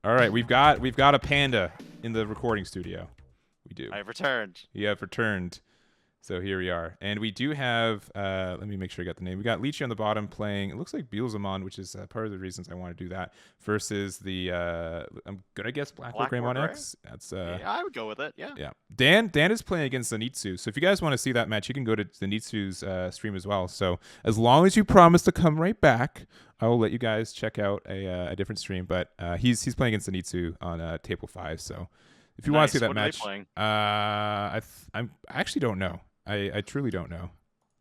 All right, we've got a panda in the recording studio. We do. I've returned. You have returned. So here we are. And we do have, let me make sure I got the name. We got Lychee on the bottom playing, it looks like Beelzemon, which is part of the reasons I want to do that, versus the, I'm going to guess Black WarGreyX X. That's, yeah, I would go with it, yeah. Yeah. Dan is playing against Zenitsu. So if you guys want to see that match, you can go to Zenitsu's stream as well. So as long as you promise to come right back, I will let you guys check out a different stream. But he's playing against Zenitsu on table 5. So if you want to see that what match, are they playing? I actually don't know. I truly don't know.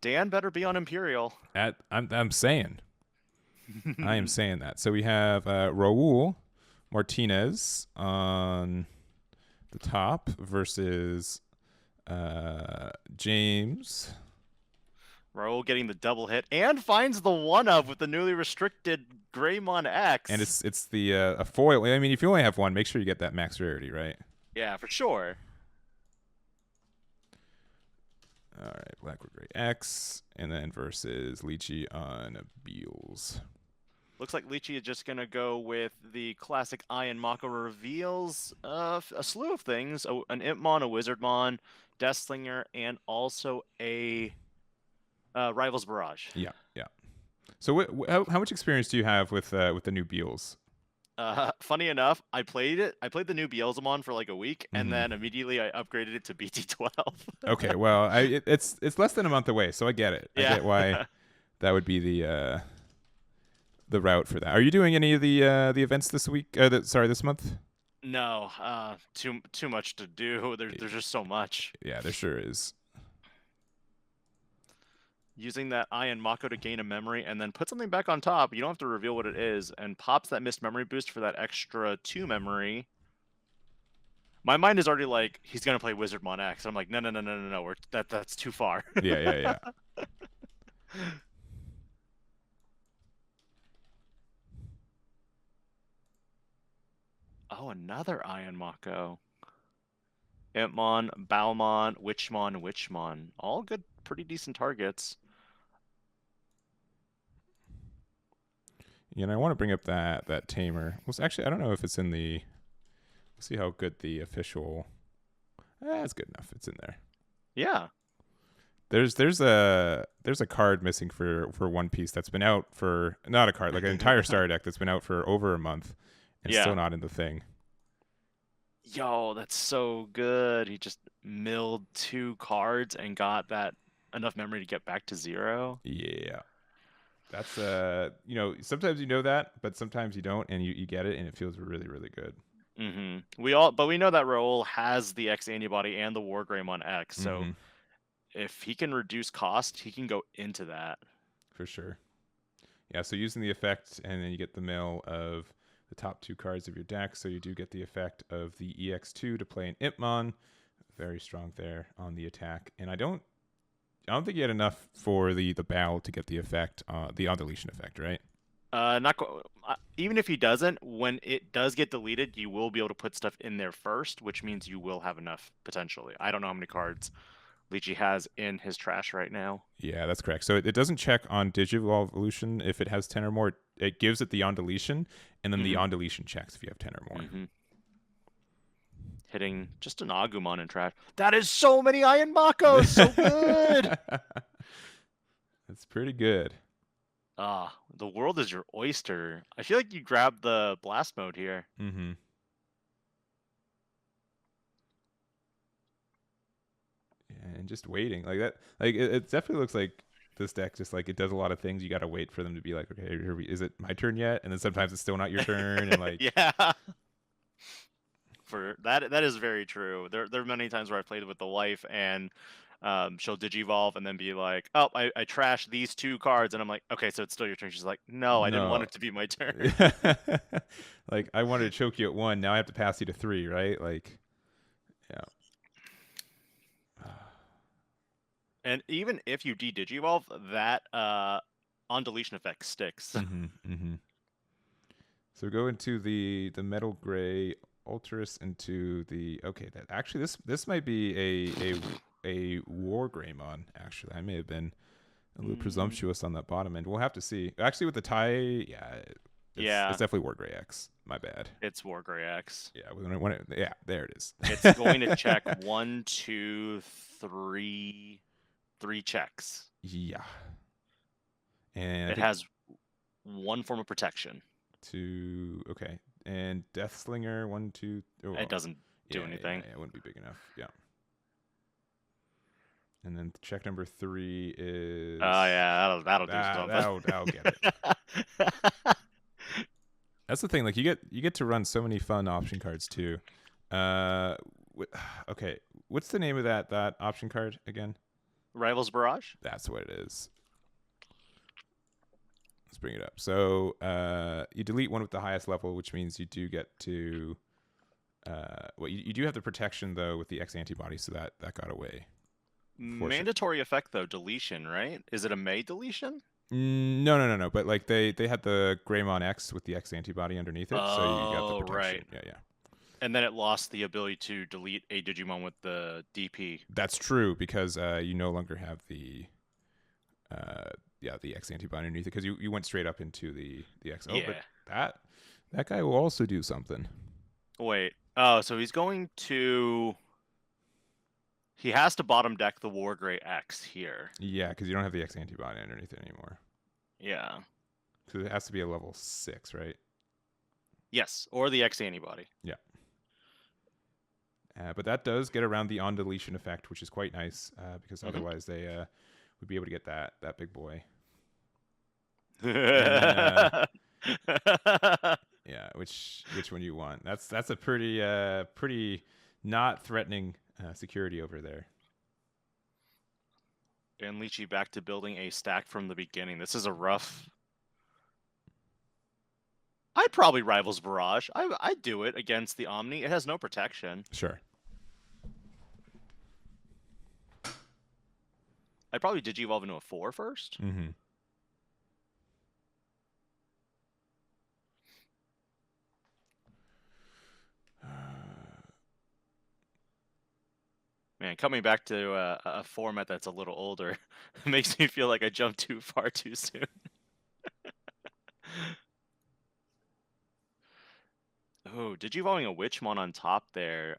Dan better be on Imperial. I'm saying. I am saying that. So we have Raul Martinez on the top versus James. Raul getting the double hit and finds the one-up with the newly restricted Greymon X. And it's the a foil. I mean, if you only have one, make sure you get that max rarity, right? Yeah, for sure. All right, Black WarGreyX X, and then versus Lychee on Beels. Looks like Lychee is just going to go with the classic Iron Mako reveals a slew of things. An Impmon, a Wizardmon, Deathslinger, and also a Rivals Barrage. Yeah. So how much experience do you have with the new Beels? Funny enough, I played the new Beelzemon for like a week, and then immediately I upgraded it to BT12. Okay, well, it's less than a month away, so I get it. Yeah. I get why that would be the route for that. Are you doing any of the events this week? This month? No, too much to do. There's just so much. Yeah, there sure is. Using that Iron Mako to gain a memory and then put something back on top. You don't have to reveal what it is, and pops that missed memory boost for that extra 2 memory. My mind is already like, he's gonna play Wizardmon X. I'm like, no. That's too far. Yeah. Oh, another Iron Mako. Impmon, Balmon, Witchmon. All good, pretty decent targets. Yeah, and I want to bring up that Tamer. Well, actually, I don't know if it's in the... We'll see how good the official... it's good enough. It's in there. Yeah. There's a card missing for One Piece that's been out for... Not a card, like an entire star deck that's been out for over a month and still not in the thing. Yo, that's so good. He just milled 2 cards and got that enough memory to get back to 0. Yeah. That's sometimes you know that, but sometimes you don't, and you get it, and it feels really, really good. But we know that Raul has the X antibody and the WarGreymon X, so if he can reduce cost, he can go into that. For sure. Yeah, so using the effect, and then you get the mill of the top 2 cards of your deck, so you do get the effect of the EX2 to play an Impmon. Very strong there on the attack, and I don't think you had enough for the Bow to get the effect, the on-deletion effect, right? Even if he doesn't, when it does get deleted, you will be able to put stuff in there first, which means you will have enough, potentially. I don't know how many cards Lychee has in his trash right now. Yeah, that's correct. So it doesn't check on Digivolution if it has 10 or more. It gives it the on-deletion, and then the on-deletion checks if you have 10 or more. Hitting just an Agumon in trash. That is so many Iron Makos! So good! That's pretty good. The world is your oyster. I feel like you grabbed the blast mode here. And just waiting. Like that. Like it definitely looks like this deck just like it does a lot of things. You gotta wait for them to be like, okay, is it my turn yet? And then sometimes it's still not your turn. And like yeah. For that is very true. There are many times where I played with the wife and she'll digivolve and then be like, oh, I trashed these 2 cards, and I'm like, okay, so it's still your turn. She's like, no, I didn't want it to be my turn. Like I wanted to choke you at 1, now I have to pass you to 3, right? Like, yeah. And even if you de-digivolve, that on deletion effect sticks. So go into the Metal Gray Ultras into the that actually this might be a WarGreymon. Actually, I may have been a little presumptuous on that bottom end. We'll have to see. Actually, with the tie, yeah, Yeah. It's definitely WarGreyX. My bad. It's WarGreyX. Yeah, yeah, there it is. It's going to check 1, 2, 3 checks. Yeah. And it has 1 form of protection. Okay. And Deathslinger 1, 2. Oh, it doesn't do anything. Yeah, it wouldn't be big enough. Yeah. And then check number 3 is. Oh yeah, that'll do something. That'll get it. That's the thing. Like you get to run so many fun option cards too. Okay, what's the name of that option card again? Rivals Barrage. That's what it is. Let's bring it up. So you delete one with the highest level, which means you do get to. You do have the protection though with the X antibody, so that got away. Mandatory effect though, deletion, right? Is it a May deletion? No. But like they had the Greymon X with the X antibody underneath it, so you got the protection. Right. Yeah. And then it lost the ability to delete a Digimon with the DP. That's true because you no longer have the X antibody underneath it because you went straight up into the X. Oh, yeah. But that guy will also do something. Wait. Oh, so he's going to. He has to bottom deck the WarGreyX here. Yeah, because you don't have the X antibody underneath it anymore. Yeah. Because it has to be a level 6, right? Yes, or the X antibody. Yeah. But that does get around the on deletion effect, which is quite nice because otherwise they would be able to get that big boy. Then, yeah, which one you want? That's a pretty not threatening security over there. And Lychee back to building a stack from the beginning. This is a rough. I'd probably Rivals Barrage. I'd do it against the Omni. It has no protection. Sure. I'd probably Digivolve into a 4 first. Mm-hmm. Man, coming back to a format that's a little older makes me feel like I jumped too far too soon. Oh, Digivolving a Witchmon on top there.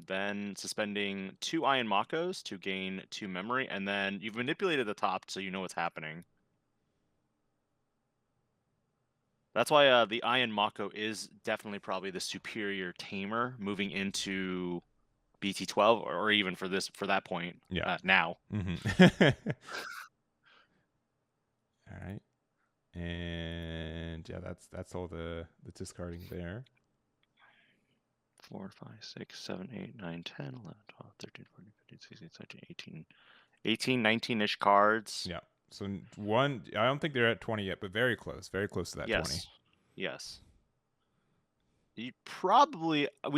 Then suspending 2 Iron Makos to gain 2 memory, and then you've manipulated the top so you know what's happening. That's why the Iron Mako is definitely probably the superior tamer moving into BT12 or even for that point. Yeah. Now. Mm-hmm. All right. And yeah, that's all the discarding there. 4, 5, 6, 7, 8, 9, 10, 11, 12, 13, 14, 15, 16, 17, 18, 19-ish cards. Yeah. So I don't think they're at 20 yet, but very close to that 20. Yes. We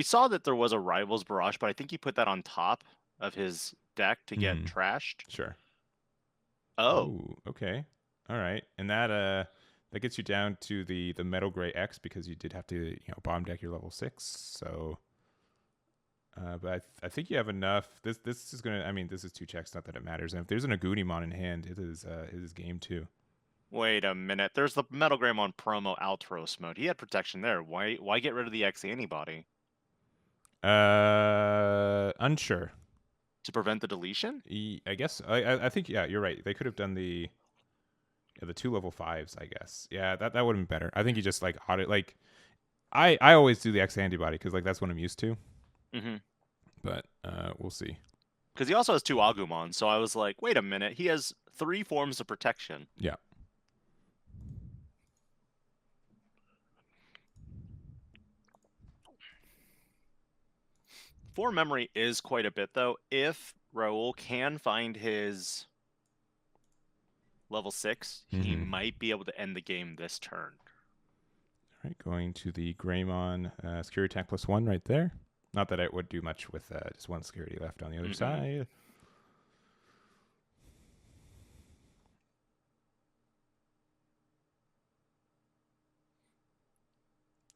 saw that there was a Rivals Barrage, but I think he put that on top of his deck to get trashed. Sure. Oh. Okay. All right. And that gets you down to the MetalGaruru because you did have to bomb deck your level 6. So, but I think you have enough. This is this is 2 checks. Not that it matters. And if there's an Agoutimon in hand, it is game 2. Wait a minute. There's the MetalGaruru promo Altros mode. He had protection there. Why get rid of the X antibody? Unsure. To prevent the deletion? I guess. I think you're right. They could have done the 2 level 5s, I guess. Yeah, that would have been better. I think you just audit I always do the X antibody because that's what I'm used to. Mm-hmm. But we'll see. Because he also has 2 Agumon, so I was like, wait a minute, he has 3 forms of protection. Yeah. For memory is quite a bit though. If Raul can find his level 6, he might be able to end the game this turn. All right, going to the Greymon security attack +1 right there. Not that it would do much with just 1 security left on the other side.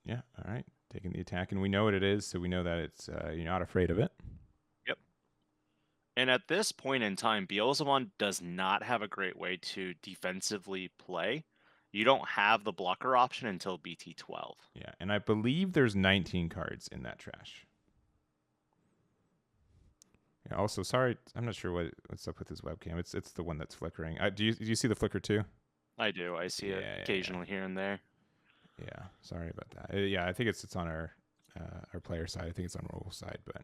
Yeah, all right. Taking the attack, and we know what it is, so we know that it's you're not afraid of it. Yep. And at this point in time, Beelzemon does not have a great way to defensively play. you don't have the blocker option until BT12. Yeah, and I believe there's 19 cards in that trash. Yeah, also, sorry, I'm not sure what's up with his webcam. It's the one that's flickering. Do you see the flicker too? I do. I see it occasionally here and there. Yeah, sorry about that. Yeah, I think it's on our player side. I think it's on Roll's side, but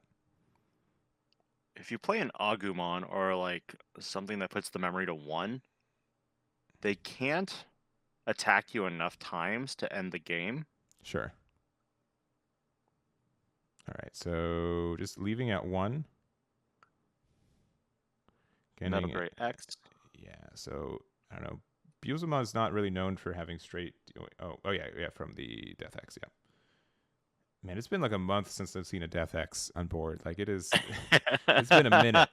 if you play an Agumon or like something that puts the memory to 1, they can't attack you enough times to end the game. Sure. All right, so just leaving at 1. WarGreyX X. Yeah, so I don't know. Beelzemon is not really known for having straight. Oh yeah, from the Death X. Yeah. Man, it's been like a month since I've seen a Death X on board. Like it is. It's been a minute.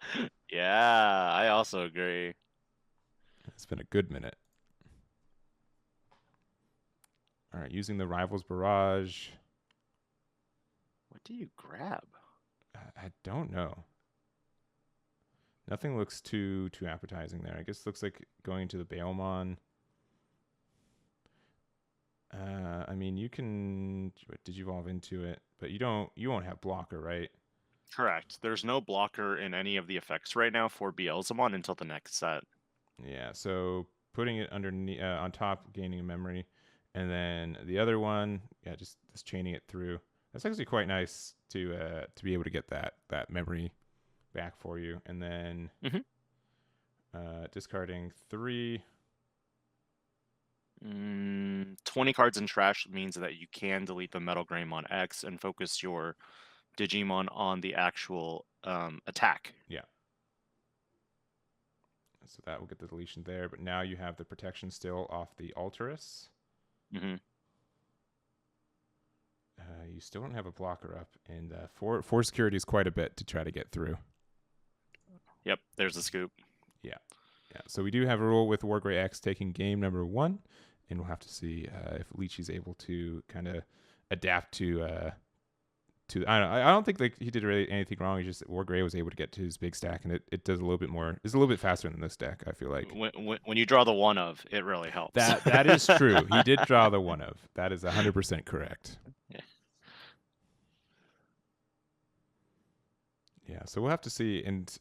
Yeah, I also agree. It's been a good minute. All right, using the Rivals Barrage. What do you grab? I don't know. Nothing looks too appetizing there. I guess it looks like going to the Beelzemon. I mean, you can Digivolve into it, but you won't have blocker, right? Correct. There's no blocker in any of the effects right now for Beelzemon until the next set. Yeah, so putting it underneath on top, gaining a memory, and then the other one, yeah, just chaining it through. That's actually quite nice to be able to get that memory back for you, and then discarding 3. 20 cards in trash means that you can delete the MetalGreymon X and focus your Digimon on the actual attack. Yeah. So that will get the deletion there, but now you have the protection still off the Alterus. You still don't have a blocker up, and 4 security is quite a bit to try to get through. Yep, there's the scoop. Yeah. So we do have a rule with WarGreyX taking game number 1, and we'll have to see if Leechy's able to kind of adapt to. I don't think like he did really anything wrong. He just WarGrey was able to get to his big stack, and it does a little bit more. It's a little bit faster than this deck. I feel like when you draw the 1 of, it really helps. That is true. He did draw the 1 of. That is 100% correct. Yeah. Yeah. So we'll have to see. And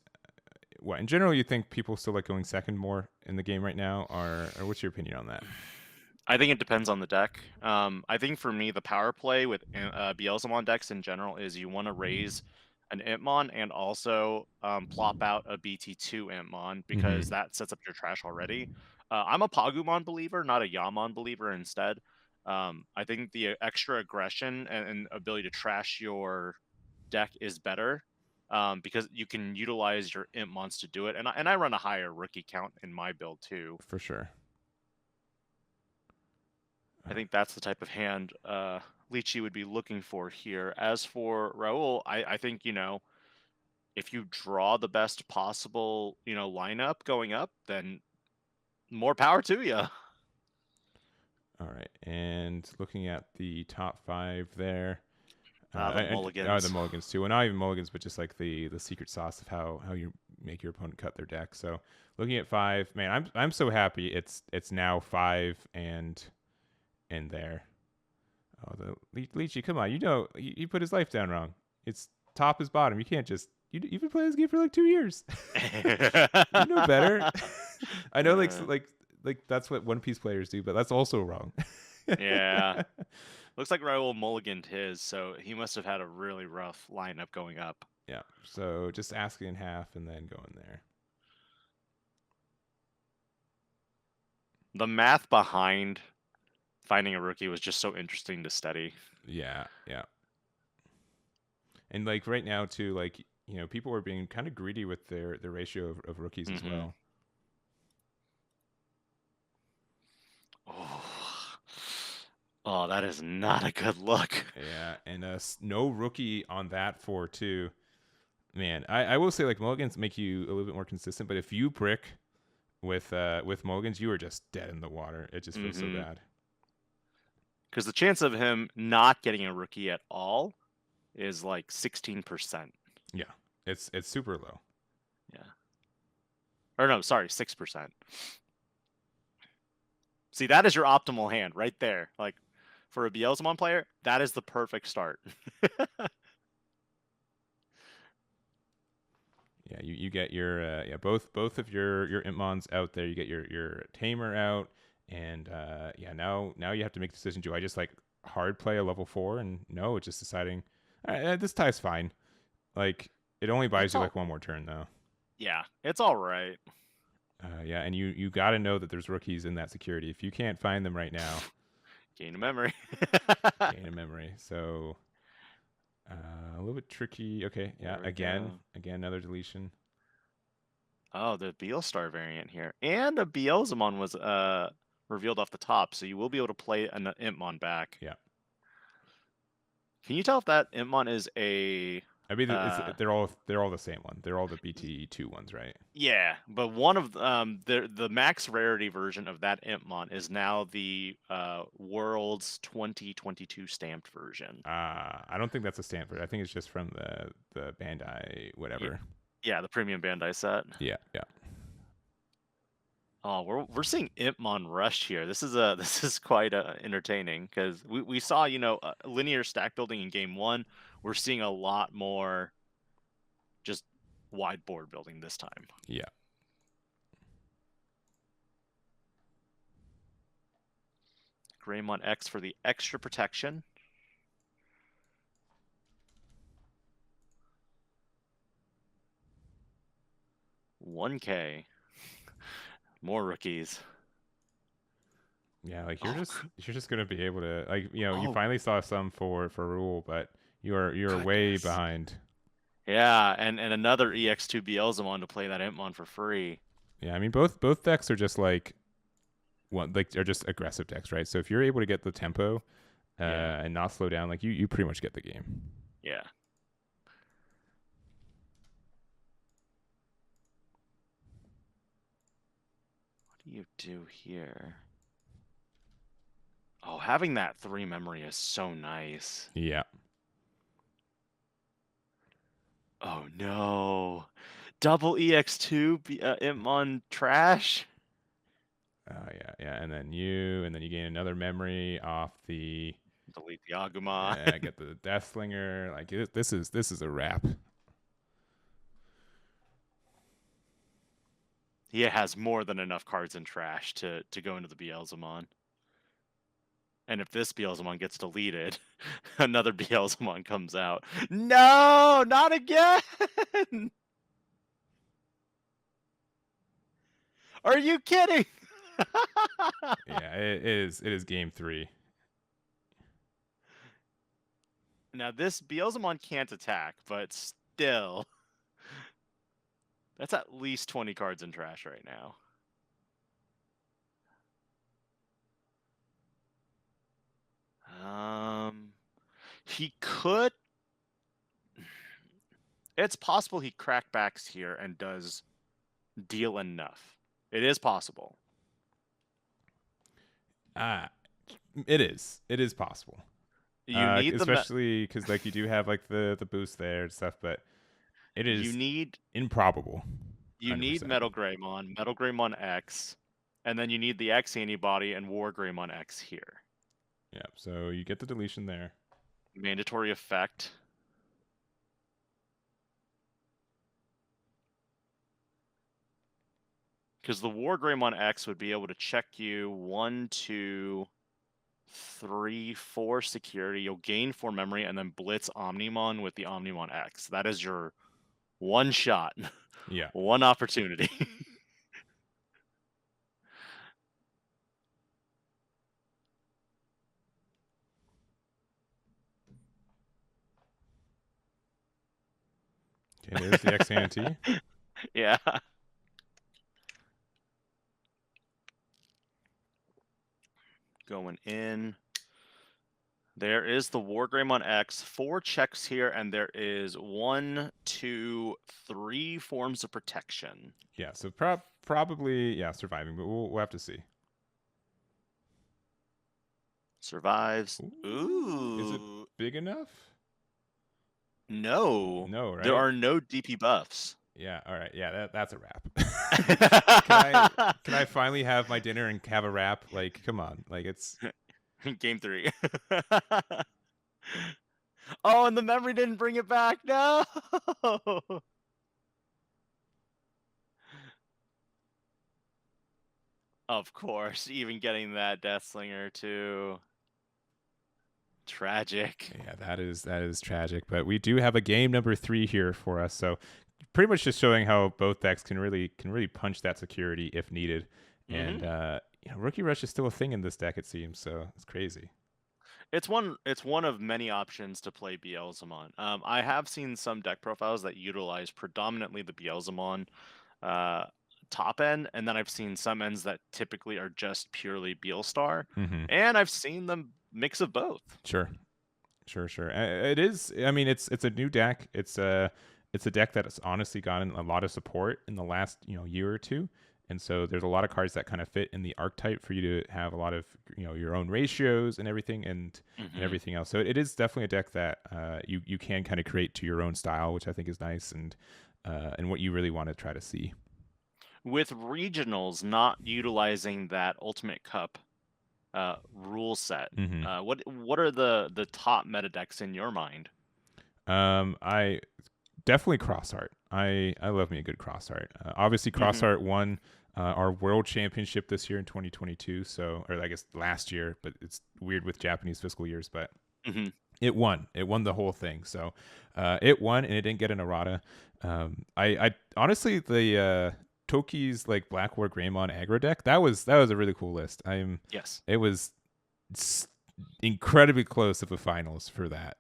what in general you think people still like going second more in the game right now, or what's your opinion on that? I think it depends on the deck. I think for me, the power play with Beelzemon decks in general is you want to raise an Impmon and also plop out a BT2 Impmon because that sets up your trash already. I'm a Pagumon believer, not a Yamon believer instead. I think the extra aggression and ability to trash your deck is better because you can utilize your Impmons to do it. And I run a higher rookie count in my build too. For sure. I think that's the type of hand Leechy would be looking for here. As for Raul, I think, if you draw the best possible, lineup going up, then more power to you. All right. And looking at the top 5 there. The mulligans. The mulligans too. Well, not even mulligans, but just like the secret sauce of how you make your opponent cut their deck. So looking at 5, man, I'm so happy it's now 5 and there. Oh, the Leechy, come on. He put his life down wrong. It's top is bottom. You can't just... You've been playing this game for like 2 years. You know better. I know like that's what One Piece players do, but that's also wrong. Yeah. Looks like Raul mulliganed his, so he must have had a really rough lineup going up. Yeah. So just asking in half and then going there. The math behind finding a rookie was just so interesting to study. Yeah. And like right now too, like, people are being kind of greedy with their ratio of rookies as well. Oh, that is not a good look. Yeah, and no rookie on that 4 too. Man, I will say like mulligans make you a little bit more consistent, but if you brick with mulligans, you are just dead in the water. It just feels so bad. Because the chance of him not getting a rookie at all is like 16%. Yeah, it's super low. Yeah. Or no, sorry, 6%. See, that is your optimal hand right there. Like, for a Beelzemon player, that is the perfect start. Yeah, you get your both of your Impmons out there. You get your Tamer out, and now you have to make the decision. Do I just like hard play a level 4? And no, it's just deciding this tie's fine. Like it only buys you like one more turn though. Yeah, it's all right. Yeah, and you got to know that there's rookies in that security. If you can't find them right now, gain a memory. gain a memory. So a little bit tricky. Okay, yeah, again another deletion. Oh, the Beelstar variant here, and a Beelzemon was revealed off the top, so you will be able to play an Impmon back. Yeah. Can you tell if that Impmon is a? I mean, they're all the same one. They're all the BT2 ones, right? Yeah, but one of the max rarity version of that Impmon is now the World's 2022 stamped version. I don't think that's a stamped version. I think it's just from the Bandai whatever. Yeah, the premium Bandai set. Yeah. Oh, we're seeing Impmon rush here. This is quite entertaining because we saw linear stack building in game 1. We're seeing a lot more just wide board building this time. Yeah. Greymon X for the extra protection. $1K. More rookies. Yeah, like you're just gonna be able to you finally saw some for Rule, but you're way behind. Yeah, and another EX2 Beelzemon to play that Impmon for free. Yeah, I mean both decks are just like are just aggressive decks, right? So if you're able to get the tempo and not slow down, like you pretty much get the game. Yeah. What do you do here? Oh, having that 3 memory is so nice. Yeah. Oh no. Double EX2 Impmon trash. Yeah, and then you gain another memory off the delete the Agumon. Yeah, get the Deathslinger. Like this is a wrap. He has more than enough cards in trash to go into the Beelzemon. And if this Beelzemon gets deleted, another Beelzemon comes out. No, not again! Are you kidding? Yeah, it is game 3. Now this Beelzemon can't attack, but still. That's at least 20 cards in trash right now. He could. It's possible he crackbacks here and does deal enough. It is possible. It is possible. You need especially because like you do have like the boost there and stuff, but it is improbable. You 100%. Need MetalGreymon X, and then you need the X antibody and WarGreyX X here. Yeah, so you get the deletion there. Mandatory effect. Because the WarGreyX X would be able to check you 1, 2, 3, 4 security. You'll gain 4 memory and then blitz Omnimon with the Omnimon X. That is your one shot. Yeah. One opportunity. Okay, there's the XANT. Yeah. Going in. There is the WarGreyX X. 4 checks here, and there is 1, 2, 3 forms of protection. Yeah, so probably surviving, but we'll have to see. Survives. Ooh. Is it big enough? No. No, right? There are no DP buffs. Yeah. All right. Yeah. That's a wrap. Can I finally have my dinner and have a wrap? Like, come on. Like, it's Game 3. Oh, and the memory didn't bring it back. No. Of course, even getting that Deathslinger too. Tragic. Yeah, that is tragic. But we do have a game number 3 here for us. So pretty much just showing how both decks can really punch that security if needed. And Rookie Rush is still a thing in this deck, it seems. So it's crazy. It's one of many options to play Beelzemon. I have seen some deck profiles that utilize predominantly the Beelzemon top end, and then I've seen some ends that typically are just purely Beelstar, and I've seen them mix of both. Sure. It is. I mean, it's a new deck. It's a deck that has honestly gotten a lot of support in the last year or two, and so there's a lot of cards that kind of fit in the archetype for you to have a lot of your own ratios and everything and everything else. So it is definitely a deck that you can kind of create to your own style, which I think is nice and what you really want to try to see. With regionals not utilizing that Ultimate Cup rule set, what are the top meta decks in your mind? I definitely Crossheart. I love me a good Crossheart. Obviously, Crossheart won our World Championship this year in 2022. So, or I guess last year, but it's weird with Japanese fiscal years. But it won. It won the whole thing. So it won, and it didn't get an errata. I honestly the Toki's like Black WarGreyMon aggro deck, that was a really cool list. Yes. It was incredibly close of a finals for that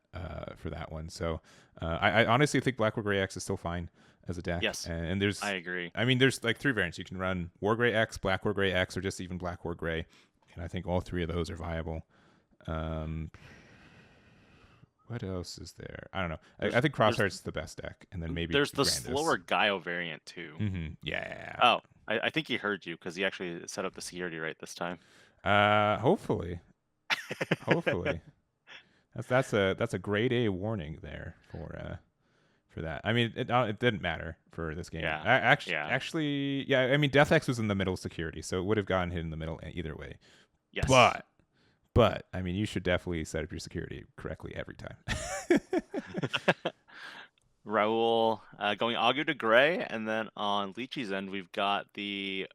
one. So I honestly think Black WarGreyX is still fine as a deck. Yes. And there's I agree. I mean there's like 3 variants. You can run WarGreyX, Black WarGreyX, or just even Black WarGrey. And I think all 3 of those are viable. What else is there? I don't know. I think Crossheart's the best deck, and then maybe there's the Grandis. slower Gaio variant too. Yeah. Oh, I think he heard you because he actually set up the security right this time. Hopefully. That's a grade A warning there for that. I mean, it didn't matter for this game. Yeah. Actually, yeah. I mean, Death X was in the middle security, so it would have gotten hit in the middle either way. Yes. But I mean, you should definitely set up your security correctly every time. Raul going Agu to Gray, and then on Leechy's end, we've got the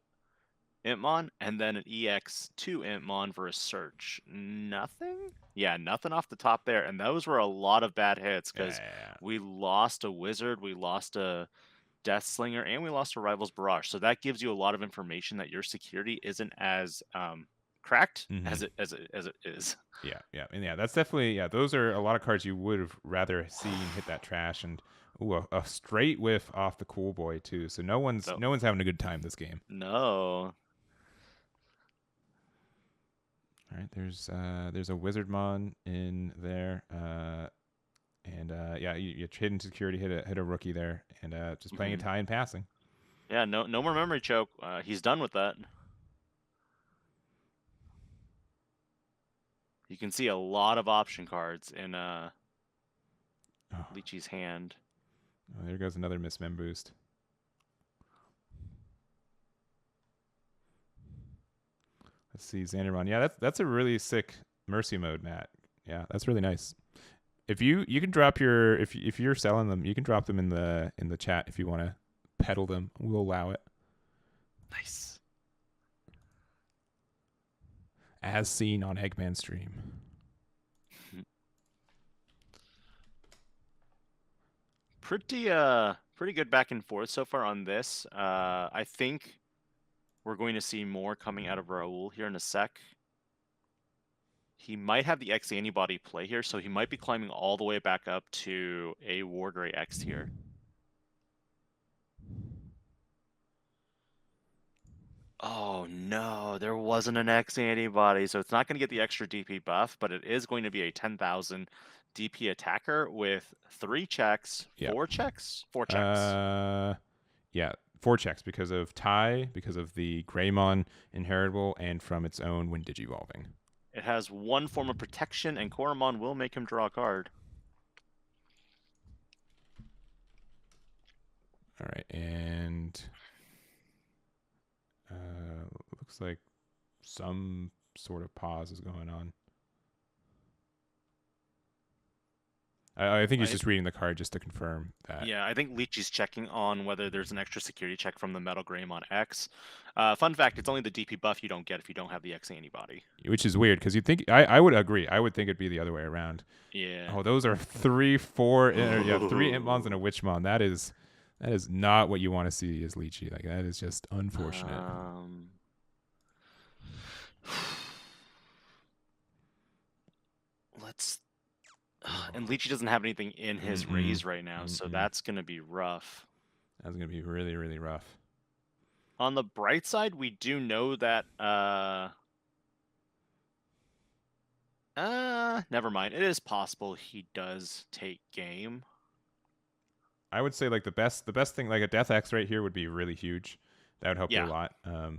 Impmon, and then an EX2 Impmon for a search. Nothing? Yeah, nothing off the top there. And those were a lot of bad hits because we lost a Wizard, we lost a Deathslinger, and we lost a Rival's Barrage. So that gives you a lot of information that your security isn't as cracked as it is. Yeah, and yeah, that's definitely those are a lot of cards you would have rather seen hit that trash, and a straight whiff off the Cool Boy too. So no one's having a good time this game. No. All right, there's a Wizardmon in there, and you hidden security hit a rookie there, and just playing a tie and passing. Yeah, no more memory choke. He's done with that. You can see a lot of option cards in Leechy's hand. Oh, there goes another Mismem boost. Let's see, Xandermon. Yeah, that's a really sick Mercy mode, Matt. Yeah, that's really nice. If you can drop your if you're selling them, you can drop them in the chat if you want to peddle them. We'll allow it. Nice. As seen on Eggman stream. Pretty good back and forth so far on this. I think we're going to see more coming out of Raul here in a sec. He might have the X antibody play here, so he might be climbing all the way back up to a WarGreyX here. Oh no, there wasn't an X antibody, so it's not going to get the extra DP buff, but it is going to be a 10,000 DP attacker with 3 checks, 4 checks, 4 checks. Yeah, 4 checks because of tie, because of the Greymon inheritable, and from its own when digivolving. It has 1 form of protection, and Koromon will make him draw a card. All right, and looks like some sort of pause is going on. I think he's just reading the card just to confirm that. Yeah, I think Leechy's checking on whether there's an extra security check from the MetalGreymon X. Fun fact, it's only the DP buff you don't get if you don't have the X antibody. Which is weird, because you'd think... I would agree. I would think it'd be the other way around. Yeah. Oh, those are 3, 4... yeah, 3 Impmons and a Witchmon. That is not what you want to see as Leechy. Like, that is just unfortunate. Let's... And Leechy doesn't have anything in his raise right now, so that's going to be rough. That's going to be really, really rough. On the bright side, we do know that... never mind. It is possible he does take game. I would say, like, the best thing, like a Death X right here would be really huge. That would help you a lot.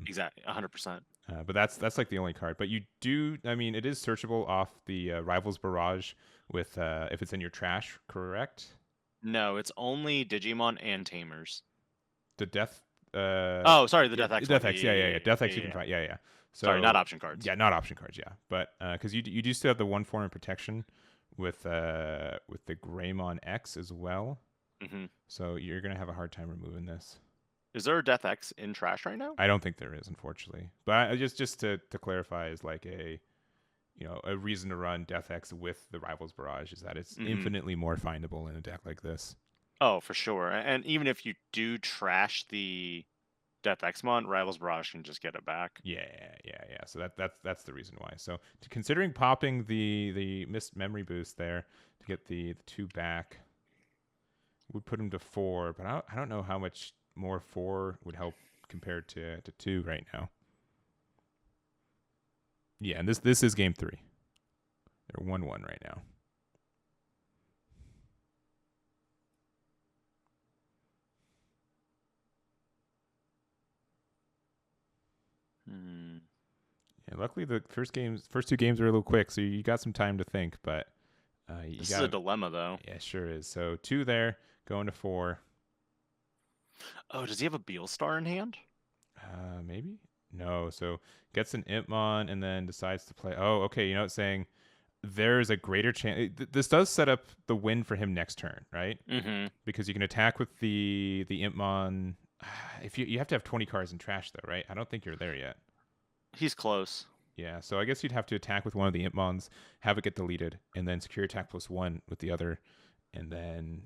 Exactly, 100%. But that's like the only card. But you do, I mean, it is searchable off the Rivals Barrage with if it's in your trash, correct? No, it's only Digimon and Tamers. The Death... oh, sorry, the Death X. Death X, yeah. Death X you can find, yeah. So, sorry, not option cards. Yeah, not option cards, yeah. But because you do still have the one form of protection with the Greymon X as well. So you're gonna have a hard time removing this. Is there a Death X in trash right now? I don't think there is, unfortunately. But just to clarify, is like a reason to run Death X with the Rivals Barrage is that it's infinitely more findable in a deck like this. Oh, for sure. And even if you do trash the Death Xmon, Rivals Barrage can just get it back. Yeah. So that's the reason why. So considering popping the missed memory boost there to get the 2 back, would put him to 4. But I don't know how much more 4 would help compared to 2 right now. Yeah, and this is game 3. They're 1-1 right now. Yeah, luckily the first 2 games are a little quick, so you got some time to think. But this is a dilemma, though. Yeah, sure is. So 2 there, going to 4. Oh, does he have a Beelstar in hand? Maybe. No. So gets an Impmon and then decides to play. Oh, okay. You know, it's saying there's a greater chance. This does set up the win for him next turn, right? Because you can attack with the Impmon. If you have to have 20 cards in trash, though, right? I don't think you're there yet. He's close. Yeah, so I guess you'd have to attack with one of the Impmons, have it get deleted, and then secure attack +1 with the other, and then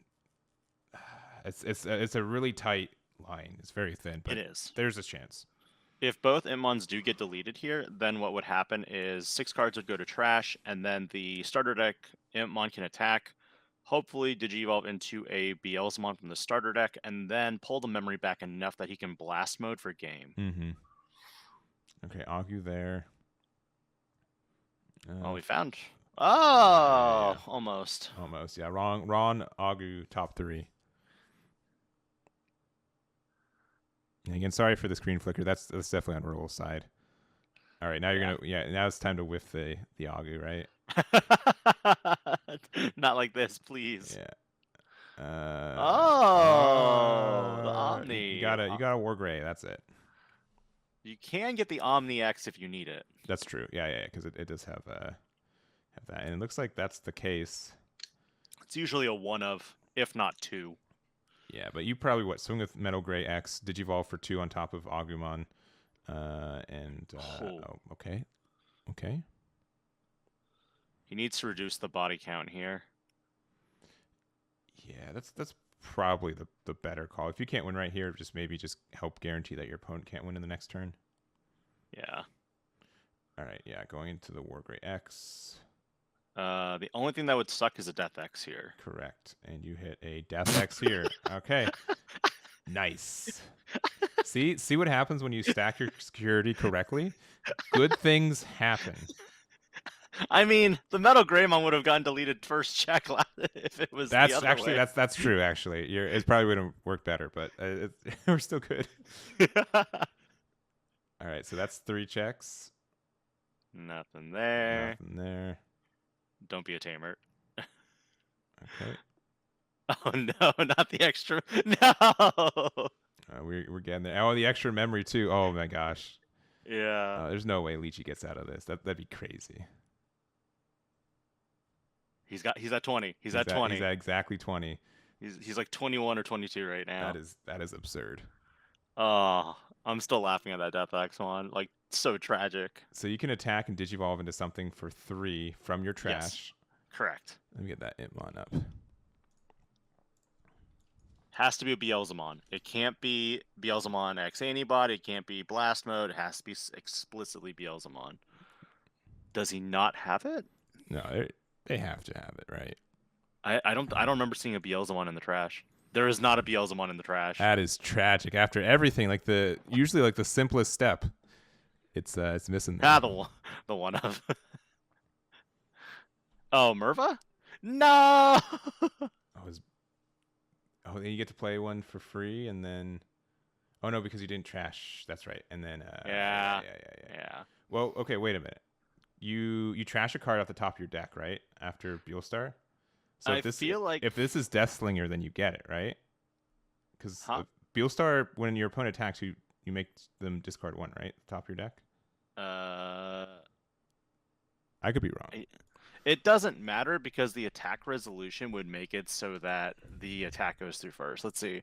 it's a really tight line. It's very thin, but it is. There's a chance. If both Impmons do get deleted here, then what would happen is 6 cards would go to trash, and then the starter deck Impmon can attack, hopefully Digivolve into a Beelzemon from the starter deck, and then pull the memory back enough that he can blast mode for game. Okay, Agu there. Oh, we found. Oh, yeah. Almost. Almost, yeah. Ron, Agu, top 3. And again, sorry for the screen flicker. That's definitely on Roll's side. All right, now you're gonna now it's time to whiff the Agu, right? Not like this, please. Yeah. The Omni. You got a WarGrey. That's it. You can get the Omni X if you need it. That's true. Yeah, because it does have that, and it looks like that's the case. It's usually a 1 of, if not 2. Yeah, but you probably swing with MetalGreyX, Digivolve for 2 on top of Agumon, okay. He needs to reduce the body count here. Yeah, that's probably the better call. If you can't win right here, maybe help guarantee that your opponent can't win in the next turn. Yeah. All right, yeah, going into the WarGreyX. The only thing that would suck is a Death X here. Correct. And you hit a Death X here. Okay. Nice. See what happens when you stack your security correctly? Good things happen. I mean, the MetalGreymon would have gotten deleted first check if it was the other way. That's true, actually. It probably would have worked better, but we're still good. All right, so that's 3 checks. Nothing there. Nothing there. Don't be a tamer. Okay. Oh no, not the extra. No. We're getting there. Oh, the extra memory too. Oh my gosh. Yeah. There's no way Lychee gets out of this. That'd be crazy. He's at 20. He's at 20. He's at exactly 20. He's like 21 or 22 right now. That is absurd. Oh, I'm still laughing at that Death Examon. Like, so tragic. So you can attack and digivolve into something for 3 from your trash. Yes. Correct. Let me get that Imon up. Has to be a Beelzemon. It can't be Beelzemon X Antibody. It can't be Blast Mode. It has to be explicitly Beelzemon. Does he not have it? No, they have to have it, right? I don't remember seeing a Beelzemon in the trash. There is not a Beelzemon in the trash. That is tragic. After everything, like usually like the simplest step, it's missing. Ah, the one of. Oh, Merva? No. Oh, then you get to play one for free, and then, oh no, because you didn't trash. That's right. And then, yeah. Well, okay, wait a minute. You trash a card off the top of your deck, right? After Beelstar. So I feel like if this is Deathslinger, then you get it, right? Because Beelstar, when your opponent attacks, you make them discard 1, right? Top of your deck. I could be wrong. It doesn't matter because the attack resolution would make it so that the attack goes through first. Let's see.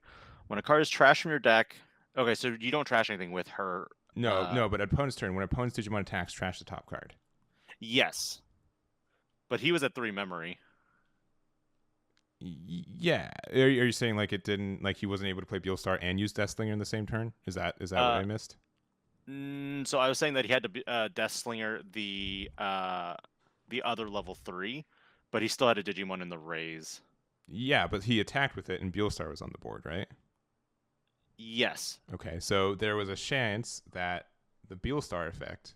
When a card is trashed from your deck, okay, so you don't trash anything with her. No, but at opponent's turn, when opponent's Digimon attacks, trash the top card. Yes. But he was at 3 memory. Yeah. Are you saying like it didn't, like he wasn't able to play Beelstar and use Deathslinger in the same turn? Is that what I missed? So I was saying that he had to Deathslinger the other level 3, but he still had a Digimon in the raise. Yeah, but he attacked with it and Beelstar was on the board, right? Yes. Okay, so there was a chance that the Beelstar effect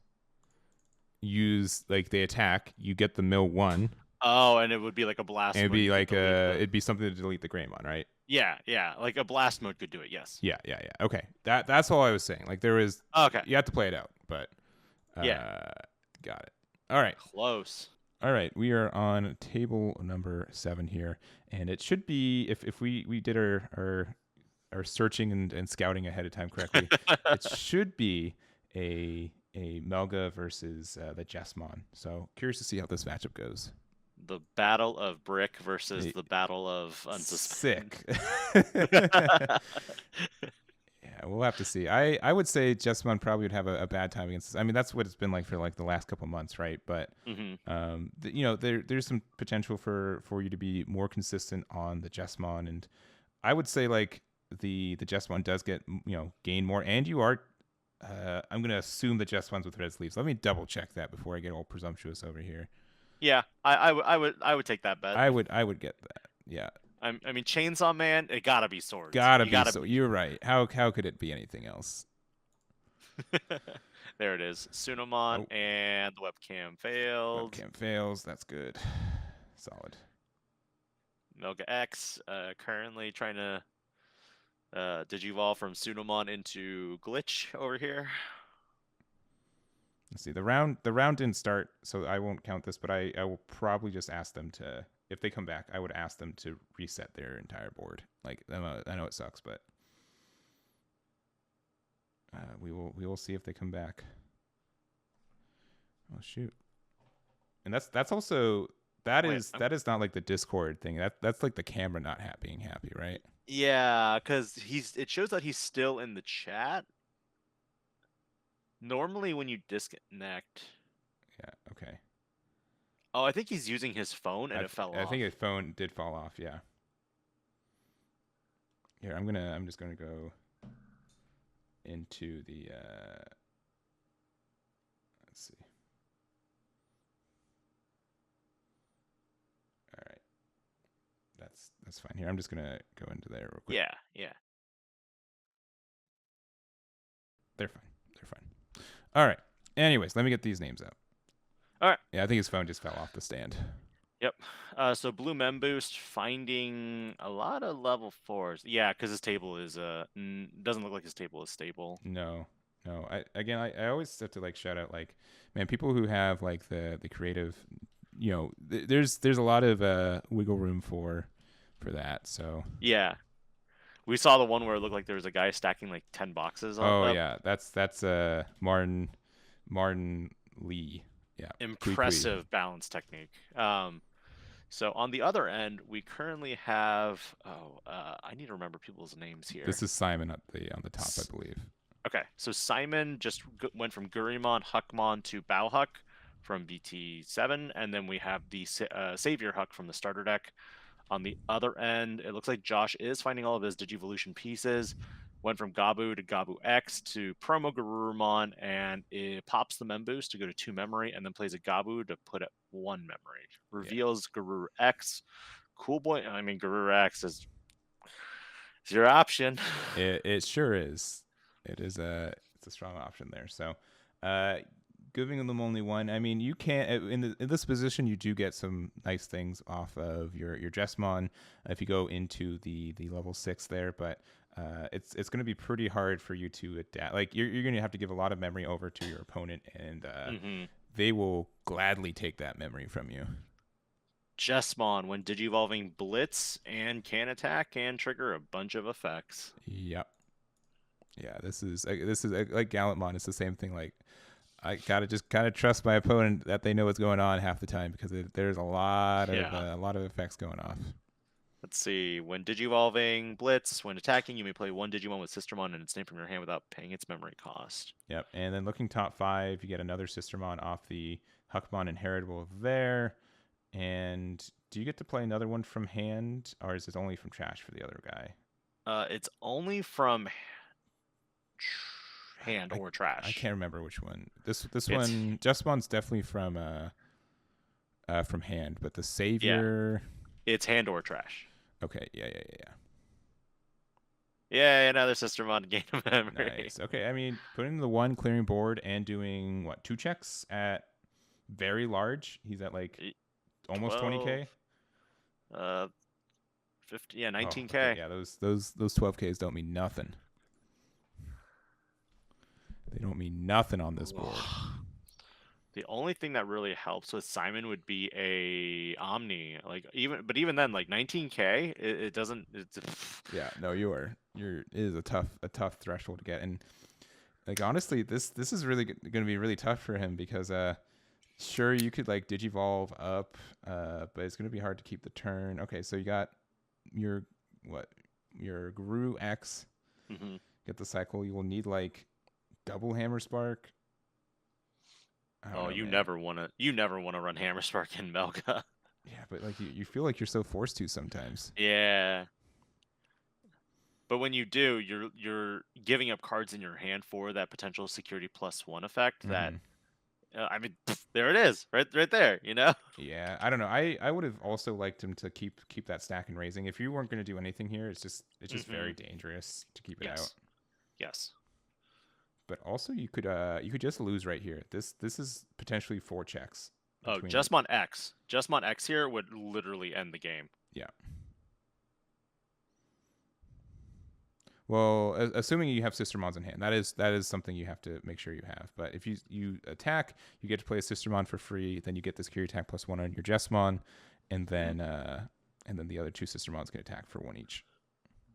they attack, you get the mill 1. Oh, and it would be like a blast and mode. It'd be something to delete the Greymon, right? Yeah, like a blast mode could do it, yes. Yeah. Okay. That's all I was saying. Like there was okay. You have to play it out, but yeah. Got it. All right. Close. All right, we are on table number 7 here, and it should be if we did our searching and scouting ahead of time correctly, it should be a Melga versus the Jesmon. So curious to see how this matchup goes. The battle of brick versus the battle of unsuspecting. Sick. Yeah, we'll have to see. I would say Jesmon probably would have a bad time against this. I mean, that's what it's been like for like the last couple months, right? But there's some potential for you to be more consistent on the Jesmon, and I would say like the Jesmon does get gain more, and you are. I'm gonna assume the Jesmon's with red sleeves. Let me double check that before I get all presumptuous over here. Yeah, I would take that bet. I would get that. Yeah. I mean, Chainsaw Man, it gotta be swords. You're right. How could it be anything else? There it is. Sunamon and the webcam failed. Webcam fails. That's good. Solid. Melga X currently trying to digivolve from Sunamon into Glitch over here. Let's see. The round didn't start, so I won't count this, but I will probably just ask them to, if they come back, I would ask them to reset their entire board. Like I know it sucks, but we will see if they come back. Oh shoot. And that's also that is not like the Discord thing. That's like the camera not being happy, right? Yeah, because it shows that he's still in the chat. Normally when you disconnect. Yeah, okay. Oh, I think he's using his phone and it fell off. I think his phone did fall off, yeah. Here, I'm just gonna go into the let's see. All right. That's fine. Here, I'm just gonna go into there real quick. Yeah. They're fine. All right. Anyways, let me get these names out. All right. Yeah, I think his phone just fell off the stand. Yep. So Blue Mem Boost finding a lot of level 4s. Yeah, because his table is doesn't look like his table is stable. No. I always have to like shout out like, man, people who have like the creative, there's a lot of wiggle room for for that. So Yeah. We saw the one where it looked like there was a guy stacking like 10 boxes oh up. yeah, that's Martin Lee. Yeah. Impressive balance technique. So on the other end, we currently have I need to remember people's names here. This is Simon on the top, I believe. Okay, so Simon just went from Gurumon, Huckmon to Bauhuck from BT7, and then we have the Savior Huck from the starter deck. On the other end, it looks like Josh is finding all of his Digivolution pieces. Went from Gabu to Gabu X to Promo Garurumon, and it pops the Mem Boost to go to 2 memory, and then plays a Gabu to put at 1 memory. Reveals Garuru X. Cool boy. I mean, Garuru X is your option. It sure is. It's a strong option there. So, giving them only one. I mean, you can't in this position. You do get some nice things off of your Jesmon if you go into the level 6 there, but it's going to be pretty hard for you to adapt. Like you're going to have to give a lot of memory over to your opponent, and they will gladly take that memory from you. Jesmon, when Digivolving Blitz and can attack, can trigger a bunch of effects. Yep. Yeah, this is like Gallantmon. It's the same thing. Like I gotta just kind of trust my opponent that they know what's going on half the time, because there's a lot of effects going off. Let's see. When Digivolving Blitz, when attacking, you may play 1 Digimon with Sistermon and its name from your hand without paying its memory cost. Yep. And then looking top 5, you get another Sistermon off the Huckmon Inheritable there. And do you get to play another one from hand, or is it only from trash for the other guy? It's only from hand or trash. I can't remember which one. This one, Jesmon's definitely from hand, but the Savior, it's hand or trash. Okay, yeah. Yeah, another Sistermon gain of memory. Nice. Okay, I mean, putting the 1, clearing board, and doing what, 2 checks at very large. He's at like almost 20K. 50, yeah, 19K. Okay, yeah, those 12Ks don't mean nothing. They don't mean nothing on this board. The only thing that really helps with Simon would be a Omni. Like even then, like 19K, it doesn't. Yeah, no, it is a tough threshold to get, and like honestly, this is really going to be really tough for him, because sure, you could like Digivolve up, but it's going to be hard to keep the turn. Okay, so you got your Guru X. Get the cycle. You will need like double Hammer Spark. You never want to run Hammer Spark in Melga. Yeah, but like you feel like you're so forced to sometimes. Yeah. But when you do, you're giving up cards in your hand for that potential security +1 effect. That I mean, there it is, right there. You know. Yeah, I don't know. I would have also liked him to keep that stack and raising. If you weren't going to do anything here, it's just very dangerous to keep it out. Yes. But also, you could just lose right here. This is potentially 4 checks. Oh, Jesmon X here would literally end the game. Yeah. Well, assuming you have Sistermons in hand, that is something you have to make sure you have. But if you attack, you get to play a Sistermon for free. Then you get this security attack +1 on your Jesmon, and then the other 2 Sistermons can attack for 1 each.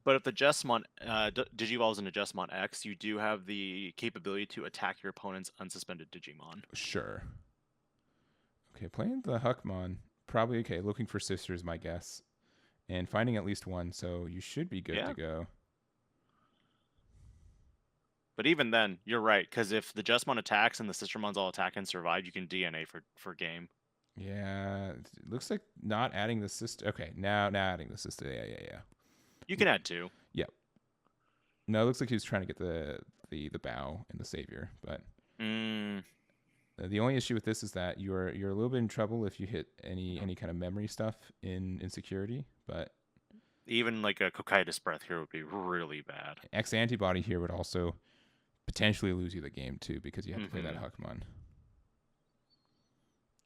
But if the Jesmon Digivolves into Jesmon X, you do have the capability to attack your opponent's unsuspended Digimon. Sure. Okay, playing the Huckmon, probably okay. Looking for sisters, my guess, and finding at least 1, so you should be good to go. But even then, you're right, because if the Jesmon attacks and the Sistermons all attack and survive, you can DNA for game. Yeah, it looks like not adding the sister. Okay, now adding the sister. Yeah. You can add 2. Yep. No, it looks like he was trying to get the bow and the Savior, but the only issue with this is that you're a little bit in trouble if you hit any kind of memory stuff in security. But even like a Cocytus Breath here would be really bad. X Antibody here would also potentially lose you the game too, because you have to play that Huckmon.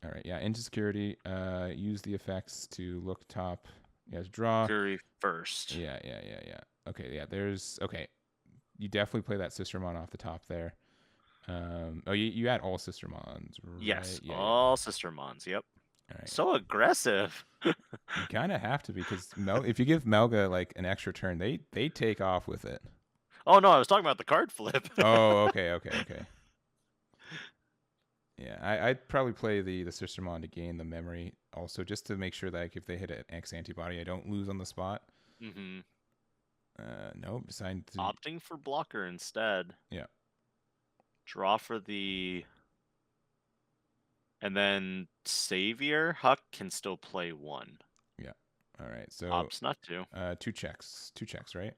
All right, yeah, into security. Use the effects to look top. Yes, draw. Curry first. Yeah. Okay, yeah, okay. You definitely play that Sistermon off the top there. You add all Sistermons, right? Yes, all Sistermons, yep. All right. So aggressive. You kind of have to because if you give Melga like an extra turn, they take off with it. Oh no, I was talking about the card flip. Oh, okay. Yeah, I'd probably play the Sistermon to gain the memory also, just to make sure that like, if they hit an X antibody, I don't lose on the spot. Mm-hmm. Nope. Decided to... Opting for blocker instead. Yeah. Draw for the... And then Savior Huck can still play 1. Yeah. All right. So Opts not to. 2 checks. 2 checks, right?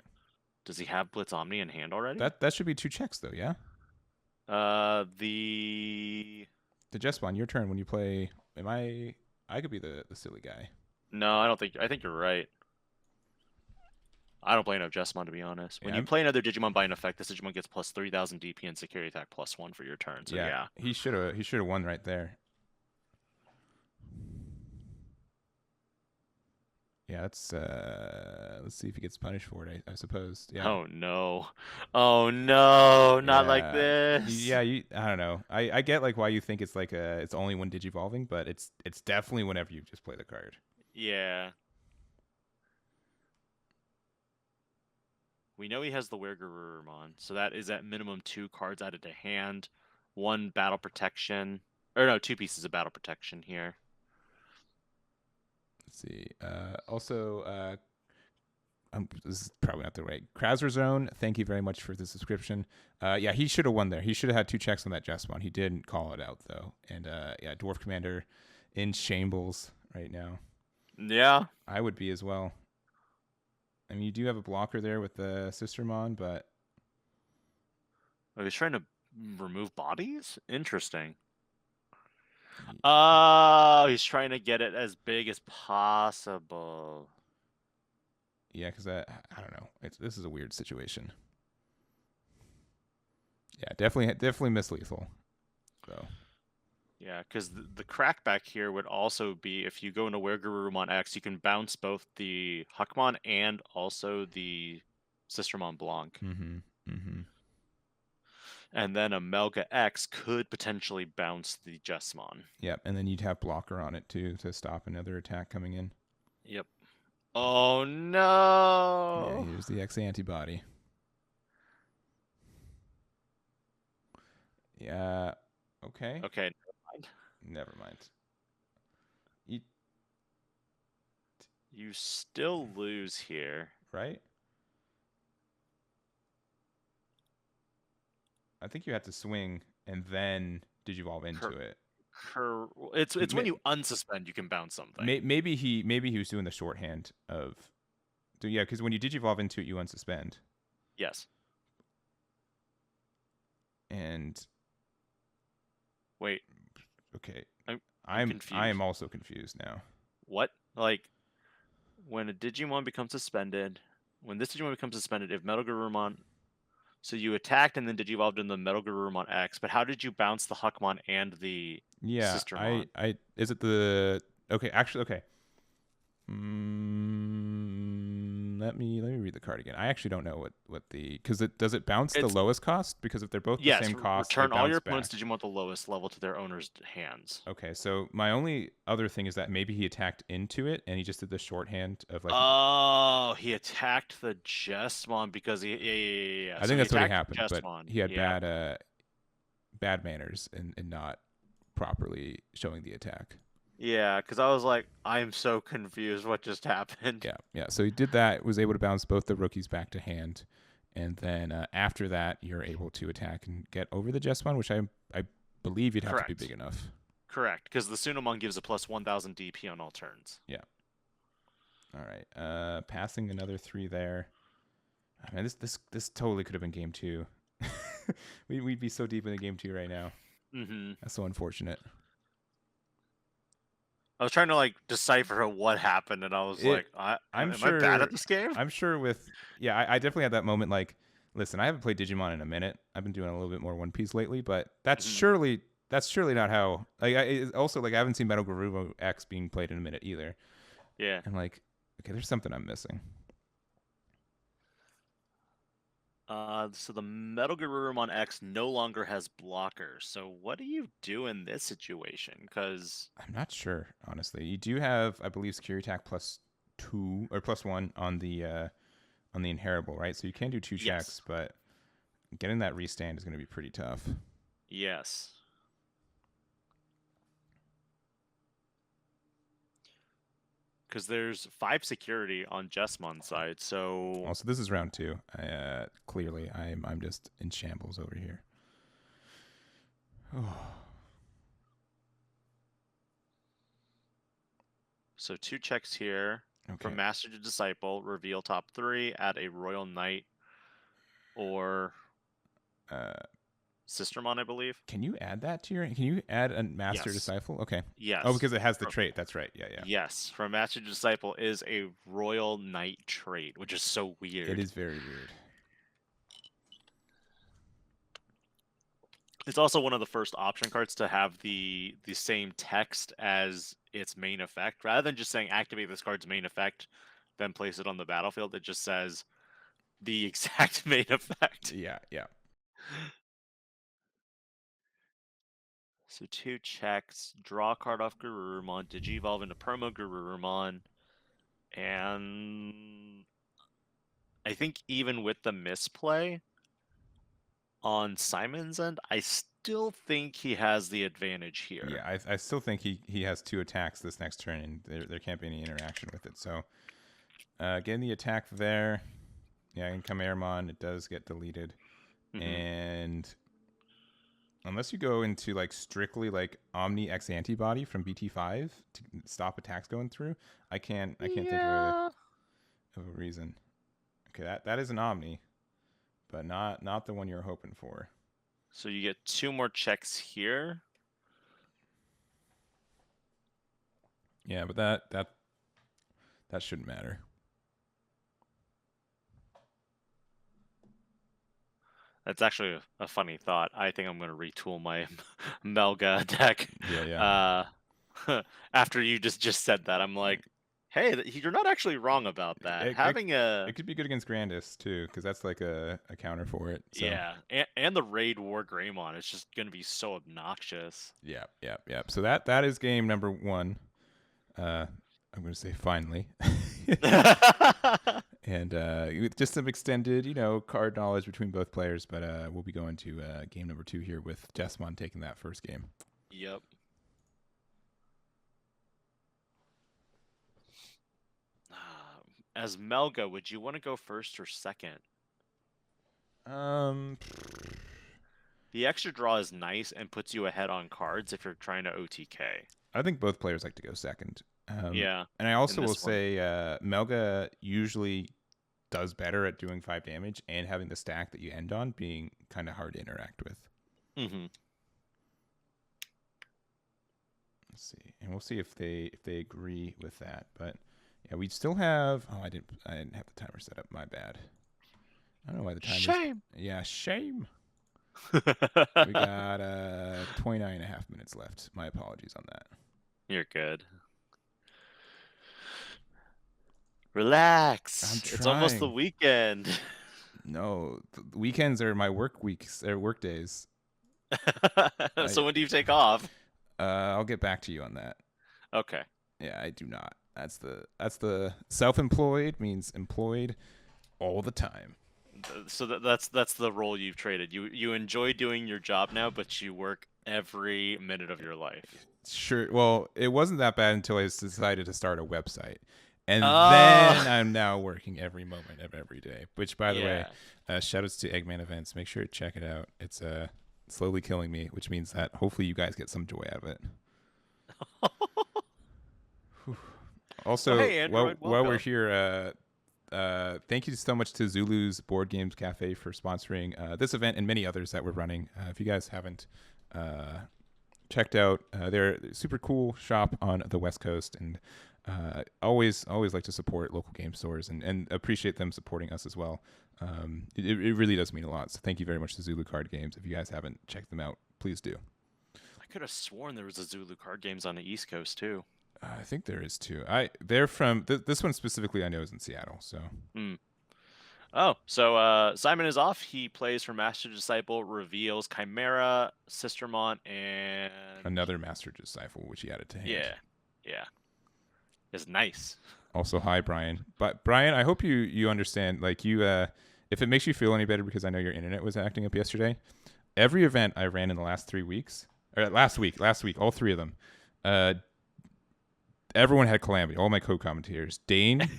Does he have Blitz Omni in hand already? That should be 2 checks though, yeah? The Jesmon, your turn when you play. I could be the silly guy. No, I think you're right. I don't play enough Jesmon, to be honest. When you play another Digimon by an effect, this Digimon gets plus 3,000 DP and security attack plus 1 for your turn. So yeah. He should have won right there. Yeah, let's see if he gets punished for it, I suppose. Yeah. Oh no. Oh no, not like this. Yeah, I don't know. I get like why you think it's like it's only when digivolving, but it's definitely whenever you just play the card. Yeah. We know he has the WarGreyX, so that is at minimum 2 cards added to hand, 1 battle protection, or no, 2 pieces of battle protection here. Let's see. Also, this is probably not the right. Krauser Zone, thank you very much for the subscription. Yeah, he should have won there. He should have had 2 checks on that Jesmon. He didn't call it out though. And yeah, Dwarf Commander in shambles right now. Yeah, I would be as well. I mean, you do have a blocker there with the Sistermon, but he's trying to remove bodies. Interesting. Oh, he's trying to get it as big as possible. Yeah, because I don't know. This is a weird situation. Yeah, definitely miss lethal. So. Yeah, because the crackback here would also be if you go into WarGreyX X, you can bounce both the Huckmon and also the Sistermon Blanc. And then a Melga X could potentially bounce the Jesmon. Yep, and then you'd have blocker on it too to stop another attack coming in. Yep. Oh no! Yeah, here's the X antibody. Yeah. Okay. Okay. Never mind. You still lose here, right? I think you have to swing and then digivolve into it. It's when you unsuspend you can bounce something. Maybe he was doing the shorthand of, yeah, because when you digivolve into it, you unsuspend. Yes. And wait. Okay. I'm confused. I am also confused now. What? Like, when a Digimon becomes suspended, when this Digimon becomes suspended, if MetalGarurumon, so you attacked and then digivolved in the MetalGarurumon X, but how did you bounce the Huckmon and the Sistermon? Is it the okay. Let me read the card again. I actually don't know what the does it bounce the lowest cost? Because if they're both the same cost, return all your opponent's Digimon at the lowest level to their owner's hands. Okay, so my only other thing is that maybe he attacked into it and he just did the shorthand of like. Oh, he attacked the Jesmon because yeah. I think that's what happened, but he had bad manners and not properly showing the attack. Yeah, because I was like, I'm so confused. What just happened? Yeah. So he did that, was able to bounce both the rookies back to hand. And then after that, you're able to attack and get over the Jesmon, which I believe you'd have to be big enough. Correct, because the Sunamon gives a plus 1,000 DP on all turns. Yeah. All right. Passing another 3 there. I mean, this totally could have been game 2. We'd be so deep in the game 2 right now. Mm-hmm. That's so unfortunate. I was trying to like decipher what happened, and I was like, am I bad at this game? I'm sure I definitely had that moment. Like, listen, I haven't played Digimon in a minute. I've been doing a little bit more One Piece lately, but that's surely not how. Like, I haven't seen MetalGaruru X being played in a minute either. Yeah. I'm like, okay, there's something I'm missing. So the MetalGarurumon X no longer has blockers. So what do you do in this situation? Because I'm not sure, honestly. You do have, I believe, security attack +2 or +1 on the inheritable, right? So you can do 2 checks, yes. but getting that restand is going to be pretty tough. Yes. Because there's 5 security on Jesmon's side, so... Also, this is round 2. Clearly, I'm just in shambles over here. Oh. So 2 checks here. Okay. From Master to Disciple, reveal top 3, add a Royal Knight, or... Sistermon, I believe. Can you add that to your... Can you add a Master Yes. Disciple? Okay. Yes. Oh, because it has the trait. That's right. Yeah, yeah. Yes. From Master to Disciple is a Royal Knight trait, which is so weird. It is very weird. It's also one of the first option cards to have the same text as its main effect. Rather than just saying activate this card's main effect, then place it on the battlefield, it just says the exact main effect. Yeah, yeah. So 2 checks, draw a card off Garurumon, Digivolve into Promo Garurumon, and I think even with the misplay on Simon's end, I still think he has the advantage here. Yeah, I still think he has 2 attacks this next turn, and there can't be any interaction with it. So, getting the attack there, yeah, and Chimeramon, it does get deleted, and unless you go into like strictly like Omni X Antibody from BT5 to stop attacks going through, I can't think of a reason. Okay, that is an Omni, but not the one you're hoping for. So you get 2 more checks here. Yeah, but that shouldn't matter. That's actually a funny thought. I think I'm going to retool my Melga deck. Yeah, yeah. After you just said that, I'm like, hey, you're not actually wrong about that. It could be good against Grandis too, because that's like a counter for it. So. Yeah, and the raid WarGreymon is just going to be so obnoxious. Yeah. So that is game number 1. I'm going to say finally. And just some extended, card knowledge between both players. But we'll be going to game number 2 here with Jesmon taking that first game. Yep. As Melga, would you want to go first or second? The extra draw is nice and puts you ahead on cards if you're trying to OTK. I think both players like to go second. Yeah. And I also will say Melga usually does better at doing 5 damage and having the stack that you end on being kind of hard to interact with. Let's see. And we'll see if they agree with that. But yeah, we still have I didn't have the timer set up. My bad. I don't know why the timer Shame. Yeah, shame. We got 29 and a half minutes left. My apologies on that. You're good. Relax. It's almost the weekend. No, the weekends are my work weeks or work days. So when do you take off? I'll get back to you on that. Okay. Yeah, I do not. That's the self-employed means employed all the time. So that's the role you've traded. You enjoy doing your job now, but you work every minute of your life. Sure. Well, it wasn't that bad until I decided to start a website. And then I'm now working every moment of every day. Which, by the way, shout outs to Eggman Events. Make sure to check it out. It's slowly killing me, which means that hopefully you guys get some joy out of it. Also, hey, Aandroidd, while we're here, thank you so much to Zulu's Board Games Cafe for sponsoring this event and many others that we're running. If you guys haven't checked out, they're a super cool shop on the West Coast, and always like to support local game stores and appreciate them supporting us as well. It really does mean a lot. So thank you very much to Zulu Card Games. If you guys haven't checked them out, please do. I could have sworn there was a Zulu Card Games on the East Coast too. I think there is too. They're from this one specifically. I know is in Seattle. So Oh, so Simon is off. He plays for Master Disciple, reveals Chimera, Sistermon, and Another Master Disciple, which he added to hand. Yeah. It's nice. Also, hi Brian. But Brian, I hope you understand. Like you, if it makes you feel any better, because I know your internet was acting up yesterday. Every event I ran in the last 3 weeks, or last week, all 3 of them, everyone had calamity. All my co-commentators. Dane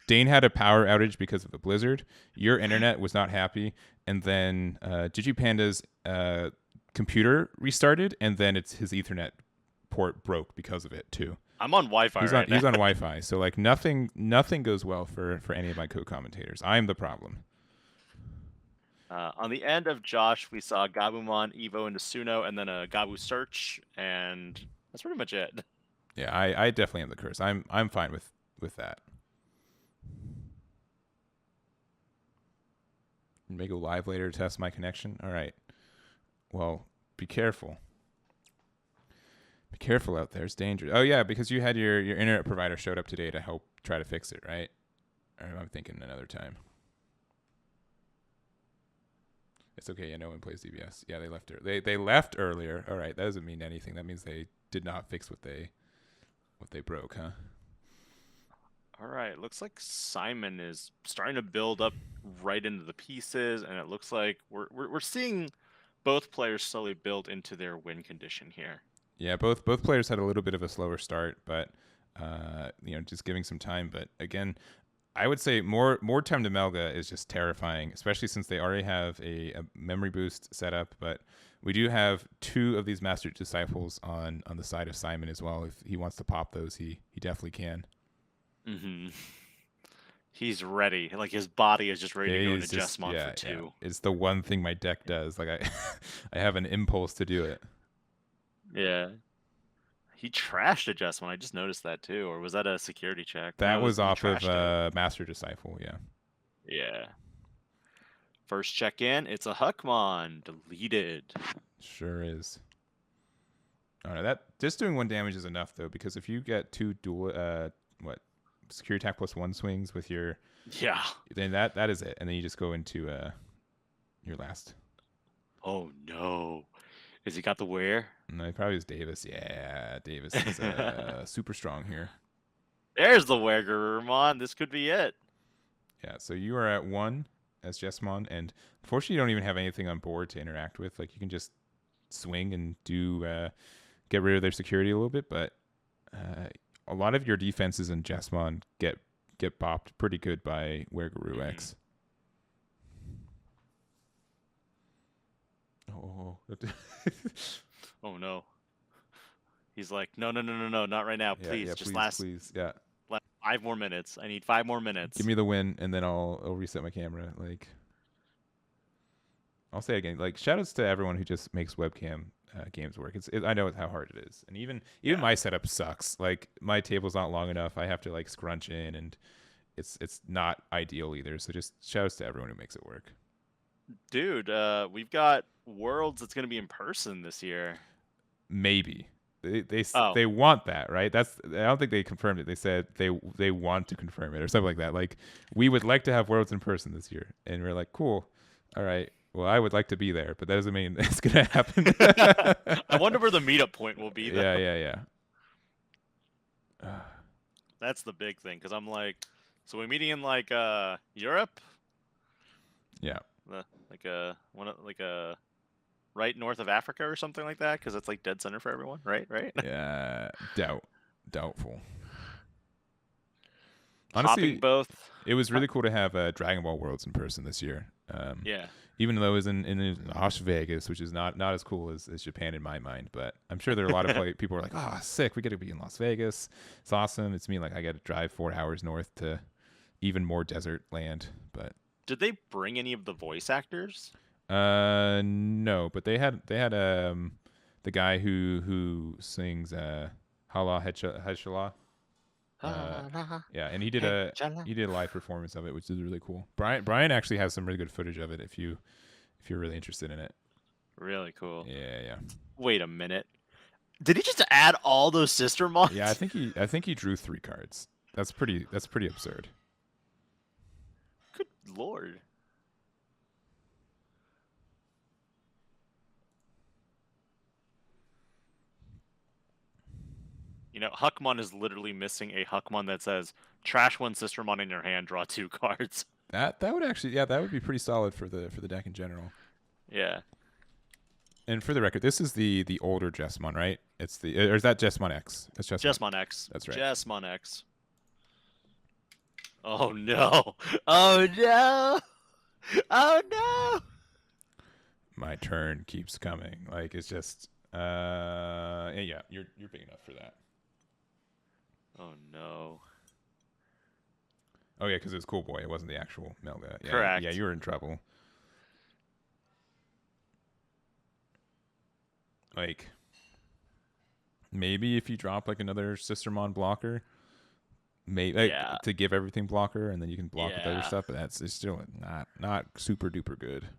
had a power outage because of the blizzard. Your internet was not happy, and then DigiPanda's computer restarted, and then his Ethernet port broke because of it too. I'm on Wi-Fi He's right now. He's on Wi-Fi, so like nothing goes well for any of my co-commentators. I'm the problem. On the end of Josh, we saw Gabumon, Evo into Suno, and then a Gabu search, and that's pretty much it. Yeah, I definitely am the curse. I'm fine with that. May go live later to test my connection. All right. Well, be careful. Be careful out there. It's dangerous. Oh yeah, because you had your internet provider showed up today to help try to fix it, right? Or I'm thinking another time. It's okay. Yeah, no one plays DBS. Yeah, they left. They left earlier. All right, that doesn't mean anything. That means they did not fix what they broke, huh? All right, looks like Simon is starting to build up right into the pieces, and it looks like we're seeing both players slowly build into their win condition here. Yeah, both players had a little bit of a slower start, but just giving some time. But again, I would say more time to Melga is just terrifying, especially since they already have a memory boost set up. But we do have 2 of these Master Disciples on the side of Simon as well. If he wants to pop those, he definitely can. Mm-hmm. He's ready. Like his body is just ready to go into Jesmon for 2. Yeah. It's the one thing my deck does. Like I have an impulse to do it. Yeah. He trashed a Jesmon. I just noticed that too. Or was that a security check? That was off of Master Disciple, yeah. Yeah. First check in, it's a Huckmon. Deleted. Sure is. Oh no, that just doing 1 damage is enough though, because if you get 2 dual security attack +1 swings with your then that is it. And then you just go into your last. Oh no. Has he got the wear? No, it probably is Davis. Yeah, Davis is super strong here. There's the WarGreyX. This could be it. Yeah, so you are at 1 as Jesmon, and unfortunately you don't even have anything on board to interact with. Like you can just swing and do get rid of their security a little bit, but a lot of your defenses in Jesmon get bopped pretty good by WarGreyX X. Oh. Oh no. He's like, no, not right now. Please, just please. Yeah. 5 more minutes. I need 5 more minutes. Give me the win, and then I'll reset my camera. Like, I'll say again, like, shoutouts to everyone who just makes webcam games work. I know how hard it is, and even my setup sucks. Like, my table's not long enough. I have to like scrunch in, and it's not ideal either. So just shoutouts to everyone who makes it work. Dude, we've got Worlds that's gonna be in person this year. Maybe. They want that, right? I don't think they confirmed it. They said they want to confirm it or something like that. Like, we would like to have Worlds in person this year, and we're like, cool, all right. Well, I would like to be there, but that doesn't mean it's gonna happen. I wonder where the meetup point will be, though. Yeah. That's the big thing, because I'm like, so we're meeting in like Europe. Yeah. Like a right north of Africa or something like that, because it's like dead center for everyone, right? Yeah, doubtful. Honestly, both. It was really cool to have Dragon Ball Worlds in person this year. Yeah. Even though it was in Las Vegas, which is not as cool as Japan in my mind, but I'm sure there are a lot of people who are like, oh, sick, we get to be in Las Vegas. It's awesome. It's me, like, I got to drive 4 hours north to even more desert land. But did they bring any of the voice actors? No, but they had the guy who sings Hala Hechala. Yeah, and he did a live performance of it, which is really cool. Brian actually has some really good footage of it if you're really interested in it. Really cool. Yeah. Wait a minute. Did he just add all those sister mods? Yeah, I think he drew 3 cards. That's pretty absurd. Good lord. You know, Huckmon is literally missing a Huckmon that says trash one Sistermon in your hand, draw 2 cards. That would actually, yeah, that would be pretty solid for the deck in general. Yeah. And for the record, this is the older Jesmon, right? It's the or is that Jesmon X? That's Jesmon X. That's right. Jesmon X. Oh no! Oh no! Oh no! My turn keeps coming. Like it's just, yeah, you're big enough for that. Oh no! Oh yeah, because it was Cool Boy. It wasn't the actual Melga. Yeah, Correct. Yeah, you were in trouble. Like, maybe if you drop like another Sistermon blocker, maybe to give everything blocker, and then you can block with other stuff. But it's still not super duper good.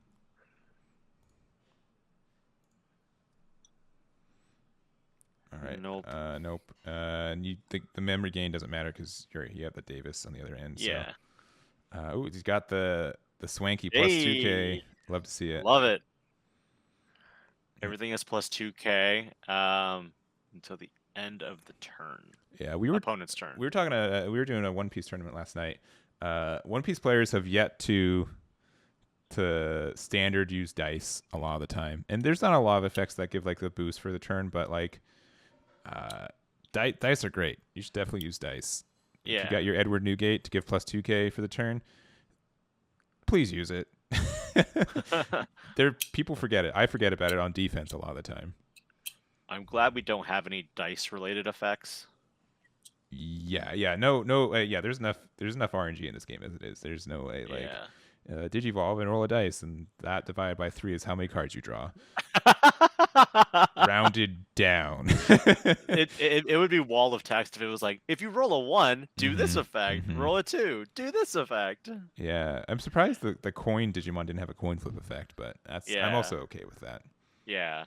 All right. Nope. Nope. And you think the memory gain doesn't matter because you have the Davis on the other end. Yeah. So. Oh, he's got the swanky plus 2K. Love to see it. Love it. Everything is plus 2K until the end of the turn. Yeah, opponent's turn. We were doing a One Piece tournament last night. One Piece players have yet to standard use dice a lot of the time, and there's not a lot of effects that give like the boost for the turn, but like dice are great. You should definitely use dice. Yeah. If you got your Edward Newgate to give plus 2K for the turn, please use it. People forget it. I forget about it on defense a lot of the time. I'm glad we don't have any dice related effects. Yeah. There's enough RNG in this game as it is. There's no way Digivolve and roll a dice, and that divided by 3 is how many cards you draw. Rounded down. it would be wall of text if it was like, if you roll a 1, do this effect. Roll a 2, do this effect. Yeah, I'm surprised the coin Digimon didn't have a coin flip effect, but I'm also okay with that. Yeah.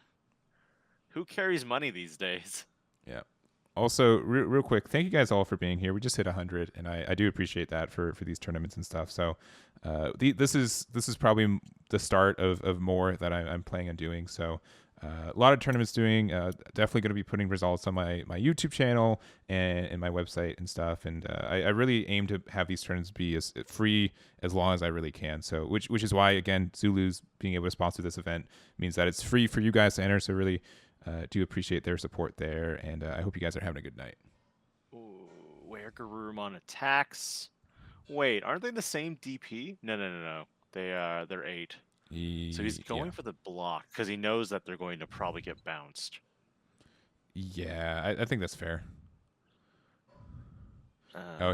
Who carries money these days? Yeah. Also, real quick, thank you guys all for being here. We just hit 100, and I do appreciate that for these tournaments and stuff. So, this is probably the start of more that I'm planning on doing. So, a lot of tournaments doing. Definitely going to be putting results on my YouTube channel and my website and stuff. And I really aim to have these tournaments be as free as long as I really can. So, which is why again, Zulu's being able to sponsor this event means that it's free for you guys to enter. So really. Do appreciate their support there, and I hope you guys are having a good night. Ooh, WarGreyX attacks. Wait, aren't they the same DP? No. They're 8. So he's going for the block because he knows that they're going to probably get bounced. Yeah, I think that's fair.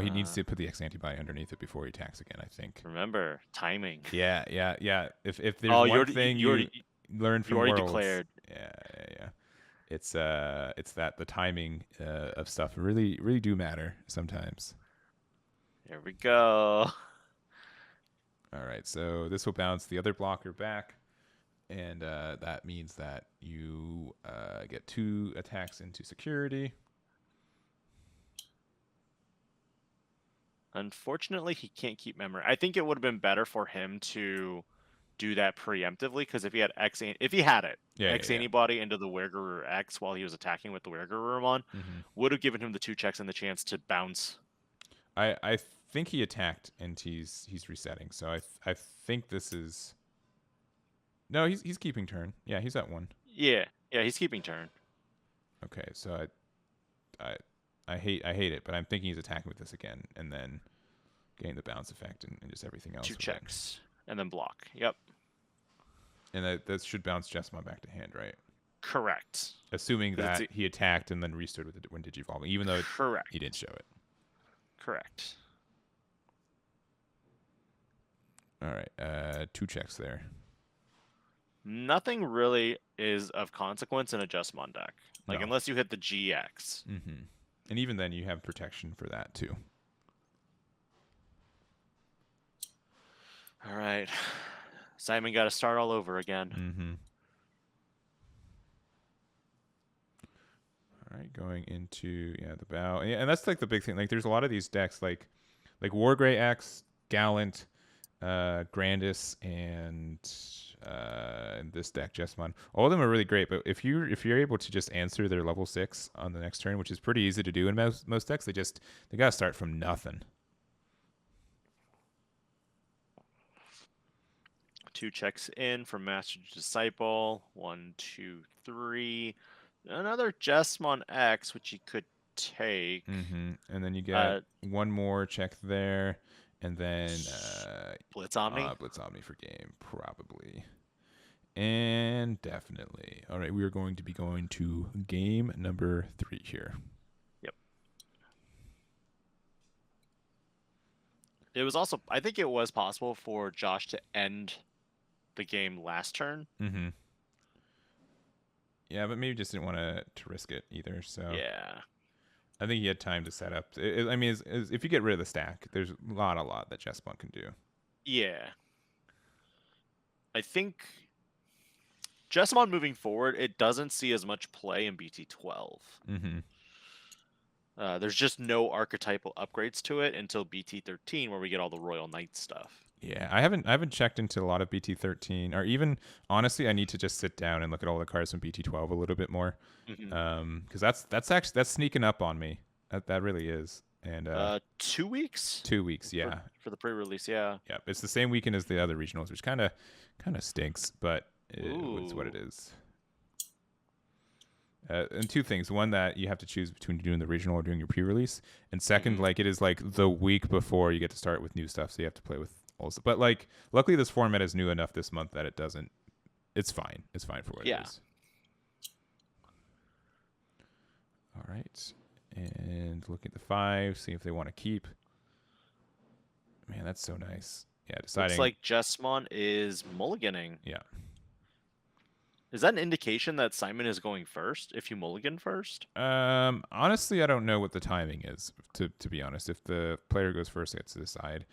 He needs to put the X antibody underneath it before he attacks again, I think. Remember, timing. Yeah. If there's one thing you learn from already Worlds, declared. Yeah. It's that the timing of stuff really do matter sometimes. There we go. All right, so this will bounce the other blocker back, and that means that you get 2 attacks into security. Unfortunately, he can't keep memory. I think it would have been better for him to do that preemptively, because if he had X antibody into the WarGreyX X while he was attacking with the WarGreyX would have given him the 2 checks and the chance to bounce. I think he attacked and he's resetting, so I think this is he's keeping turn. Yeah, he's at 1. Yeah, he's keeping turn. Okay, so I hate it, but I'm thinking he's attacking with this again and then getting the bounce effect and just everything else. 2 checks. And then block. Yep. And that should bounce Jesmon back to hand, right? Correct. Assuming that he attacked and then restood with when Digivolving, even though he didn't show it. Correct. All right. 2 checks there. Nothing really is of consequence in a Jesmon deck. Unless you hit the GX. And even then, you have protection for that, too. All right. Simon got to start all over again. All right, going into the bow. And that's like the big thing. Like there's a lot of these decks like WarGreyX, Gallant, Grandis, and in this deck, Jesmon. All of them are really great, but if you're able to just answer their level 6 on the next turn, which is pretty easy to do in most decks, they gotta start from nothing. 2 checks in from Master to Disciple. 1, 2, 3. Another Jesmon X, which you could take. And then you get one more check there, and then Blitz Omni. Blitz Omni for game, probably. And definitely. All right, we are going to be going to game number 3 here. Yep. It was also, I think it was possible for Josh to end the game last turn. Yeah, but maybe just didn't want to risk it either. So yeah, I think he had time to set up. I mean, if you get rid of the stack, there's a lot that Jesmon can do. Yeah. I think Jesmon moving forward, it doesn't see as much play in BT12. There's just no archetypal upgrades to it until BT13, where we get all the Royal Knight stuff. Yeah, I haven't checked into a lot of BT13, or even honestly, I need to just sit down and look at all the cards from BT12 a little bit more, because that's sneaking up on me. That really is. And 2 weeks. 2 weeks, yeah. For the pre-release, yeah. Yeah, it's the same weekend as the other regionals, which kind of stinks, but it's what it is. And 2 things: one, that you have to choose between doing the regional or doing your pre-release, and second, like it is like the week before you get to start with new stuff, so you have to play with also. But like, luckily this format is new enough this month that it doesn't. It's fine. It's fine for what it is. All right, and looking at the 5, see if they want to keep. Man, that's so nice. Yeah, deciding. Looks like Jesmon is mulliganing. Yeah. Is that an indication that Simon is going first if you mulligan first? Honestly, I don't know what the timing is, to be honest. If the player goes first, they get to decide.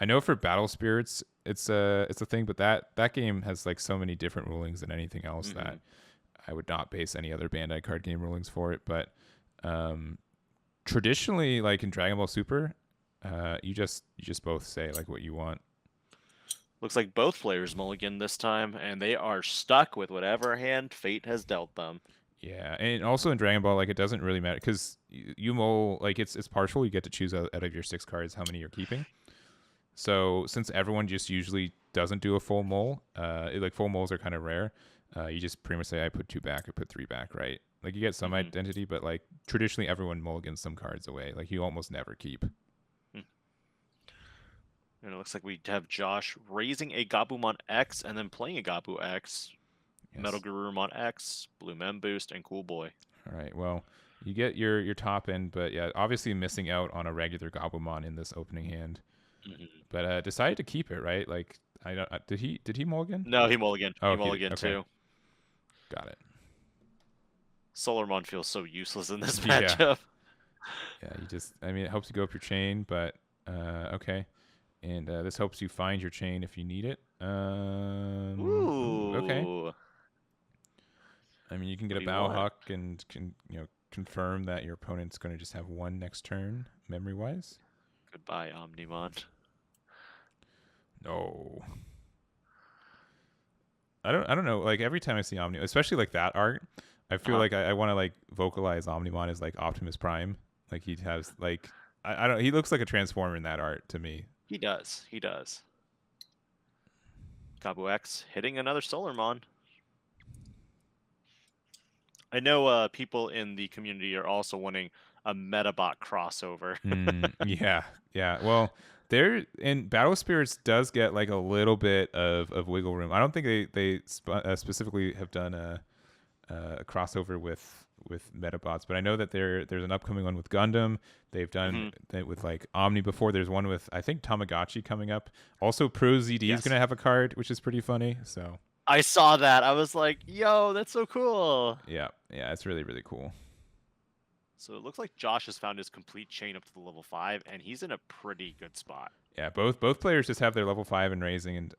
I know for Battle Spirits, it's a thing, but that game has like so many different rulings than anything else that I would not base any other Bandai card game rulings for it. But traditionally, like in Dragon Ball Super, you just both say like what you want. Looks like both players mulligan this time, and they are stuck with whatever hand fate has dealt them. Yeah, and also in Dragon Ball, like it doesn't really matter because you mull, like it's partial. You get to choose out of your 6 cards how many you're keeping. So since everyone just usually doesn't do a full mull, like full mulls are kind of rare. You just pretty much say, I put 2 back, I put 3 back, right? Like you get some identity, but like traditionally everyone mulligans some cards away. Like you almost never keep. And it looks like we have Josh raising a Gabumon X and then playing a Gabu X, MetalGarurumon X, Blue Mem Boost, and Cool Boy. All right, well, you get your top end, but yeah, obviously missing out on a regular Gabumon in this opening hand. But decided to keep it, right? Like, I don't. Did he mulligan? No, he mulliganed. Oh, he mulliganed too. Got it. Solarmon feels so useless in this matchup. Yeah, I mean, it helps you go up your chain, but okay. And this helps you find your chain if you need it. Ooh. Okay. I mean, you can get a Bow Huck and confirm that your opponent's going to just have 1 next turn, memory-wise. Goodbye, Omnimon. No. I don't know. Like every time I see Omni, especially like that art, I feel like I want to like vocalize Omnimon as like Optimus Prime. Like he has like I don't. He looks like a Transformer in that art to me. He does. He does. Gabu X hitting another Solarmon. I know people in the community are also wanting a Metabot crossover. Yeah. Well, there in Battle Spirits does get like a little bit of wiggle room. I don't think they specifically have done a crossover with Metabots, but I know that there's an upcoming one with Gundam. They've done it with like Omni before. There's one with I think Tamagotchi coming up. Also, Pro ZD is gonna have a card, which is pretty funny. So I saw that. I was like, "Yo, that's so cool!" Yeah, it's really really cool. So it looks like Josh has found his complete chain up to the level 5, and he's in a pretty good spot. Yeah, both players just have their level 5 and raising, and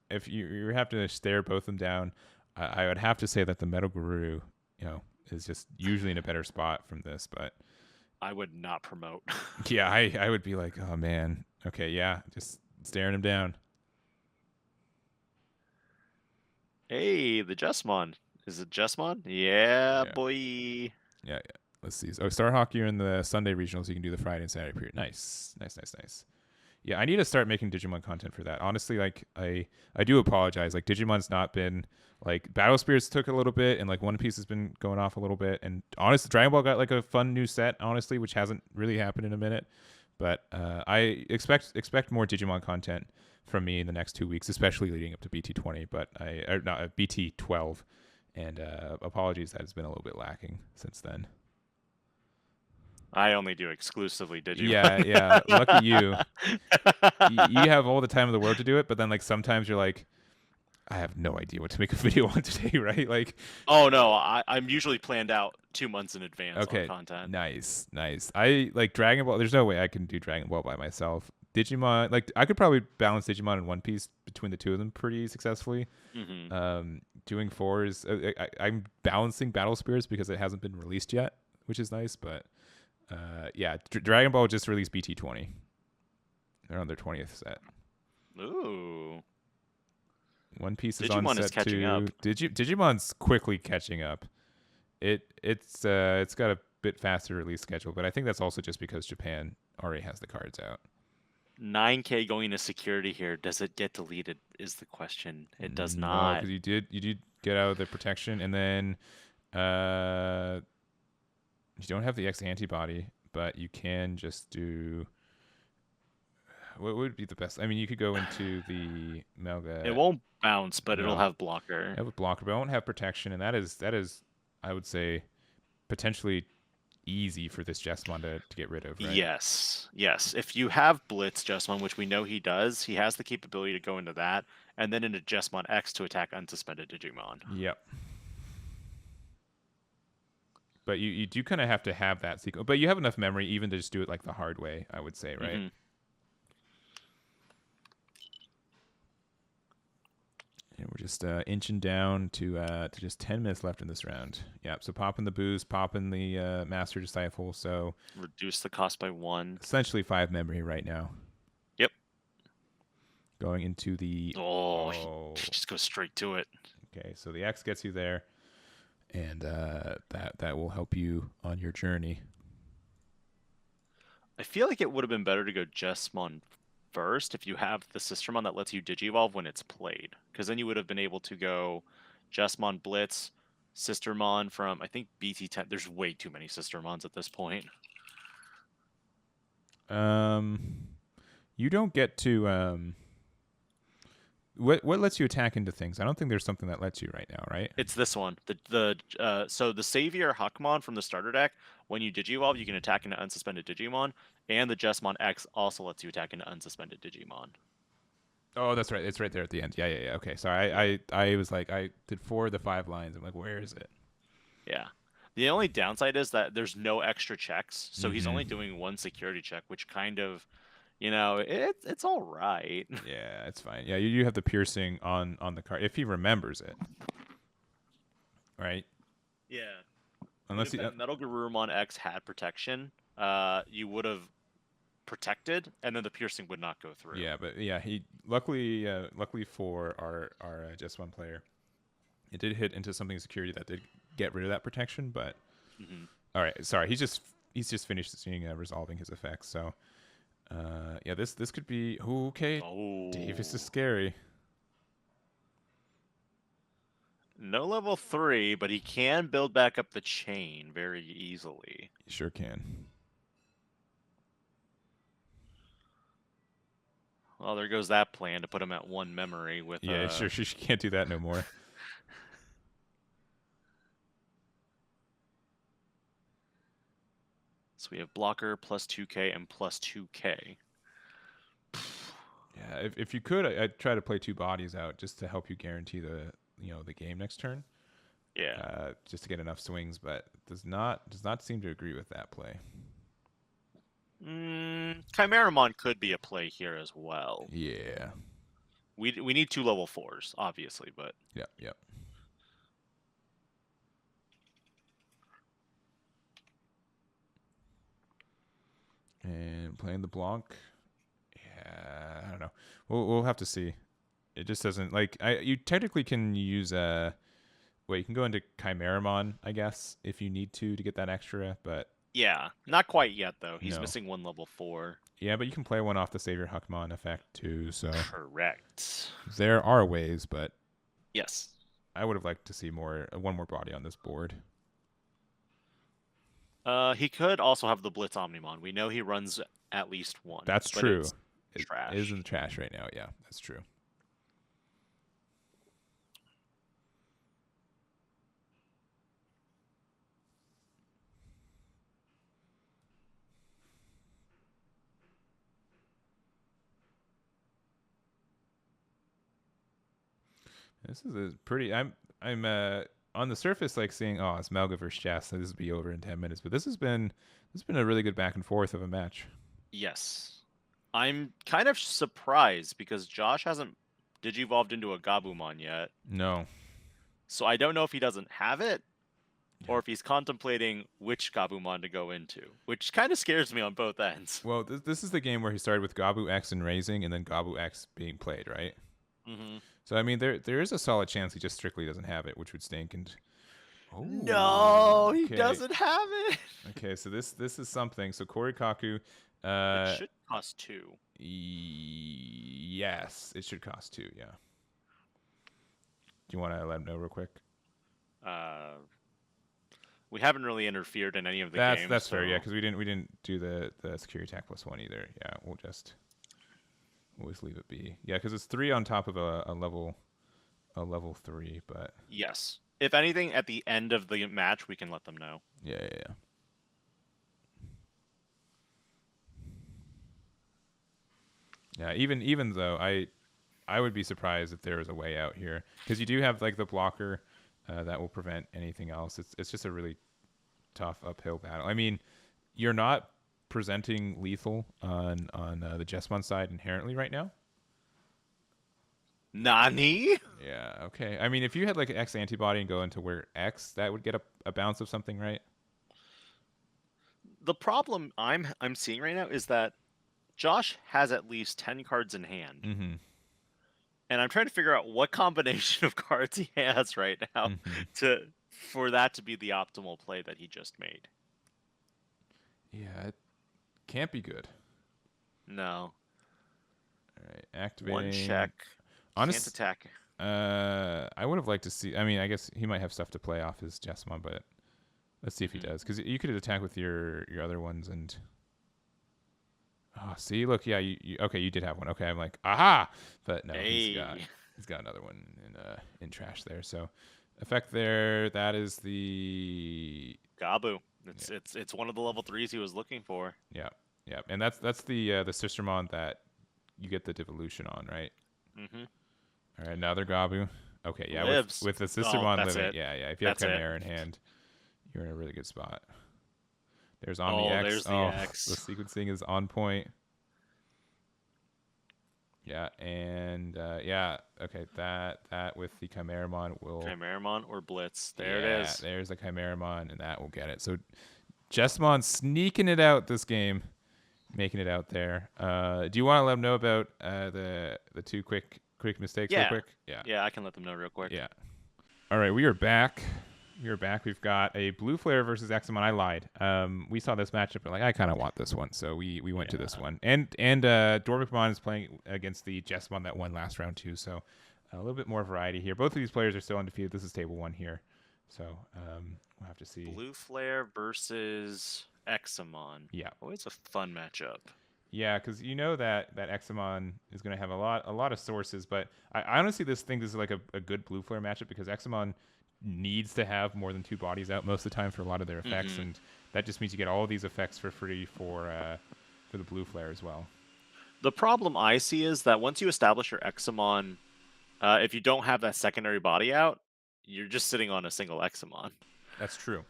if you have to stare both of them down, I would have to say that the MetalGaruru, is just usually in a better spot from this, but I would not promote. Yeah, I would be like, oh man, okay, yeah, just staring him down. Hey, the Jesmon. Is it Jesmon? Yeah, Yeah. boy. Yeah, yeah. Let's see. Oh, Starhawk, you're in the Sunday regionals. You can do the Friday and Saturday period. Nice, nice, nice, nice. Yeah, I need to start making Digimon content for that. Honestly, like I do apologize. Like Digimon's not been like Battle Spirits took a little bit, and like One Piece has been going off a little bit. And honestly, Dragon Ball got like a fun new set, honestly, which hasn't really happened in a minute. But I expect more Digimon content from me in the next 2 weeks, especially leading up to BT20. But not BT12. And apologies that has been a little bit lacking since then. I only do exclusively Digimon. Yeah. Lucky you. You have all the time in the world to do it, but then like sometimes you're like, I have no idea what to make a video on today, right? Like, oh no, I'm usually planned out 2 months in advance okay, on content. nice. I like Dragon Ball. There's no way I can do Dragon Ball by myself. Digimon, like I could probably balance Digimon and One Piece between the two of them pretty successfully. Doing fours, I'm balancing Battle Spirits because it hasn't been released yet, which is nice. But yeah, Dragon Ball just released BT20. They're on their 20th set. Ooh. One Piece is Digimon on set is catching 2. up. Digimon's quickly catching up. It's got a bit faster release schedule, but I think that's also just because Japan already has the cards out. 9K going to security here. Does it get deleted? Is the question. It does not. Because you did get out of the protection, and then you don't have the X antibody, but you can just do. What would be the best? I mean, you could go into the Melga. It won't bounce, but No. it'll have blocker. I have a blocker, but I won't have protection, and that is, I would say, potentially easy for this Jesmon to get rid of, right? Yes. If you have Blitz Jesmon, which we know he does, he has the capability to go into that, and then into Jesmon X to attack unsuspended Digimon. Yep. But you do kind of have to have that sequence. But you have enough memory even to just do it like the hard way, I would say, right? And we're just inching down to just 10 minutes left in this round. Yep. So popping the boost, popping the Master Disciple. So reduce the cost by 1. Essentially 5 memory right now. Yep. Going into the... Oh. He just goes straight to it. Okay, so the X gets you there. And that will help you on your journey. I feel like it would have been better to go Jesmon first if you have the Sistermon that lets you Digivolve when it's played. Because then you would have been able to go Jesmon Blitz, Sistermon from, I think, BT10. There's way too many Sistermons at this point. You don't get to... What lets you attack into things? I don't think there's something that lets you right now, right? It's this one. So the Savior Huckmon from the starter deck, when you Digivolve, you can attack into unsuspended Digimon, and the Jesmon X also lets you attack into unsuspended Digimon. Oh, that's right. It's right there at the end. Yeah. Okay, sorry. I was like, I did 4 of the 5 lines. I'm like, where is it? Yeah. The only downside is that there's no extra checks, so he's only doing 1 security check, which kind of... it's all right. Yeah, it's fine. Yeah, you have the piercing on the card if he remembers it, right? Yeah. Unless MetalGarurumon X had protection, you would have protected, and then the piercing would not go through. Yeah, but yeah, he luckily for our Jesmon player, it did hit into something security that did get rid of that protection. But all right, sorry, he's just finished seeing resolving his effects, so. Yeah, this could be okay. Oh. Davis is scary. No level 3, but he can build back up the chain very easily. He sure can. Well, there goes that plan to put him at 1 memory with. Yeah, sure. She can't do that no more. So we have blocker plus 2k and plus 2k. Yeah, if you could, I'd try to play 2 bodies out just to help you guarantee the game next turn. Yeah. Just to get enough swings, but does not seem to agree with that play. Chimeramon could be a play here as well. Yeah. We need 2 level 4s, obviously, but. Yep. And playing the Blanc. Yeah, I don't know. We'll have to see. it just doesn't like. You technically can use well, you can go into Chimeramon, I guess, if you need to get that extra, but Yeah, not quite yet though. He's no. missing one level 4. Yeah, but you can play one off the Savior Huckmon effect too. So Correct. there are ways, but Yes. I would have liked to see one more body on this board. He could also have the Blitz Omnimon. We know he runs at least one. That's true. It is in the trash right now. Yeah, that's true. This is a pretty. I'm on the surface like seeing it's Melga versus Jess. So this will be over in 10 minutes, but this has been a really good back and forth of a match. Yes. I'm kind of surprised because Josh hasn't Digivolved into a Gabumon yet. No. So I don't know if he doesn't have it or if he's contemplating which Gabumon to go into, which kind of scares me on both ends. Well, this is the game where he started with Gabu X and Raising and then Gabu X being played, right? Mm-hmm. So I mean, there is a solid chance he just strictly doesn't have it, which would stink. And no, he doesn't have it. Okay, so this is something. So Korikaku, it should cost 2. Yes, it should cost 2. Yeah. Do you want to let him know real quick? We haven't really interfered in any of the games. That's fair. Yeah, because we didn't do the security attack +1 either. Yeah, we'll just always leave it be. Yeah, because it's 3 on top of a level 3. But yes, if anything, at the end of the match, we can let them know. Yeah. Yeah, even though I would be surprised if there was a way out here, because you do have like the blocker that will prevent anything else. It's just a really tough uphill battle. I mean, you're not presenting lethal on the Jesmon side inherently right now. Nani? Yeah. Okay. I mean, if you had like an X antibody and go into where X, that would get a bounce of something, right? The problem I'm seeing right now is that Josh has at least 10 cards in hand. Mm-hmm. And I'm trying to figure out what combination of cards he has right now for that to be the optimal play that he just made. Yeah, it can't be good. No. All right, activating. One check. Can't attack. I would have liked to see. I mean, I guess he might have stuff to play off his Jesmon, but let's see if he does. Because you could attack with your other ones and. Oh, see, look, yeah, you okay, you did have one. Okay, I'm like, aha, but no, he's got another one in trash there. So, effect there. That is the Gabu. It's one of the level 3s he was looking for. Yeah, and that's the Sistermon that you get the devolution on, right? Mm-hmm. All right, another Gabu. Okay, yeah, with the Sistermon living, yeah. If you have Chimera in hand, you're in a really good spot. There's Omni X. There's the X. The sequencing is on point. Yeah, and okay, that with the Chimeramon will Chimeramon or Blitz. There it is. There's the Chimeramon, and that will get it. So Jesmon sneaking it out this game, making it out there. Do you want to let them know about the 2 quick mistakes real quick? Yeah, I can let them know real quick. Yeah. All right, we are back. We've got a Blue Flare versus Examon. I lied. We saw this matchup, but I kind of want this one, so we went to this one. And Dormicmon is playing against the Jesmon that won last round too, so a little bit more variety here. Both of these players are still undefeated. This is table 1 here, so we'll have to see. Blue Flare versus Examon. Yeah, always a fun matchup. Yeah, because you know that Examon is going to have a lot of sources, but I honestly think this is like a good Blue Flare matchup because Examon needs to have more than 2 bodies out most of the time for a lot of their effects, and that just means you get all of these effects for free for the Blue Flare as well. The problem I see is that once you establish your Examon, if you don't have that secondary body out, you're just sitting on a single Examon. That's true.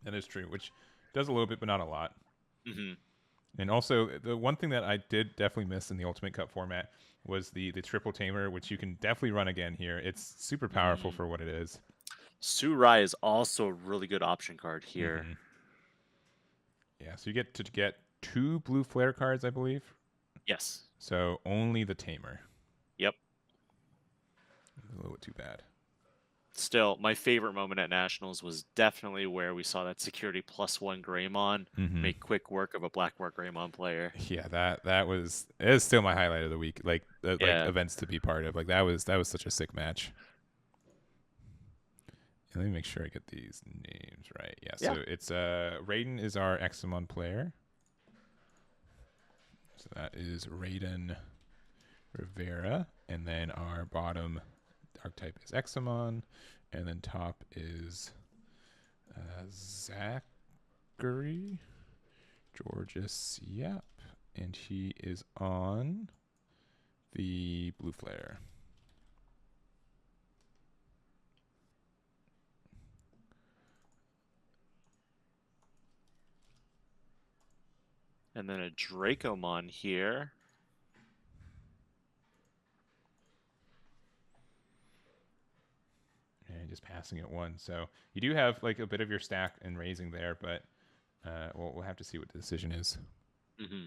That is true, which does a little bit, but not a lot. Mm-hmm. And also, the one thing that I did definitely miss in the Ultimate Cup format was the triple tamer, which you can definitely run again here. It's super powerful for what it is. Surai is also a really good option card here. Yeah, so you get 2 Blue Flare cards, I believe. Yes. So only the tamer. Yep. a little bit too bad. Still, my favorite moment at Nationals was definitely where we saw that security +1 Greymon make quick work of a black WarGreyMon player. Yeah, it is still my highlight of the week. Like events to be part of. Like that was such a sick match. Let me make sure I get these names right. Yeah, so it's Raiden is our Examon player. So that is Raiden Rivera, and then our bottom archetype is Examon, and then top is Zackery Georges. Yep, and he is on the blue flare. And then a Dracomon here. And just passing it 1. So you do have like a bit of your stack and raising there, but we'll have to see what the decision is. Mm-hmm.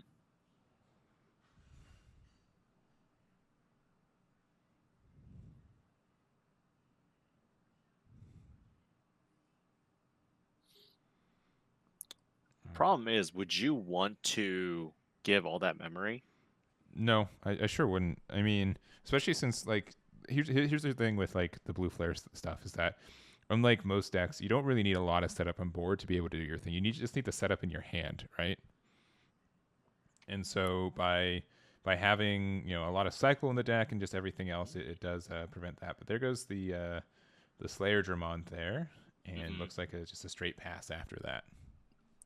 Problem is, would you want to give all that memory? No, I sure wouldn't. I mean, especially since like here's the thing with like the blue flare stuff is that unlike most decks, you don't really need a lot of setup on board to be able to do your thing. You just need the setup in your hand, right? And so by having a lot of cycle in the deck and just everything else, it does prevent that. But there goes the Slayer Dramon there, and looks like it's just a straight pass after that.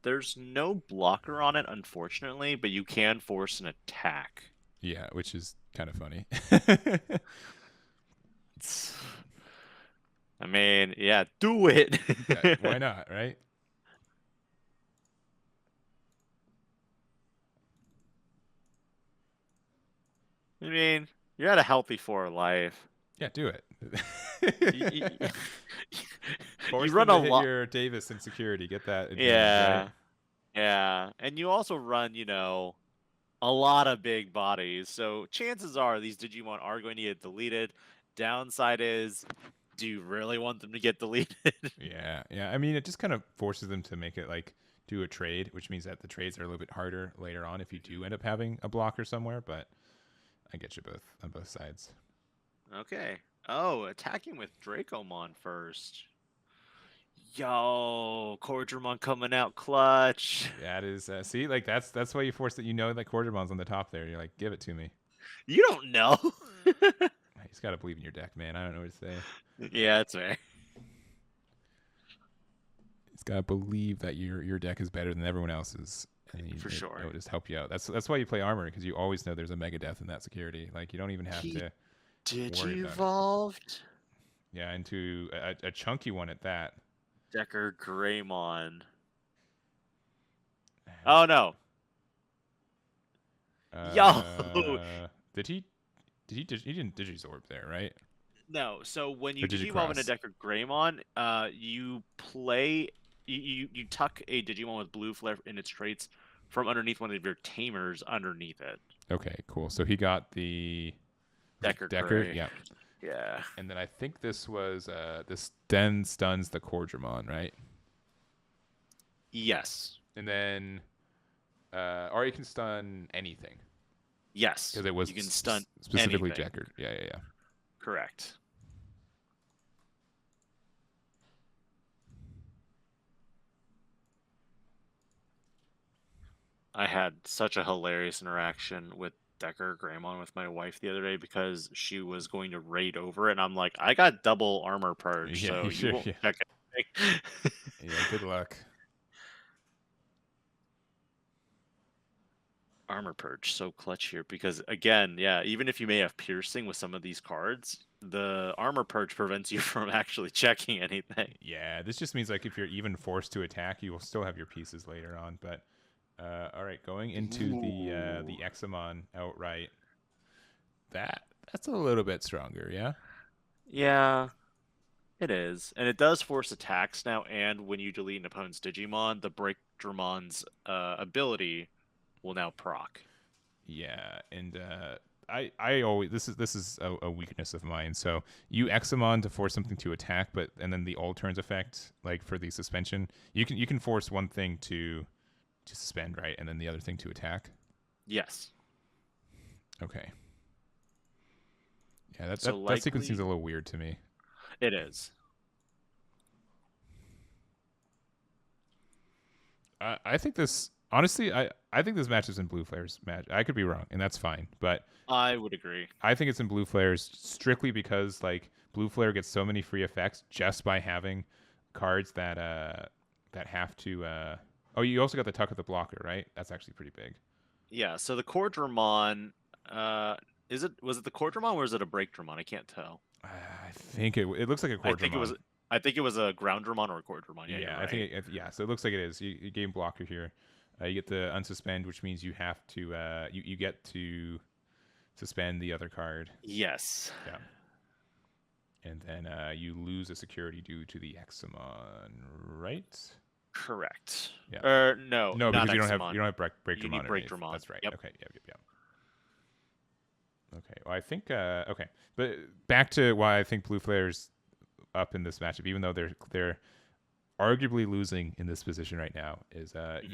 There's no blocker on it, unfortunately, but you can force an attack. Yeah, which is kind of funny. I mean, yeah, do it. Yeah, why not, right? I mean, you're at a healthy 4 life. Yeah, do it. You run a lot. Your Davis in security. Get that. Yeah. Right? Yeah. And you also run, a lot of big bodies. So chances are these Digimon are going to get deleted. Downside is, do you really want them to get deleted? Yeah. I mean, it just kind of forces them to make it like do a trade, which means that the trades are a little bit harder later on if you do end up having a blocker somewhere. But I get you on both sides. Okay. Oh, attacking with Dracomon first. Yo, Cordramon coming out clutch. That is, see, like that's why you force it. That Cordramon's on the top there. You're like, give it to me. You don't know. You just gotta believe in your deck, man. I don't know what to say. Yeah, that's fair. It's gotta believe that your deck is better than everyone else's. For sure. It'll just help you out. That's why you play armor, because you always know there's a mega death in that security. Like you don't even have to. Digivolved? Yeah, into a chunky one at that. Decker Greymon. Oh no. Yo. He didn't Digizorb there, right? No. So when you Digivolve into Decker Greymon, you play. You tuck a Digimon with blue flare in its traits from underneath one of your tamers underneath it. Okay, cool. So he got the Decker. Yeah. Yeah. And then I think this was this then stuns the Cordramon, right? Yes. And then or you can stun anything. Yes. Because it was you can stun specifically anything. Jackered. Yeah. Correct. I had such a hilarious interaction with Decker Greymon with my wife the other day because she was going to raid over it, and I'm like, I got double armor purge, so you won't check anything. Yeah, good luck. Armor purge, so clutch here, because again, yeah, even if you may have piercing with some of these cards, the armor purge prevents you from actually checking anything. Yeah, this just means like if you're even forced to attack, you will still have your pieces later on, but all right, going into the Examon outright. That's a little bit stronger, yeah? Yeah, it is. And it does force attacks now, and when you delete an opponent's Digimon, the Break Dramon's ability will now proc. Yeah, and I always this is a weakness of mine. So you Examon to force something to attack, and then the all turns effect, like for the suspension, you can force one thing to suspend, right, and then the other thing to attack. Yes. Okay. Yeah, that sequencing is a little weird to me. It is. I think this honestly, I think this match is in Blue Flare's match. I could be wrong, and that's fine. But I would agree. I think it's in Blue Flare's strictly because like Blue Flare gets so many free effects just by having cards that have to. Oh, you also got the Tuck of the Blocker, right? That's actually pretty big. Yeah. So the Core Dramon, was it the Core Dramon or is it a Break Dramon? I can't tell. I think it looks like a Core Dramon. I think it was a Ground Dramon or a Core Dramon. Yeah, yeah, right. I think so it looks like it is. You game blocker here. You get the unsuspend, which means you have to you get to suspend the other card. Yes. Yeah. And then you lose a security due to the Examon, right? Correct. Yeah. No, because you don't Examon. have break You Dramon. need Break Dramon. That's right. Yep. Okay. Yep. Okay. Well, I think okay, but back to why I think Blue Flare's up in this matchup, even though they're arguably losing in this position right now, is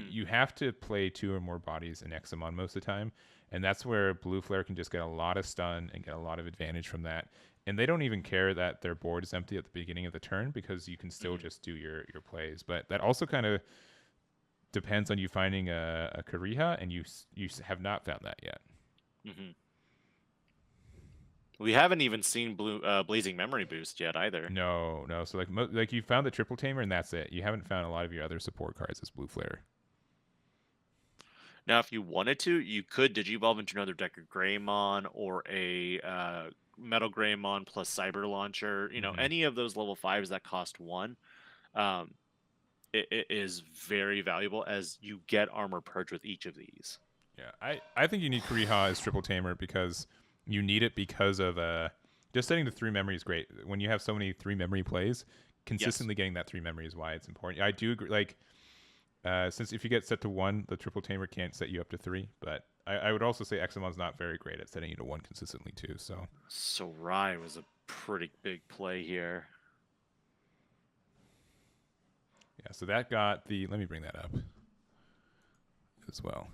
you have to play 2 or more bodies in Examon most of the time, and that's where Blue Flare can just get a lot of stun and get a lot of advantage from that. And they don't even care that their board is empty at the beginning of the turn because you can still just do your plays. But that also kind of depends on you finding a Kariha, and you have not found that yet. Mm-hmm. We haven't even seen Blazing Memory Boost yet either. No. So like you found the Triple Tamer and that's it. You haven't found a lot of your other support cards as Blue Flare. Now, if you wanted to, you could Digivolve into another Decker Greymon or a Metal Greymon plus Cyber Launcher. You know, any of those level 5s that cost 1. It is very valuable as you get Armor Purge with each of these. Yeah, I think you need Kariha as Triple Tamer because you need it because of just setting the 3 memory is great. When you have so many 3 memory plays, consistently getting that 3 memory is why it's important. I do agree. Like, since if you get set to 1, the Triple Tamer can't set you up to 3. But I would also say Examon's not very great at setting you to 1 consistently too. So Rai was a pretty big play here. Yeah, so that got the. Let me bring that up as well.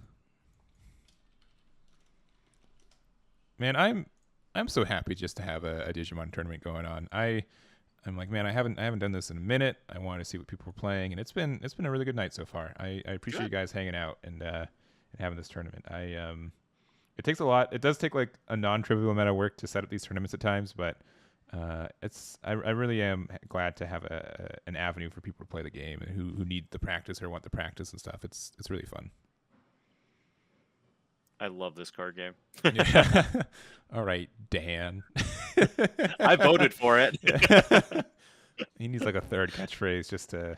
Man, I'm so happy just to have a Digimon tournament going on. I'm like, man, I haven't done this in a minute. I want to see what people are playing, and it's been a really good night so far. I appreciate you guys hanging out and having this tournament. It takes a lot. It does take like a non-trivial amount of work to set up these tournaments at times, but I really am glad to have an avenue for people to play the game and who need the practice or want the practice and stuff. It's really fun. I love this card game. Yeah. All right, Dan. I voted for it. He needs like a third catchphrase just to.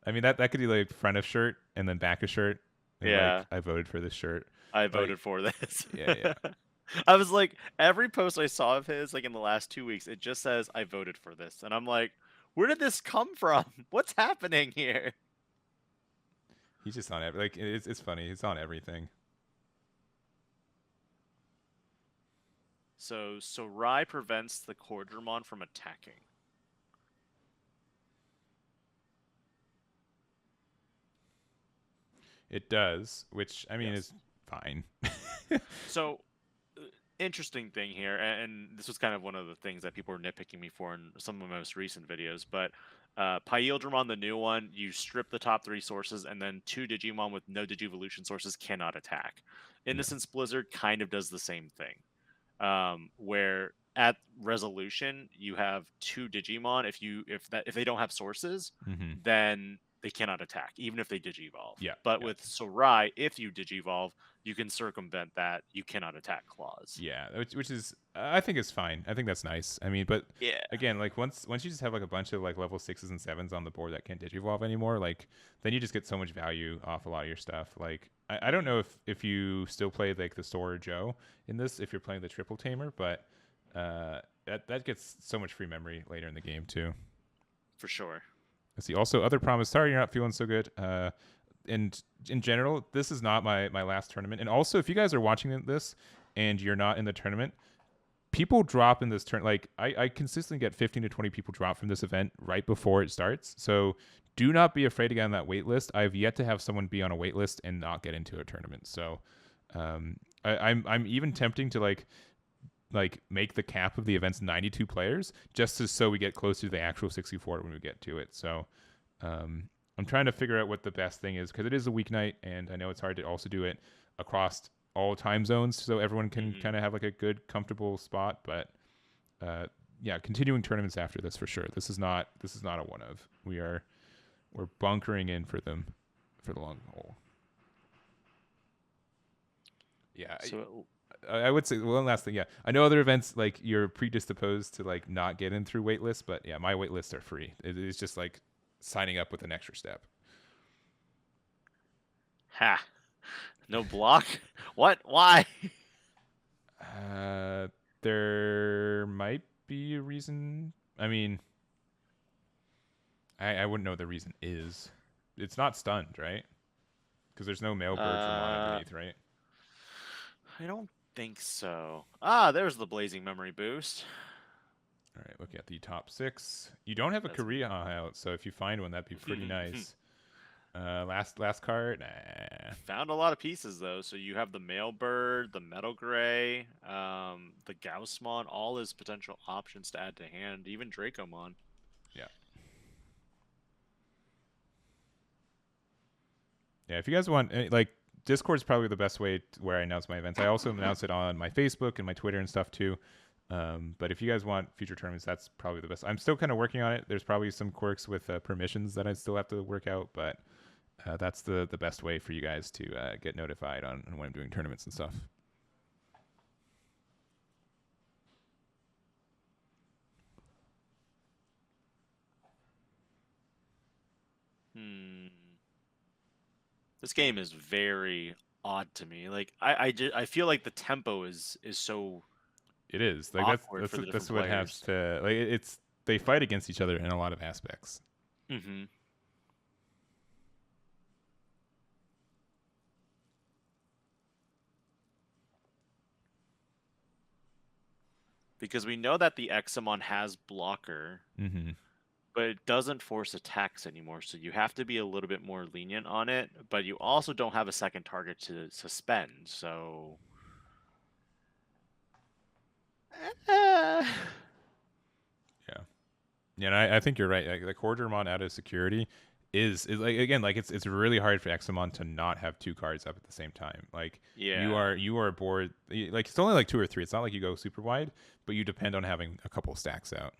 I mean that could be like front of shirt and then back of shirt. Yeah. Like, I voted for this shirt. I voted for this. Yeah. I was like, every post I saw of his, like in the last 2 weeks, it just says I voted for this, and I'm like, where did this come from? What's happening here? He's just on like it's funny. He's on everything. So Rai prevents the Core Dramon from attacking. It does, which I mean is fine. So, interesting thing here, and this was kind of one of the things that people were nitpicking me for in some of my most recent videos, but Paildramon, the new one, you strip the top 3 sources, and then 2 Digimon with no Digivolution sources cannot attack. Innocence Blizzard kind of does the same thing. Where at resolution you have 2 Digimon. If they don't have sources, then they cannot attack, even if they Digivolve. Yeah. But with Rai, if you Digivolve, you can circumvent that. You cannot attack clause. Yeah, which is I think is fine. I think that's nice. I mean, but again, like once you just have like a bunch of like level 6s and 7s on the board that can't Digivolve anymore, like then you just get so much value off a lot of your stuff. Like I don't know if you still play like the Sora Joe in this if you're playing the Triple Tamer, but that gets so much free memory later in the game too. For sure. Let's see. Also, other promise. Sorry, you're not feeling so good. And in general, this is not my last tournament. And also, if you guys are watching this and you're not in the tournament, people drop in this turn. Like I consistently get 15 to 20 people drop from this event right before it starts. So do not be afraid to get on that wait list. I've yet to have someone be on a wait list and not get into a tournament. So I'm even tempting to like make the cap of the events 92 players just so we get closer to the actual 64 when we get to it. So I'm trying to figure out what the best thing is because it is a weeknight, and I know it's hard to also do it across all time zones so everyone can kind of have like a good comfortable spot. But yeah, continuing tournaments after this for sure. This is not a one of. We're bunkering in for them for the long haul. Yeah. So I would say one last thing. Yeah, I know other events like you're predisposed to like not get in through wait lists, but yeah, my wait lists are free. It's just like signing up with an extra step. Ha. No block? What? Why? There might be a reason. I mean, I wouldn't know what the reason is. It's not stunned, right? Because there's no male bird from underneath, right? I don't think so. Ah, there's the blazing memory boost. All right, looking at the top 6. You don't have a Korea out, so if you find one, that'd be pretty nice. Last card. Nah. Found a lot of pieces though. So you have the male bird, the metal gray, the Gaussmon, all as potential options to add to hand. Even Dracomon. Yeah. Yeah. If you guys want, like, Discord's probably the best way where I announce my events. I also announce it on my Facebook and my Twitter and stuff too. But if you guys want future tournaments, that's probably the best. I'm still kind of working on it. There's probably some quirks with permissions that I still have to work out, but that's the best way for you guys to get notified on when I'm doing tournaments and stuff. This game is very odd to me. Like I feel like the tempo is so. It is like that's what it has to like. It's they fight against each other in a lot of aspects. Mm-hmm. Because we know that the Examon has blocker, but it doesn't force attacks anymore. So you have to be a little bit more lenient on it. But you also don't have a second target to suspend. So. Yeah. Yeah, and I think you're right. Like the Cordramon out of security is like again like it's really hard for Examon to not have 2 cards up at the same time. Like you are bored. Like it's only like 2 or 3. It's not like you go super wide, but you depend on having a couple stacks out.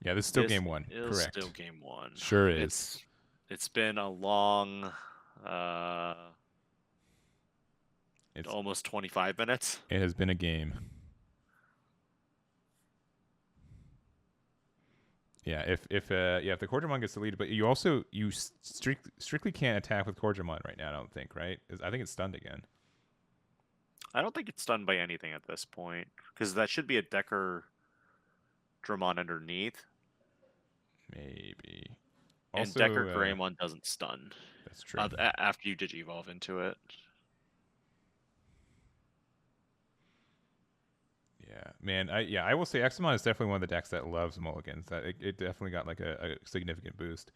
Yeah, this is still game 1. Correct. Still game 1. Sure is. It's been a long. It's almost 25 minutes. It has been a game. Yeah, if the Cordramon gets deleted, but you strictly can't attack with Cordramon right now. I don't think, right? I think it's stunned again. I don't think it's stunned by anything at this point because that should be a Decker Dramon underneath. Maybe. Also, and Decker Greymon doesn't stun. That's true. After you Digivolve into it. Yeah, man. I will say Examon is definitely one of the decks that loves mulligans. That it definitely got like a significant boost.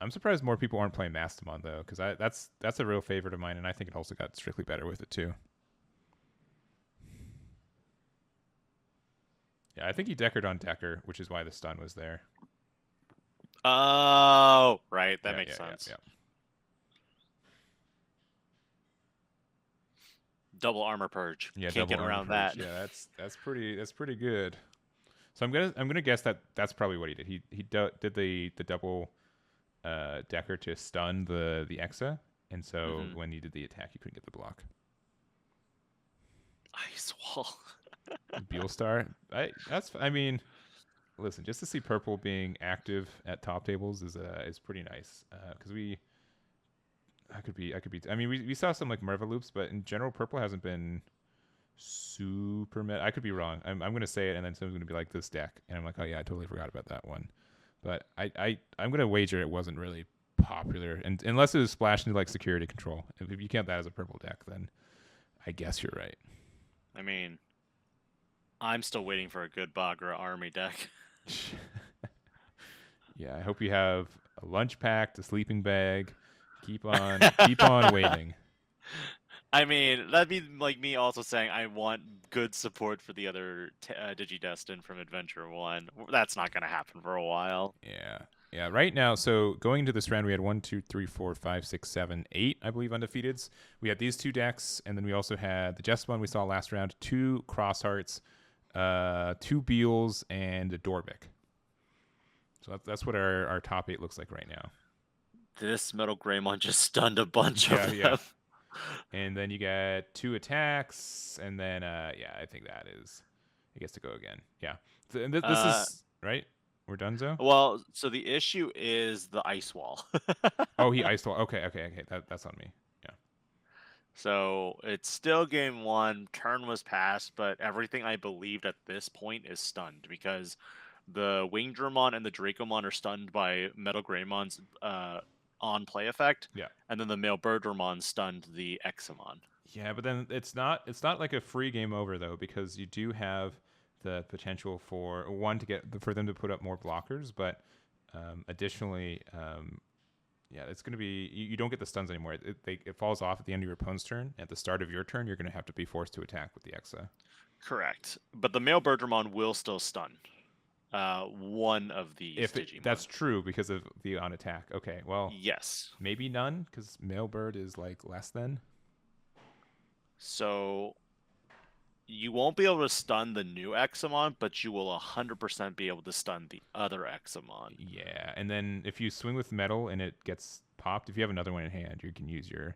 I'm surprised more people aren't playing Mastamon though, because that's a real favorite of mine, and I think it also got strictly better with it too. Yeah, I think he Deckered on Decker, which is why the stun was there. Oh, right. That makes sense. Yeah. Double armor purge. Yeah, can't get around that. Yeah, that's pretty good. So I'm gonna guess that's probably what he did. He did the double Decker to stun the Exa, and so when he did the attack, he couldn't get the block. Ice wall. Beelstar. I mean, listen, just to see purple being active at top tables is pretty nice because I could be. I mean, we saw some like Merva loops, but in general, purple hasn't been super meta. I could be wrong. I'm gonna say it, and then someone's gonna be like this deck, and I'm like, oh yeah, I totally forgot about that one. But I'm gonna wager it wasn't really popular, and unless it was splashed into like security control. If you count that as a purple deck, then I guess you're right. I mean, I'm still waiting for a good Bagra army deck. Yeah, I hope you have a lunch packed, a sleeping bag. Keep on waiting. I mean, that'd be like me also saying I want good support for the other Digidestin from Adventure 1. That's not going to happen for a while. Yeah. Yeah, right now, so going into this round, we had 1, 2, 3, 4, 5, 6, 7, 8, I believe, undefeateds. We had these 2 decks, and then we also had the Jesmon we saw last round, 2 Crosshearts, 2 Beels, and a Dorbic. So that's what our top 8 looks like right now. This Metal Greymon just stunned a bunch of them. Yeah. And then you get 2 attacks, and then, I think that is, it gets to go again. Yeah. This is, right? We're done, Zo? Well, so the issue is the ice wall. Oh, he ice wall. Okay. That's on me. Yeah. So it's still game 1. Turn was passed, but everything I believed at this point is stunned because the Wingdramon and the Dracomon are stunned by Metal Greymon's on play effect. Yeah. And then the male Birdramon stunned the Examon. Yeah, but then it's not like a free game over though, because you do have the potential for for them to put up more blockers, but additionally, it's going to be you don't get the stuns anymore. It falls off at the end of your opponent's turn. At the start of your turn, you're going to have to be forced to attack with the Exa. Correct, but the male Birdramon will still stun one of these Digimon. That's true because of the on attack. Okay, well, yes, maybe none because male bird is like less than. So you won't be able to stun the new Examon, but you will 100% be able to stun the other Examon. Yeah, and then if you swing with metal and it gets popped, if you have another one in hand, you can use your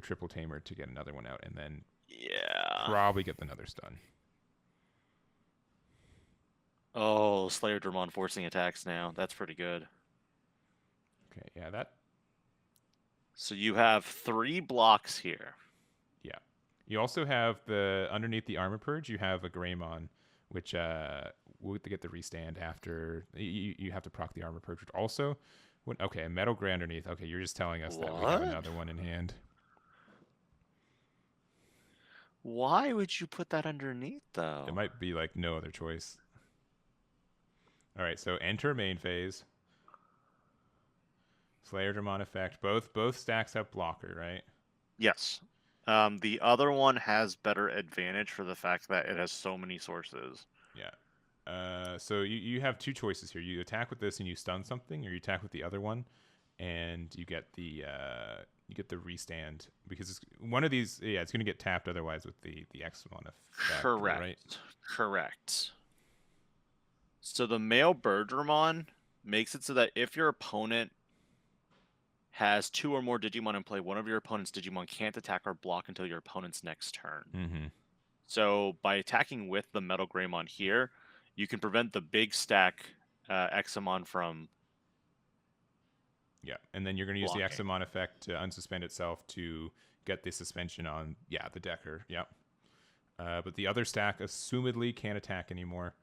triple tamer to get another one out, and then probably get another stun. Oh, Slayer Dramon forcing attacks now. That's pretty good. Okay, yeah, that. So you have 3 blocks here. Yeah. You also have underneath the Armor Purge, you have a Greymon, which will get the restand after you have to proc the Armor Purge. Which also, a Metal Grey underneath. Okay, you're just telling us that we have another one in hand. Why would you put that underneath, though? It might be like no other choice. All right, so enter main phase. Slayer Dramon effect. Both stacks have blocker, right? Yes. The other one has better advantage for the fact that it has so many sources. Yeah. So you have 2 choices here. You attack with this and you stun something, or you attack with the other one, and you get the restand because one of these. Yeah, it's going to get tapped otherwise with the Examon effect. Correct. Right? Correct. So the male Birdramon makes it so that if your opponent has 2 or more Digimon in play, one of your opponent's Digimon can't attack or block until your opponent's next turn. Mm-hmm. So by attacking with the Metal Greymon here, you can prevent the big stack Examon from. Yeah, and then you're going to use blocking. the Examon effect to unsuspend itself to get the suspension on the Decker. Yep. But the other stack assumedly can't attack anymore.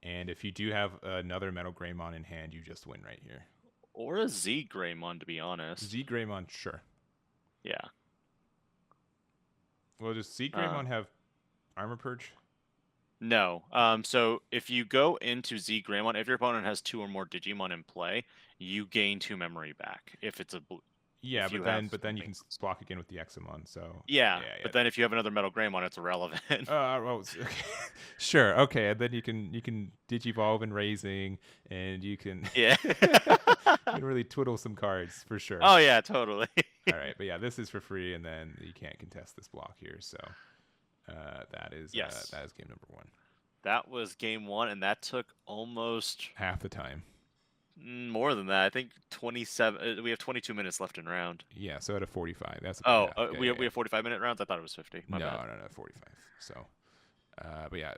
And if you do have another Metal Greymon in hand, you just win right here. Or a Z Greymon, to be honest. Z Greymon, sure. Yeah. Well, does Z Greymon have Armor Purge? No. So if you go into Z Greymon, if your opponent has 2 or more Digimon in play, you gain 2 memory back. If it's a yeah, but then you can block again with the Examon. So yeah. But then if you have another Metal Greymon, it's irrelevant. Well, okay. Sure. Okay, and then you can Digivolve and Raising, and you can you can really twiddle some cards for sure. Oh yeah, totally. All right, but yeah, this is for free, and then you can't contest this block here. So that is game number 1. That was game 1, and that took almost half the time. More than that, I think 27. We have 22 minutes left in round. Yeah, so at a 45. That's we have 45-minute rounds. I thought it was 50. No, 45. So, but yeah,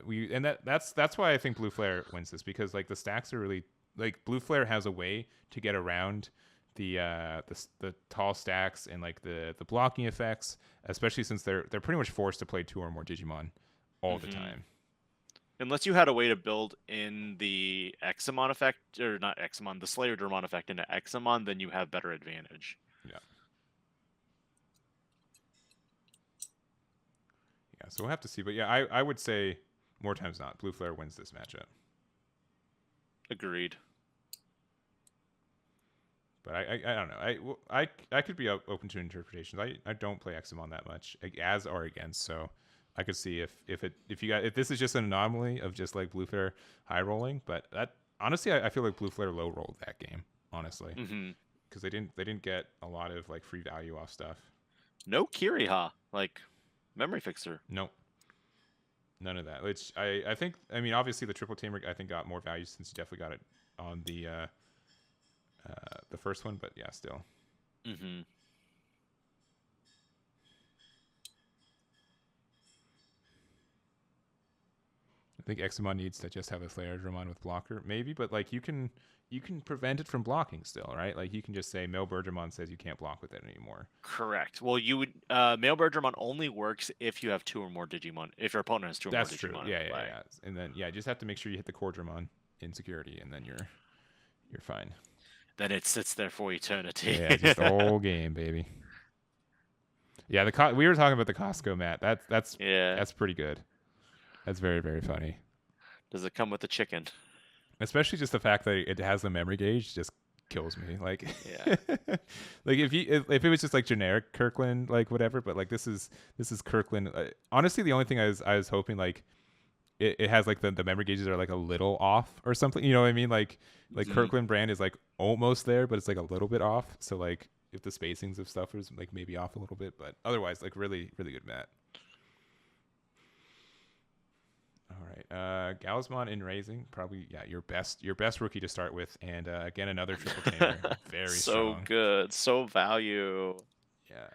that's why I think Blue Flare wins this, because like the stacks are really like Blue Flare has a way to get around the tall stacks and like the blocking effects, especially since they're pretty much forced to play 2 or more Digimon all the time. Unless you had a way to build in the Examon effect, or not Examon, the Slayer Dramon effect into Examon, then you have better advantage. Yeah. Yeah, so we'll have to see. But yeah, I would say more times not, Blue Flare wins this matchup. Agreed. But I don't know. I could be open to interpretations. I don't play Examon that much, as or against, so I could see if this is just an anomaly of just like Blue Flare high rolling. But that honestly, I feel like Blue Flare low rolled that game, honestly, because they didn't get a lot of like free value off stuff. No Kiriha, like memory fixer. Nope. None of that. Which I think, I mean, obviously the triple tamer I think got more value since you definitely got it on the first one, but yeah, still. I think Examon needs to just have a Slayer Dramon with blocker, maybe, but like you can prevent it from blocking still, right? Like you can just say Male Birdramon says you can't block with it anymore. Correct. Well, you would Male Birdramon only works if you have 2 or more Digimon. If your opponent has 2 or more Digimon. That's true. Yeah. And then you just have to make sure you hit the core Dramon in security, and then you're fine. Then it sits there for eternity. Yeah, just the whole game, baby. Yeah, we were talking about the Costco mat. That's pretty good. That's very, very funny. Does it come with the chicken? Especially just the fact that it has the memory gauge just kills me. Like, yeah. Like if it was just like generic Kirkland, like whatever, but like this is Kirkland. Honestly, the only thing I was hoping like it has like the memory gauges are like a little off or something. You know what I mean? Like Kirkland brand is like almost there, but it's like a little bit off. So like if the spacings of stuff is like maybe off a little bit, but otherwise like really, really good mat. All right, Galzmon in Raising, probably your best rookie to start with, and again another triple tamer, very so strong. Good, so value. Yeah,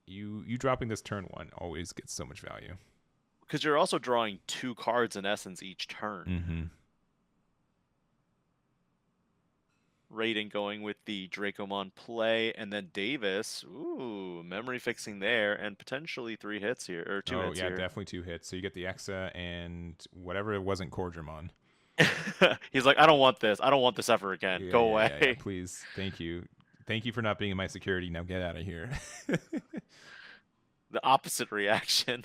you dropping this turn 1 always gets so much value. Because you're also drawing 2 cards in essence each turn. Raiden going with the Dracomon play, and then Davis, ooh, memory fixing there, and potentially 3 hits here, or 2 hits here. Oh, yeah, definitely 2 hits. So you get the Exa and whatever it wasn't Cordramon. He's like, I don't want this. I don't want this ever again. Yeah, Go away. Yeah, please. Thank you. Thank you for not being in my security. Now get out of here. The opposite reaction.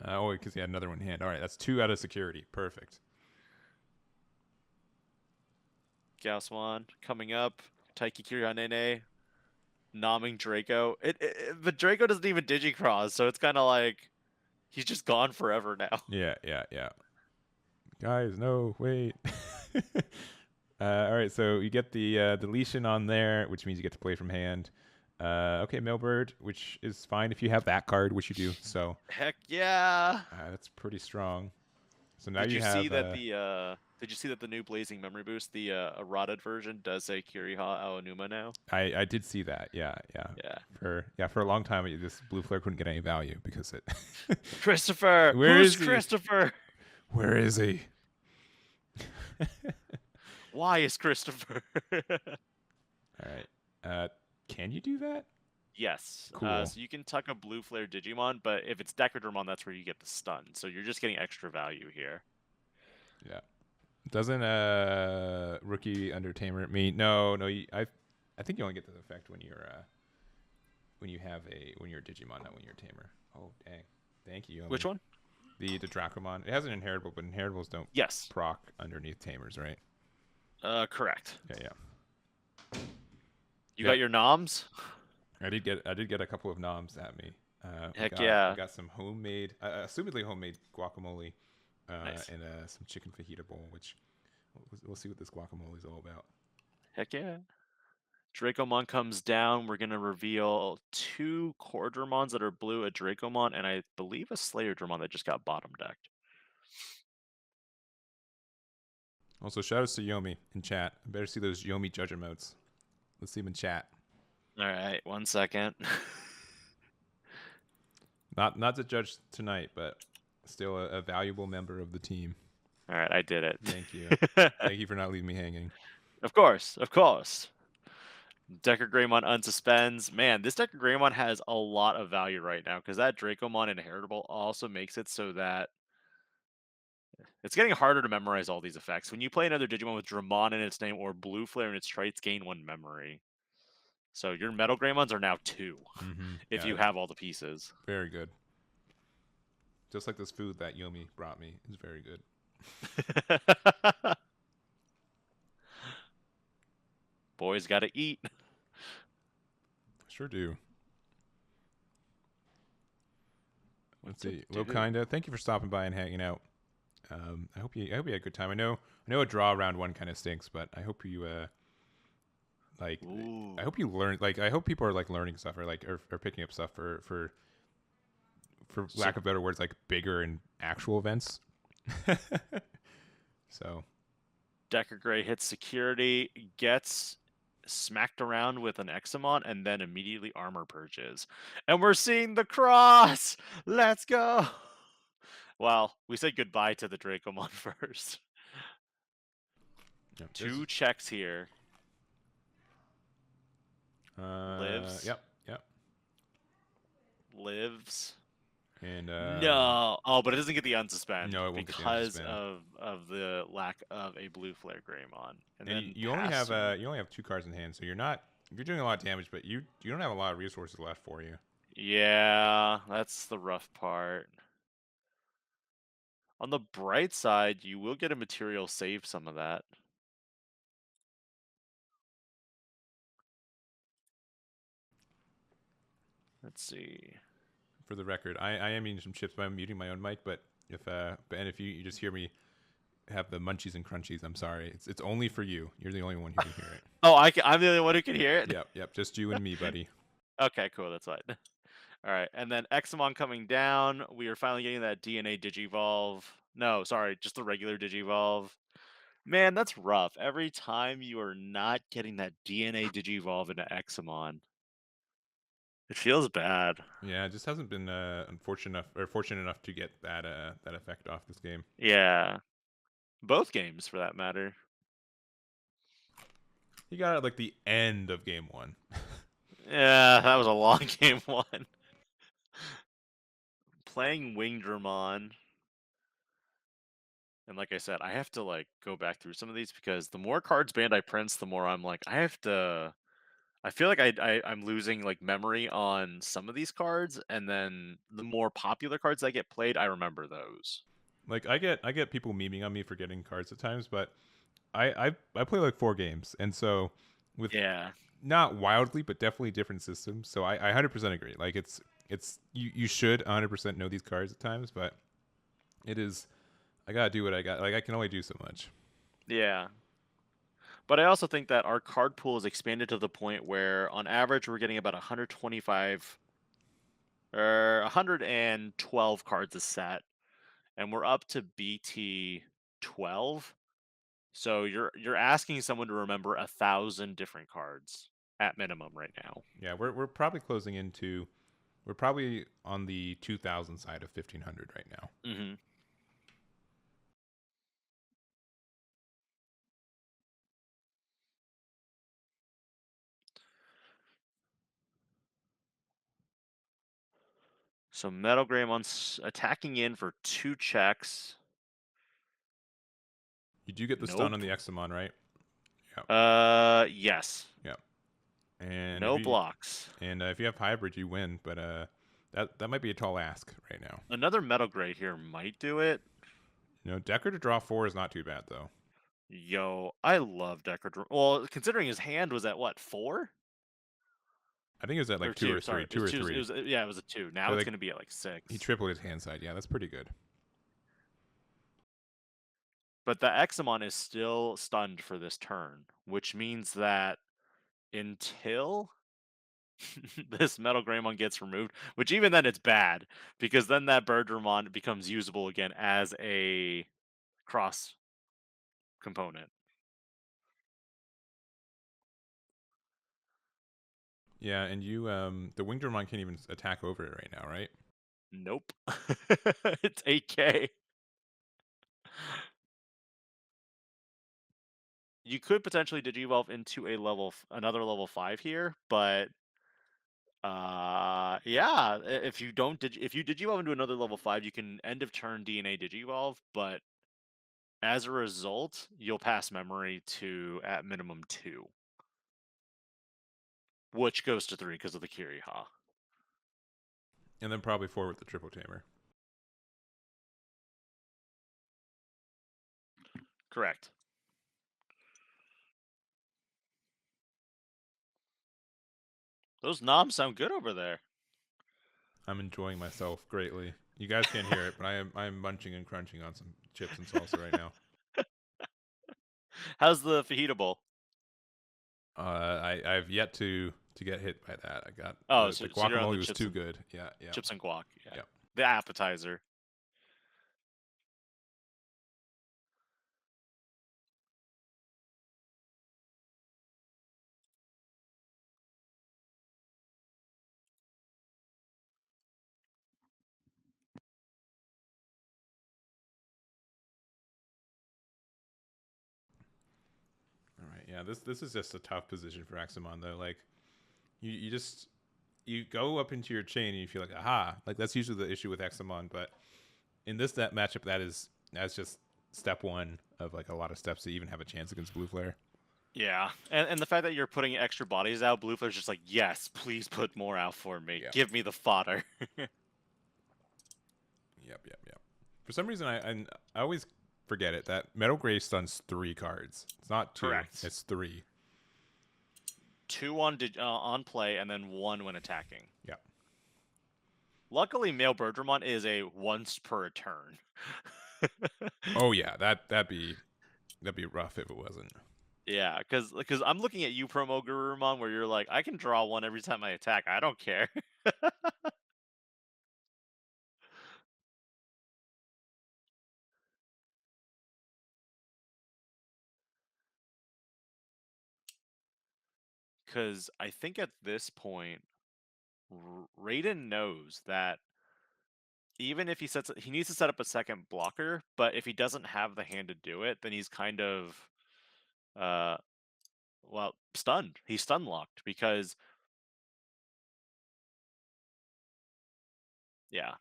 Because he had another one in hand. All right, that's 2 out of security. Perfect. Galzmon coming up. Taiki Kiryanene. Nomming Draco. But Draco doesn't even Digicross, so it's kind of like he's just gone forever now. Yeah. Guys, no, wait. All right, so you get the deletion on there, which means you get to play from hand. Okay, Mailbird, which is fine if you have that card, which you do. So heck yeah, that's pretty strong. So now did you have, see that did you see that the new Blazing Memory Boost, the eroded version, does say Kiriha Aonuma now? I did see that. Yeah. For a long time, this Blue Flare couldn't get any value because it. Christopher, who's Christopher? Where is he? Why is Christopher? All right. Can you do that? Yes. Cool. So you can tuck a Blue Flare Digimon, but if it's Decadramon, that's where you get the stun. So you're just getting extra value here. Yeah. Doesn't rookie under tamer mean no? I think you only get the effect when you're when you're a Digimon, not when you're a tamer. Oh dang! Thank you. Which one? The Dracomon. It has an inheritable, but inheritables don't proc underneath tamers, right? Correct. Yeah. You got your noms? I did get a couple of noms at me. Heck yeah! I got some homemade, assumedly homemade guacamole, nice. And some chicken fajita bowl, which we'll see what this guacamole is all about. Heck yeah! Dracomon comes down. We're gonna reveal 2 Cordramons that are blue, a Dracomon, and I believe a Slayer Dramon that just got bottom decked. Also, shout outs to Yomi in chat. I better see those Yomi judge emotes. Let's see him in chat. All right, 1 second. Not to judge tonight, but still a valuable member of the team. All right, I did it. Thank you. Thank you for not leaving me hanging. Of course. Decker Greymon unsuspends. Man, this Decker Greymon has a lot of value right now because that Dracomon inheritable also makes it so that it's getting harder to memorize all these effects. When you play another Digimon with Dramon in its name or Blue Flare in its traits, gain 1 memory. So your Metal Greymons are now 2 if Yeah, you have all the pieces. very good. Just like this food that Yomi brought me is very good. Boys gotta eat. Sure do. Let's see. Well, kinda. Thank you for stopping by and hanging out. I hope you had a good time. I know a draw round 1 kind of stinks, but I hope you like Ooh. I hope you learn, like, I hope people are like learning stuff or like are picking up stuff for lack of better words, like bigger and actual events. So Decker Gray hits security, gets smacked around with an Examon, and then immediately armor purges. And we're seeing the cross! Let's go! Well, we said goodbye to the Dracomon first. yeah, 2 checks here. Lives. Yep. Lives. And No. Oh, but it doesn't get the unsuspend. No, it won't because get the unsuspend. of the lack of a blue flare Greymon. And then you only have 2 cards in hand, so you're doing a lot of damage, but you don't have a lot of resources left for you. Yeah, that's the rough part. On the bright side, you will get a material save some of that. Let's see. For the record, I am eating some chips, but I'm muting my own mic. But if you just hear me have the munchies and crunchies, I'm sorry. It's only for you. You're the only one who can hear it. Oh, I'm the only one who can hear it? Yep. Just you and me, buddy. Okay, cool. That's fine. All right, and then Examon coming down. We are finally getting that DNA Digivolve. No, sorry, just the regular Digivolve. Man, that's rough. Every time you are not getting that DNA Digivolve into Examon, it feels bad. Yeah, it just hasn't been fortunate enough to get that effect off this game. Yeah, both games for that matter. He got it at like the end of game 1. Yeah, that was a long game 1. Playing Wingdramon. And like I said, I have to like go back through some of these because the more cards Bandai prints, the more I'm like, I feel like I'm losing like memory on some of these cards, and then the more popular cards that get played, I remember those. Like I get people memeing on me for getting cards at times, but I play like 4 games, and so with not wildly, but definitely different systems. So I 100% agree. Like it's you should 100% know these cards at times, but it is, I gotta do what I got. Like I can only do so much. Yeah. But I also think that our card pool is expanded to the point where, on average, we're getting about 125 or 112 cards a set, and we're up to BT12. So you're asking someone to remember 1,000 different cards at minimum right now. Yeah, we're probably closing into, we're probably on the 2,000 side of 1,500 right now. Mm-hmm. So Metal Greymon's attacking in for 2 checks. You do get the stun on the Examon, right? Yes. Yep. And no blocks. And if you have hybrid, you win. But that might be a tall ask right now. Another Metal Grey here might do it. Decker to draw 4 is not too bad though. Yo, I love Decker. Well, considering his hand was at what, 4? I think it was at like 2 or 3. 2 or 3. It was a 2. Now so it's like, going to be at like 6. He tripled his hand side. Yeah, that's pretty good. But the Examon is still stunned for this turn, which means that until this Metal Greymon gets removed, which even then it's bad, because then that Birdramon becomes usable again as a cross component. Yeah, and you the Wingdramon can't even attack over it right now, right? Nope. It's 8K. You could potentially Digivolve into another level 5 here, but yeah, if you Digivolve into another level 5, you can end of turn DNA Digivolve, but as a result, you'll pass memory to at minimum 2, which goes to 3 because of the Kiriha. And then probably 4 with the triple tamer. Correct. Those knobs sound good over there. I'm enjoying myself greatly. You guys can't hear it, but I am munching and crunching on some chips and salsa right now. How's the fajita bowl? I've yet to get hit by that. I got So the you're on guacamole the was chips too and- good. Yeah. Chips and guac. Yeah. Yep. The appetizer. All right. Yeah. This is just a tough position for Examon though. Like, you go up into your chain and you feel like, aha, like that's usually the issue with Examon, but in this matchup, that's just step one of like a lot of steps to even have a chance against Blue Flare. Yeah, and the fact that you're putting extra bodies out, Blue Flare's just like, yes, please put more out for me. Yeah. Give me the fodder. Yep. For some reason, I always forget it that Metal Gray stuns 3 cards. It's not 2. Correct. It's 3. 2 on play, and then 1 when attacking. Yeah. Luckily, male Birdramon is a once per turn. Oh yeah, that'd be rough if it wasn't. Yeah, because I'm looking at you, Promo Garurumon, where you're like, I can draw 1 every time I attack. I don't care. Because I think at this point, Raiden knows that even if he needs to set up a second blocker, but if he doesn't have the hand to do it, then he's kind of, stunned. He's stun locked because, yeah.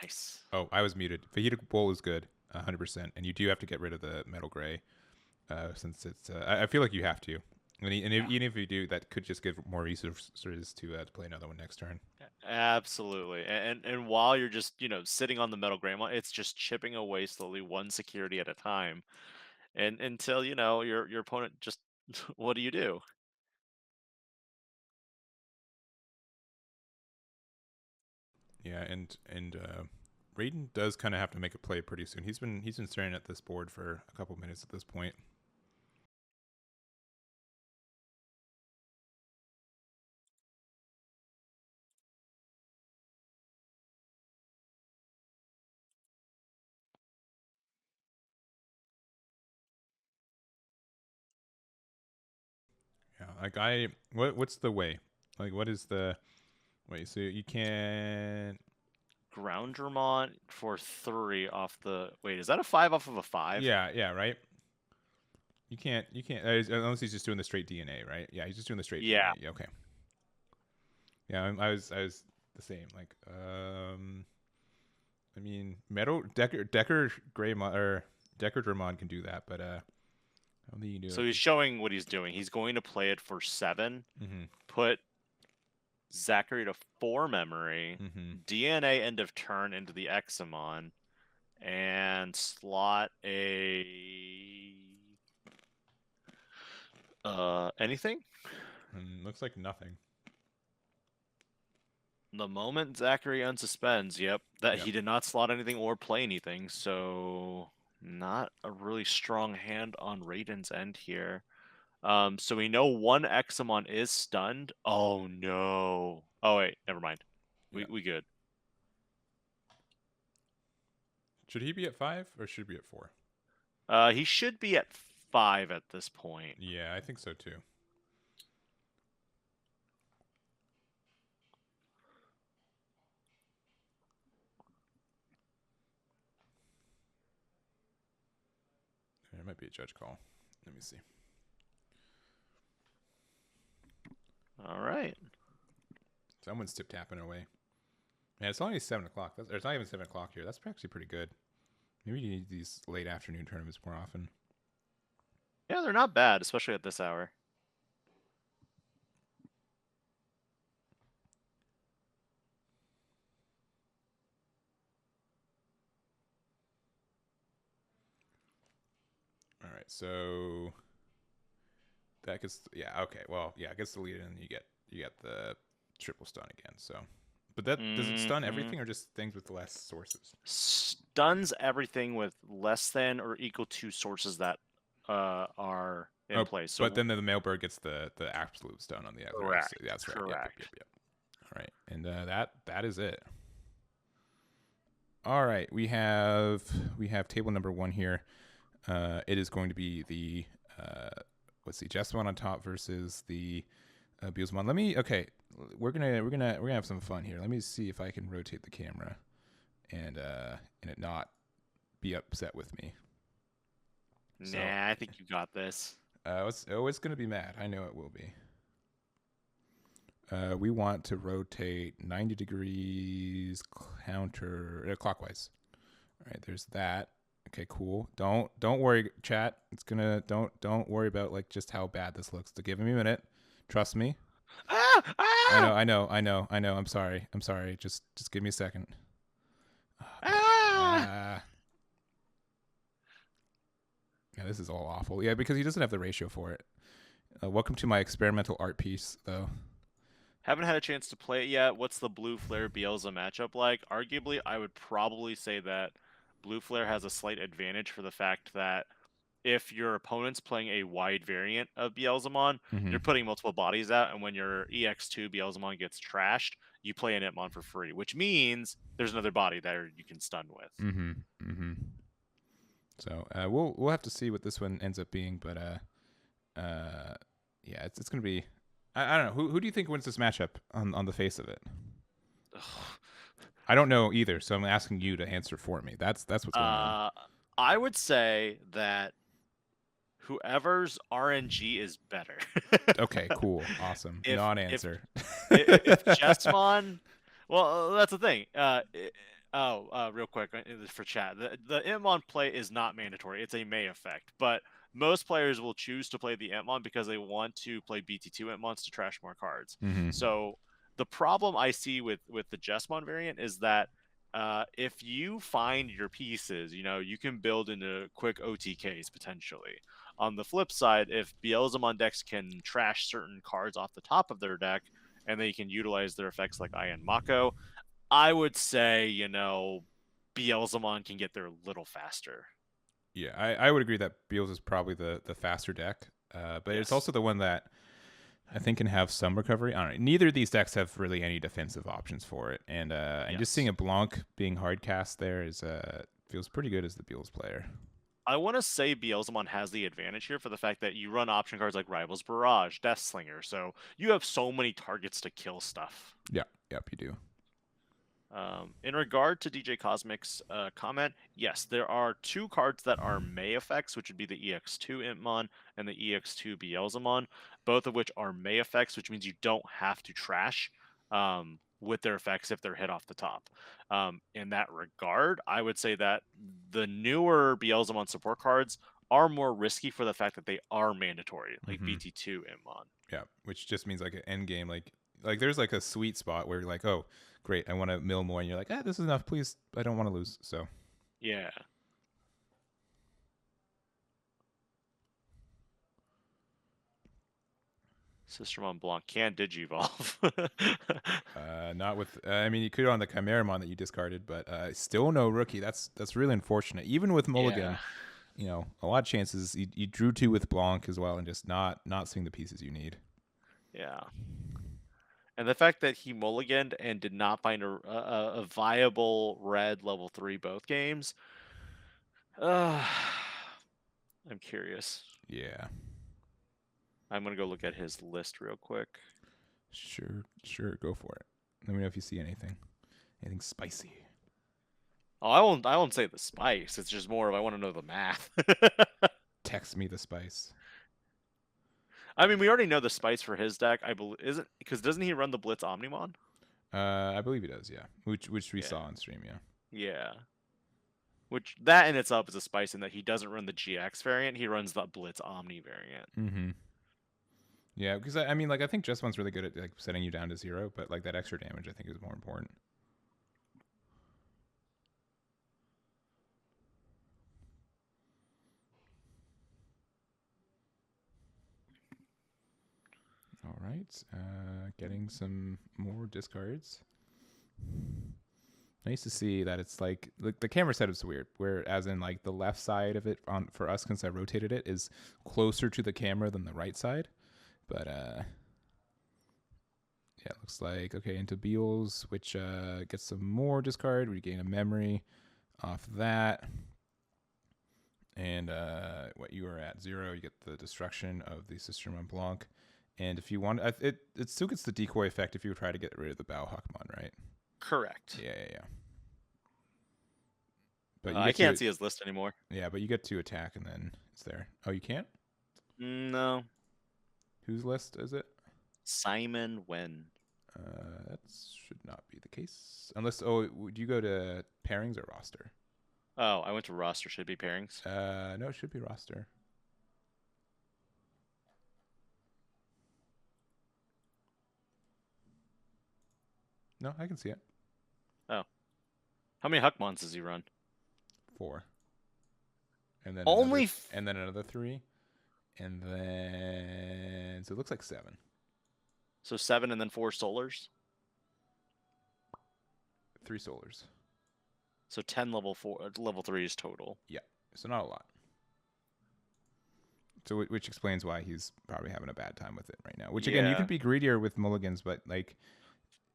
Nice. Oh, I was muted. Fajita Bowl is good, 100%, and you do have to get rid of the Metal Gray, since it's. I feel like you have to, even if you do, that could just give more resources to play another one next turn. Absolutely, and while you're just sitting on the Metal Greymon, it's just chipping away slowly, 1 security at a time, and until your opponent just what do you do? Yeah, and Raiden does kind of have to make a play pretty soon. He's been staring at this board for a couple minutes at this point. Yeah, like what's the way? Like, what is the way? So you can Groundramon for 3 off the. Wait, is that a 5 off of a 5? Yeah, right. You can't unless he's just doing the straight DNA, right? Yeah, he's just doing the straight Yeah. DNA. Okay. Yeah, I was the same. Like, I mean, Decker Greymon or Decker Dramon can do that, but I don't think you can do it. So he's showing what he's doing. He's going to play it for 7. Mm-hmm. Put Zackery to 4 memory. Mm-hmm. DNA end of turn into the Examon, and slot a anything. Looks like nothing. The moment Zackery unsuspends, he did not slot anything or play anything, so not a really strong hand on Raiden's end here. So we know 1 Examon is stunned. Oh no! Oh wait, never mind. We good. Should he be at 5 or should he be at 4? He should be at 5 at this point. Yeah, I think so too. There might be a judge call. Let me see. All right. Someone's tip-tapping away. Man, it's only 7 o'clock. It's not even 7 o'clock here. That's actually pretty good. Maybe you need these late afternoon tournaments more often. Yeah, they're not bad, especially at this hour. All right, so that gets okay. Well, yeah, it gets deleted, and you get the triple stun again. So, but that does it stun everything or just things with less sources? Stuns everything with less than or equal to sources that are in place. So, but then the male bird gets the absolute stun on the other. Correct. So that's right. Correct. Yep. All right, and that is it. All right, we have table number 1 here. It is going to be the Jesmon on top versus the Beelzemon. We're gonna have some fun here. Let me see if I can rotate the camera and it not be upset with me. Nah, I think you got this. It's gonna be mad. I know it will be. We want to rotate 90 degrees clockwise. All right, there's that. Okay, cool. Don't worry, chat. It's gonna don't worry about like just how bad this looks. To give me a minute. Trust me. I know. I'm sorry. Just give me a second. Yeah, this is all awful. Yeah, because he doesn't have the ratio for it. Welcome to my experimental art piece, though. Haven't had a chance to play it yet. What's the Blue Flare Beelzemon matchup like? Arguably, I would probably say that Blue Flare has a slight advantage for the fact that if your opponent's playing a wide variant of Beelzemon, you're putting multiple bodies out, and when your EX2 Beelzemon gets trashed, you play an Itmon for free, which means there's another body that you can stun with. So we'll have to see what this one ends up being, but yeah, it's gonna be. I don't know. Who do you think wins this matchup on the face of it? I don't know either, so I'm asking you to answer for me. That's what's going on. I would say that whoever's RNG is better. Okay, cool, awesome. Non-answer. If Jesmon, well, that's the thing. Real quick for chat, the Itmon play is not mandatory. It's a May effect, but most players will choose to play the Itmon because they want to play BT2 Itmons to trash more cards. So the problem I see with the Jesmon variant is that if you find your pieces, you can build into quick OTKs potentially. On the flip side, if Beelzemon decks can trash certain cards off the top of their deck and they can utilize their effects like Ian Mako, I would say, Beelzemon can get there a little faster. Yeah, I would agree that Beels is probably the faster deck, but it's also the one that I think can have some recovery. I don't know. Neither of these decks have really any defensive options for it, and just seeing a Blanc being hard cast there feels pretty good as the Beels player. I want to say Beelzemon has the advantage here for the fact that you run option cards like Rivals Barrage, Deathslinger, so you have so many targets to kill stuff. Yeah, yep, you do. In regard to DJ Cosmic's comment, yes, there are 2 cards that are May effects, which would be the EX2 Itmon and the EX2 Beelzemon, both of which are May effects, which means you don't have to trash with their effects if they're hit off the top. In that regard, I would say that the newer Beelzemon support cards are more risky for the fact that they are mandatory, like BT2 Itmon. Yeah, which just means like an end game, like there's like a sweet spot where you're like, oh, great, I want to mill more, and you're like, this is enough, please, I don't want to lose. So yeah. Sistermon Blanc can digivolve. Not with. I mean, you could on the Chimeramon that you discarded, but still no rookie. That's really unfortunate. Even with Mulligan, a lot of chances you drew 2 with Blanc as well, and just not seeing the pieces you need. Yeah. And the fact that he mulliganed and did not find a viable red level 3 both games, I'm curious. Yeah. I'm going to go look at his list real quick. Sure, go for it. Let me know if you see anything spicy. Oh, I won't say the spice. It's just more of I want to know the math. text me the spice. I mean, we already know the spice for his deck. I believe isn't because doesn't he run the Blitz Omnimon? I believe he does, yeah. Which we Yeah. saw on stream, yeah. Yeah. Which that in itself is a spice in that he doesn't run the GX variant. He runs the Blitz Omni variant. Mm-hmm. Yeah, because I mean, like, I think Jesmon's really good at like setting you down to 0, but like that extra damage, I think, is more important. All right, getting some more discards. Nice to see that it's like the camera setup's weird, where as in like the left side of it on for us, since I rotated it, is closer to the camera than the right side. But yeah, it looks like okay into Beals, which gets some more discard. We gain a memory off that, and what you are at 0, you get the destruction of the Sister Mont Blanc. And if you want, it still gets the decoy effect if you try to get rid of the Bao Huckmon, right? Correct. Yeah. But I can't see his list anymore. Yeah, but you get to attack and then it's there. Oh, you can't? No. Whose list is it? Simon Wen. That should not be the case. Unless, would you go to pairings or roster? Oh, I went to roster. Should it be pairings? No, it should be roster. No, I can see it. Oh. How many Huckmons does he run? 4. And then only and then another 3. And then so it looks like 7. So 7 and then 4 solars? 3 solars. So 10 level 3s total. Yeah. So not a lot. So which explains why he's probably having a bad time with it right now. Which again, you can be greedier with mulligans, but like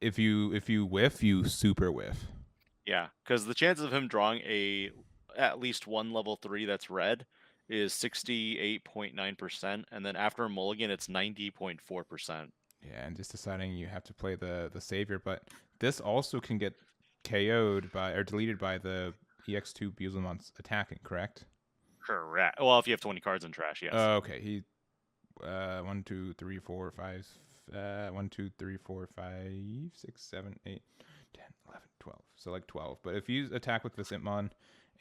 if you whiff, you super whiff. Yeah, because the chances of him drawing at least one level 3 that's red is 68.9%, and then after a mulligan, it's 90.4%. Yeah, and just deciding you have to play the savior, but this also can get KO'd by or deleted by the EX2 Beelzemon's attacking, correct? Correct. Well, if you have 20 cards in trash, yes. Okay. He 1, 2, 3, 4, 5 1, 2, 3, 4, 5, 6, 7, 8, 10, 11, 12. So like 12. But if you attack with this Impmon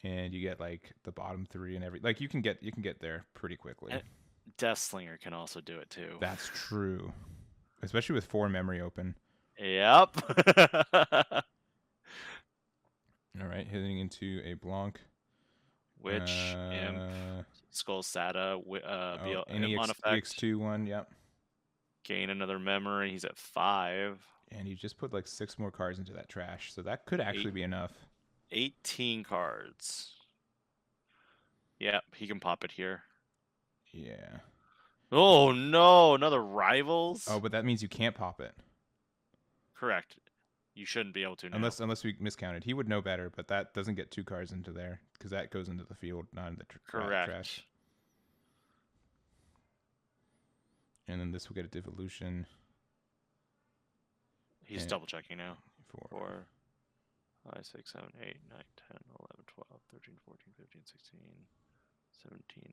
and you get like the bottom 3 and like you can get there pretty quickly. And Deathslinger can also do it too. That's true. Especially with 4 memory open. Yep. All right, hitting into a Blanc. Which Imp, Skull Sata, Impmon effect. EX2 one, yep. Gain another memory. He's at 5. And you just put like 6 more cards into that trash, so that could actually be enough. 18 cards. Yep, he can pop it here. Yeah. Oh no, another Rivals? Oh, but that means you can't pop it. Correct. You shouldn't be able to now. Unless we miscounted. He would know better, but that doesn't get 2 cards into there because that goes into the field, not in the trash. And then this will get a devolution. He's double checking now. 4, 5, 6, 7, 8, 9, 10, 11, 12, 13, 14, 15, 16, 17.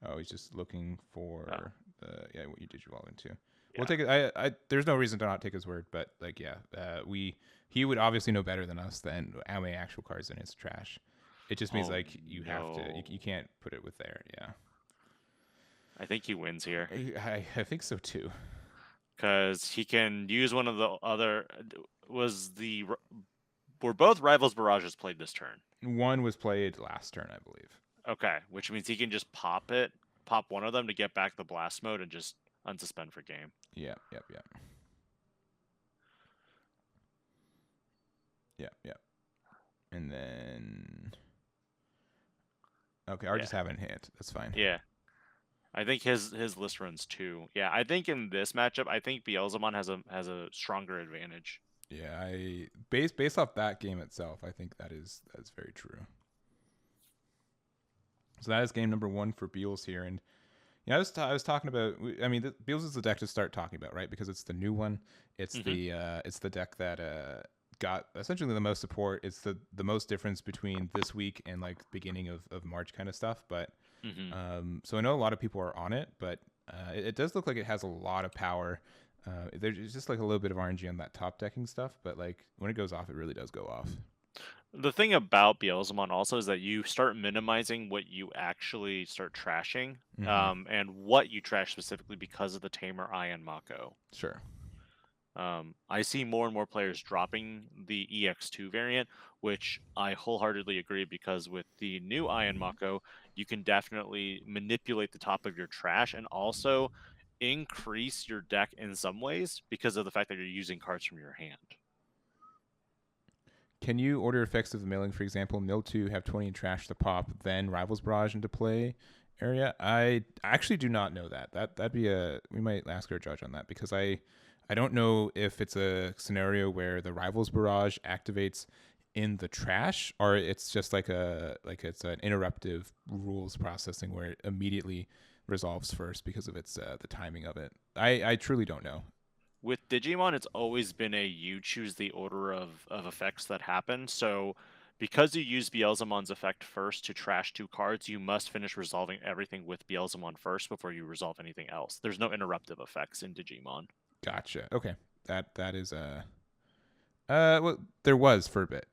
Oh, he's just looking for what you Digivolve into. Yeah. We'll take it. There's no reason to not take his word, but like he would obviously know better than us than how many actual cards in his trash. It just means have to. You can't put it with there. Yeah. I think he wins here. I think so too. Because he can use one of the other. Were both Rivals Barrages played this turn? One was played last turn, I believe. Okay, which means he can just pop one of them to get back the blast mode and just unsuspend for game. Yep. And then okay, I just haven't hit. That's fine. Yeah. I think his list runs 2. Yeah, I think in this matchup, I think Beelzemon has a stronger advantage. Yeah, based off that game itself, I think that's very true. So that is game number 1 for Beals here, and I was talking about. I mean, Beals is the deck to start talking about, right? Because it's the new one. It's the deck that got essentially the most support. It's the most difference between this week and like beginning of March kind of stuff. But So I know a lot of people are on it, but it does look like it has a lot of power. There's just like a little bit of RNG on that top decking stuff, but like when it goes off, it really does go off. The thing about Beelzemon also is that you start minimizing what you actually start trashing, and what you trash specifically because of the Tamer Eye and Mako. Sure. I see more and more players dropping the EX2 variant, which I wholeheartedly agree, because with the new Eye and Mako, you can definitely manipulate the top of your trash and also increase your deck in some ways because of the fact that you're using cards from your hand. Can you order effects of the milling, for example, mill 2, have 20 and trash the pop, then Rivals Barrage into play area? I actually do not know that. That'd be we might ask our judge on that, because I don't know if it's a scenario where the Rivals Barrage activates in the trash, or it's just like it's an interruptive rules processing where it immediately resolves first because of its the timing of it. I truly don't know. With Digimon, it's always been you choose the order of effects that happen. So because you use Beelzemon's effect first to trash 2 cards, you must finish resolving everything with Beelzemon first before you resolve anything else. There's no interruptive effects in Digimon. Gotcha. Okay. That is well, there was for a bit.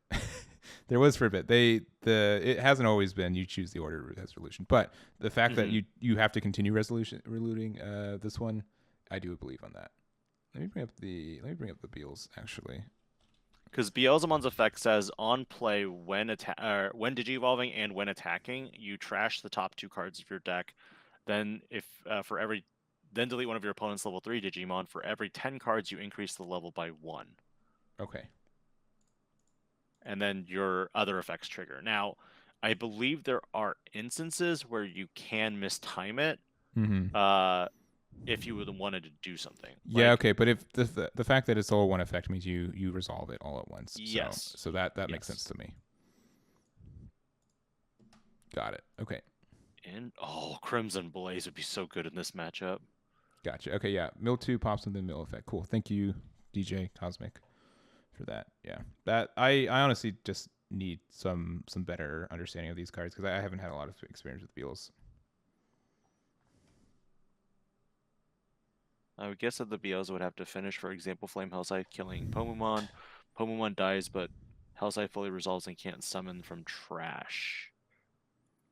There was for a bit. It hasn't always been you choose the order of resolution, but the fact that you have to continue reluting this one, I do believe on that. Let me bring up the Beels actually. Because Beelzemon's effect says on play when Digivolving and when attacking, you trash the top 2 cards of your deck. Then then delete one of your opponent's level 3 Digimon. For every 10 cards, you increase the level by 1. Okay. And then your other effects trigger. Now, I believe there are instances where you can mistime it. If you wanted to do something. Yeah, okay, but if the fact that it's all one effect means you resolve it all at once. Yes. So that makes sense to me. Got it. Okay. And Crimson Blaze would be so good in this matchup. Gotcha. Okay, yeah. Mill 2 pops in the mill effect. Cool. Thank you, DJ Cosmic, for that. Yeah. That I honestly just need some better understanding of these cards, because I haven't had a lot of experience with Beels. I would guess that the Beels would have to finish, for example, Flame Hellscythe killing Pomumon. Pomumon dies, but Hellscythe fully resolves and can't summon from trash.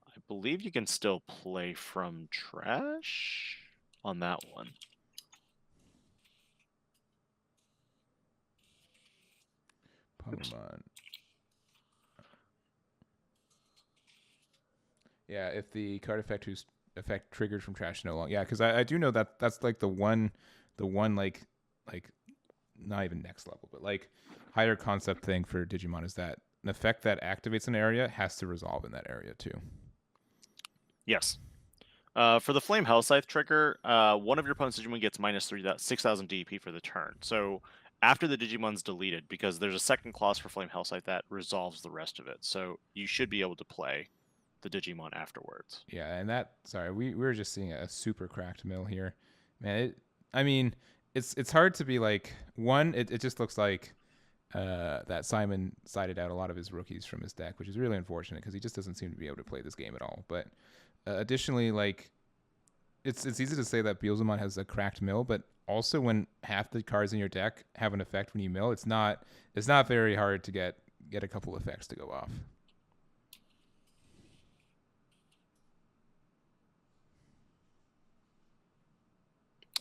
I believe you can still play from trash on that one. Pomumon. Yeah, if the card effect whose effect triggered from trash no longer. Yeah, because I do know that's like the one like not even next level, but like higher concept thing for Digimon is that an effect that activates an area has to resolve in that area too. Yes. For the Flame Hellscythe trigger, one of your opponent's Digimon gets -3, 6,000 DP for the turn. So after the Digimon's deleted, because there's a second clause for Flame Hellscythe that resolves the rest of it. So you should be able to play the Digimon afterwards. Yeah, and sorry, we were just seeing a super cracked mill here. Man, it's hard to be like, one, it just looks like that Simon sided out a lot of his rookies from his deck, which is really unfortunate because he just doesn't seem to be able to play this game at all. But additionally, like, it's easy to say that Beelzemon has a cracked mill, but also when half the cards in your deck have an effect when you mill, it's not very hard to get a couple effects to go off.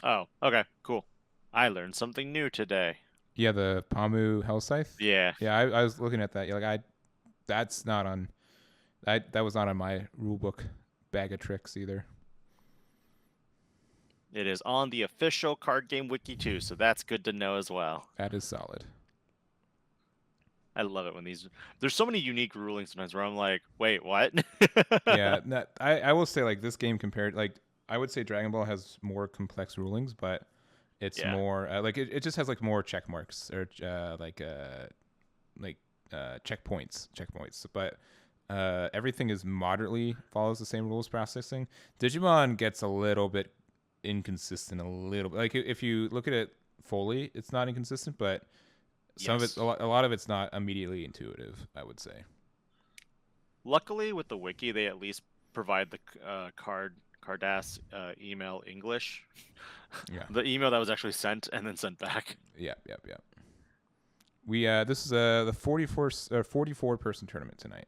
Oh, okay, cool. I learned something new today. Yeah, the Pamu Hellscythe. Yeah. Yeah, I was looking at that. Yeah, like that was not on my rulebook bag of tricks either. It is on the official card game wiki too, so that's good to know as well. That is solid. I love it when there's so many unique rulings sometimes where I'm like, wait, what? Yeah, I will say, like, this game compared, like, I would say Dragon Ball has more complex rulings, but it's more like it just has like more check marks or checkpoints. But everything is moderately follows the same rules processing. Digimon gets a little bit inconsistent, a little bit. Like, if you look at it fully, it's not inconsistent, but some of it, a lot of it's not immediately intuitive, I would say. Luckily, with the wiki, they at least provide the Cardass email English. Yeah. The email that was actually sent and then sent back. Yep. We this is the 44 person tournament tonight.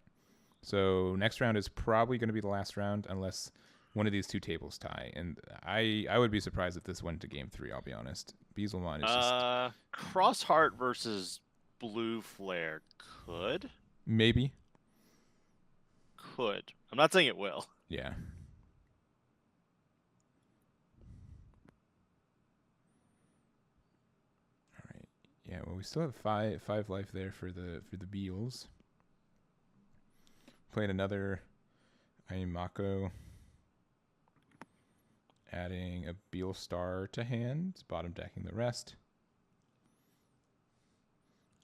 So next round is probably going to be the last round unless one of these two tables tie. And I would be surprised if this went to game 3, I'll be honest. Beelzemon is just Crossheart versus Blue Flare could. Maybe. Could. I'm not saying it will. Yeah. All right. Yeah, well, we still have five life there for the Beels. Playing another Mako. Adding a Beel Star to hand, bottom decking the rest.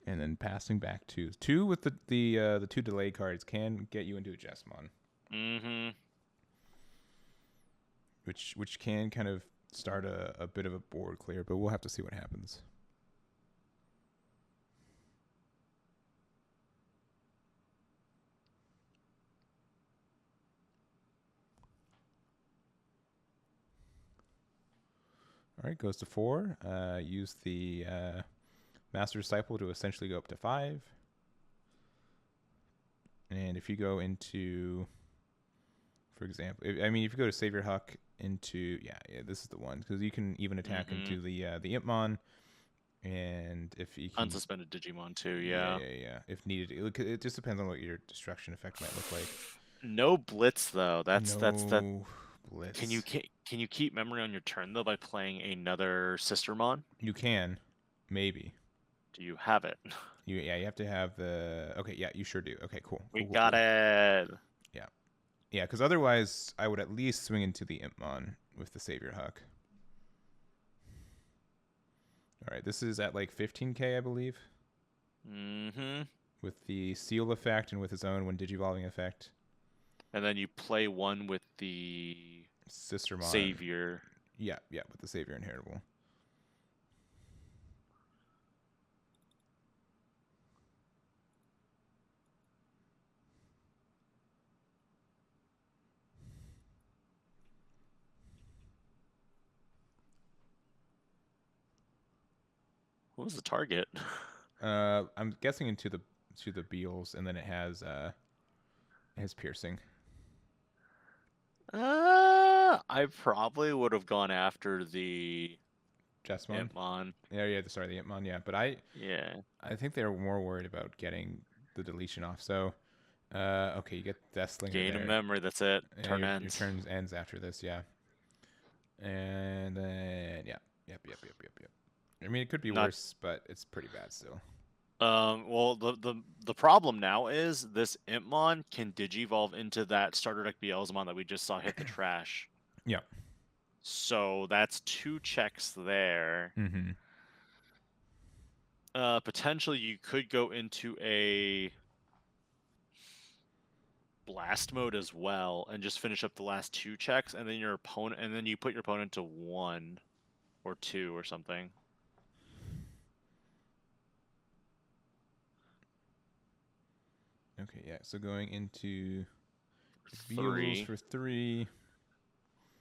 And then passing back two with the 2 delay cards can get you into a Jesmon. Mm-hmm. Which can kind of start a bit of a board clear, but we'll have to see what happens. All right, goes to 4. Use the Master Disciple to essentially go up to 5. And if you go into, for example, if you go to Savior Huck into, yeah, this is the one, because you can even attack into the Impmon, and if you can Unsuspended Digimon too, yeah. Yeah. If needed, it just depends on what your destruction effect might look like. No blitz though. That's Blitz. Can you keep memory on your turn though by playing another Sistermon? You can, maybe. Do you have it? You have to have the. Okay, yeah, you sure do. Okay, cool. We got it. Yeah, because otherwise I would at least swing into the Impmon with the Savior Huck. All right, this is at like 15k, I believe. Mm-hmm. With the seal effect and with his own when digivolving effect. And then you play one with the Sistermon. Savior. Yeah, with the Savior inheritable. What was the target? I'm guessing into the Beels, and then it has piercing. I probably would have gone after the Jesmon. Impmon. Yeah, sorry, the Impmon, yeah. But I think they're more worried about getting the deletion off. So, okay, you get Deathslinger Gain there. of memory, that's it. Yeah, Turn your ends. turn ends after this, yeah. And then, Yep. I mean, it could be worse, but it's pretty bad still. Well, the problem now is this Impmon can digivolve into that starter deck Beelzemon that we just saw hit the trash. Yeah. So that's 2 checks there. Mm-hmm. Potentially you could go into a blast mode as well and just finish up the last 2 checks, and then you put your opponent to 1 or 2 or something. Okay, yeah. So going into 3 for 3.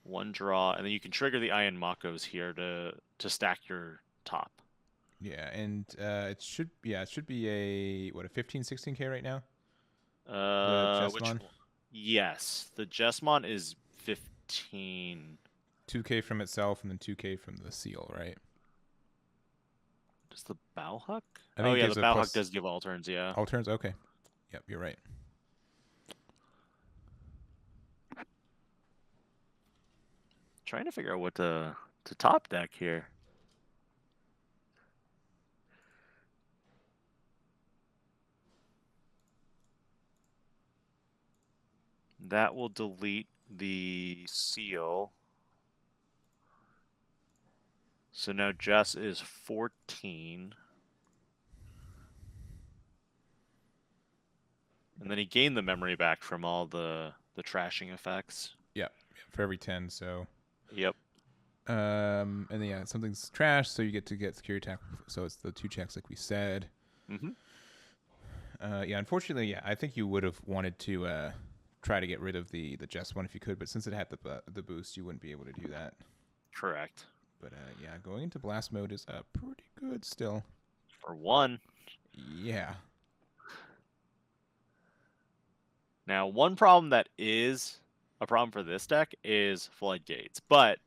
1 draw, and then you can trigger the Iron Makos here to stack your top. Yeah, and it should be a 15-16k right now. The Jesmon? Yes, the Jesmon is 15. 2k from itself, and then 2k from the seal, right? Does the Bowhuck? I think the Bowhuck does give all turns, yeah. All turns, okay. Yep, you're right. Trying to figure out what to top deck here. That will delete the seal. So now Jess is 14. And then he gained the memory back from all the trashing effects. Yeah, for every 10, so. Yep. And then, yeah, something's trashed, so you get to get security attack. So it's the 2 checks like we said. Mm-hmm. Yeah, unfortunately, yeah, I think you would have wanted to try to get rid of the Jesmon if you could, but since it had the boost, you wouldn't be able to do that. Correct. But yeah, going into blast mode is pretty good still. For one. Yeah. Now, one problem that is a problem for this deck is floodgates, but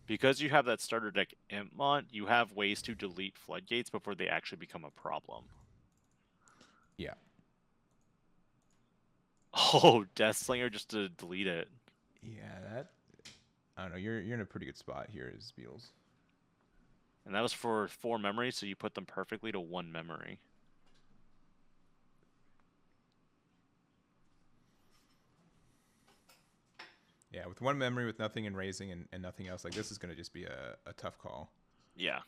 because you have that starter deck Impmon, you have ways to delete floodgates before they actually become a problem. Yeah. Oh, Death Slinger just to delete it. Yeah, that. I don't know. You're in a pretty good spot here as Beels. And that was for 4 memories, so you put them perfectly to 1 memory. Yeah, with 1 memory, with nothing in raising and nothing else, like this is going to just be a tough call. Yeah.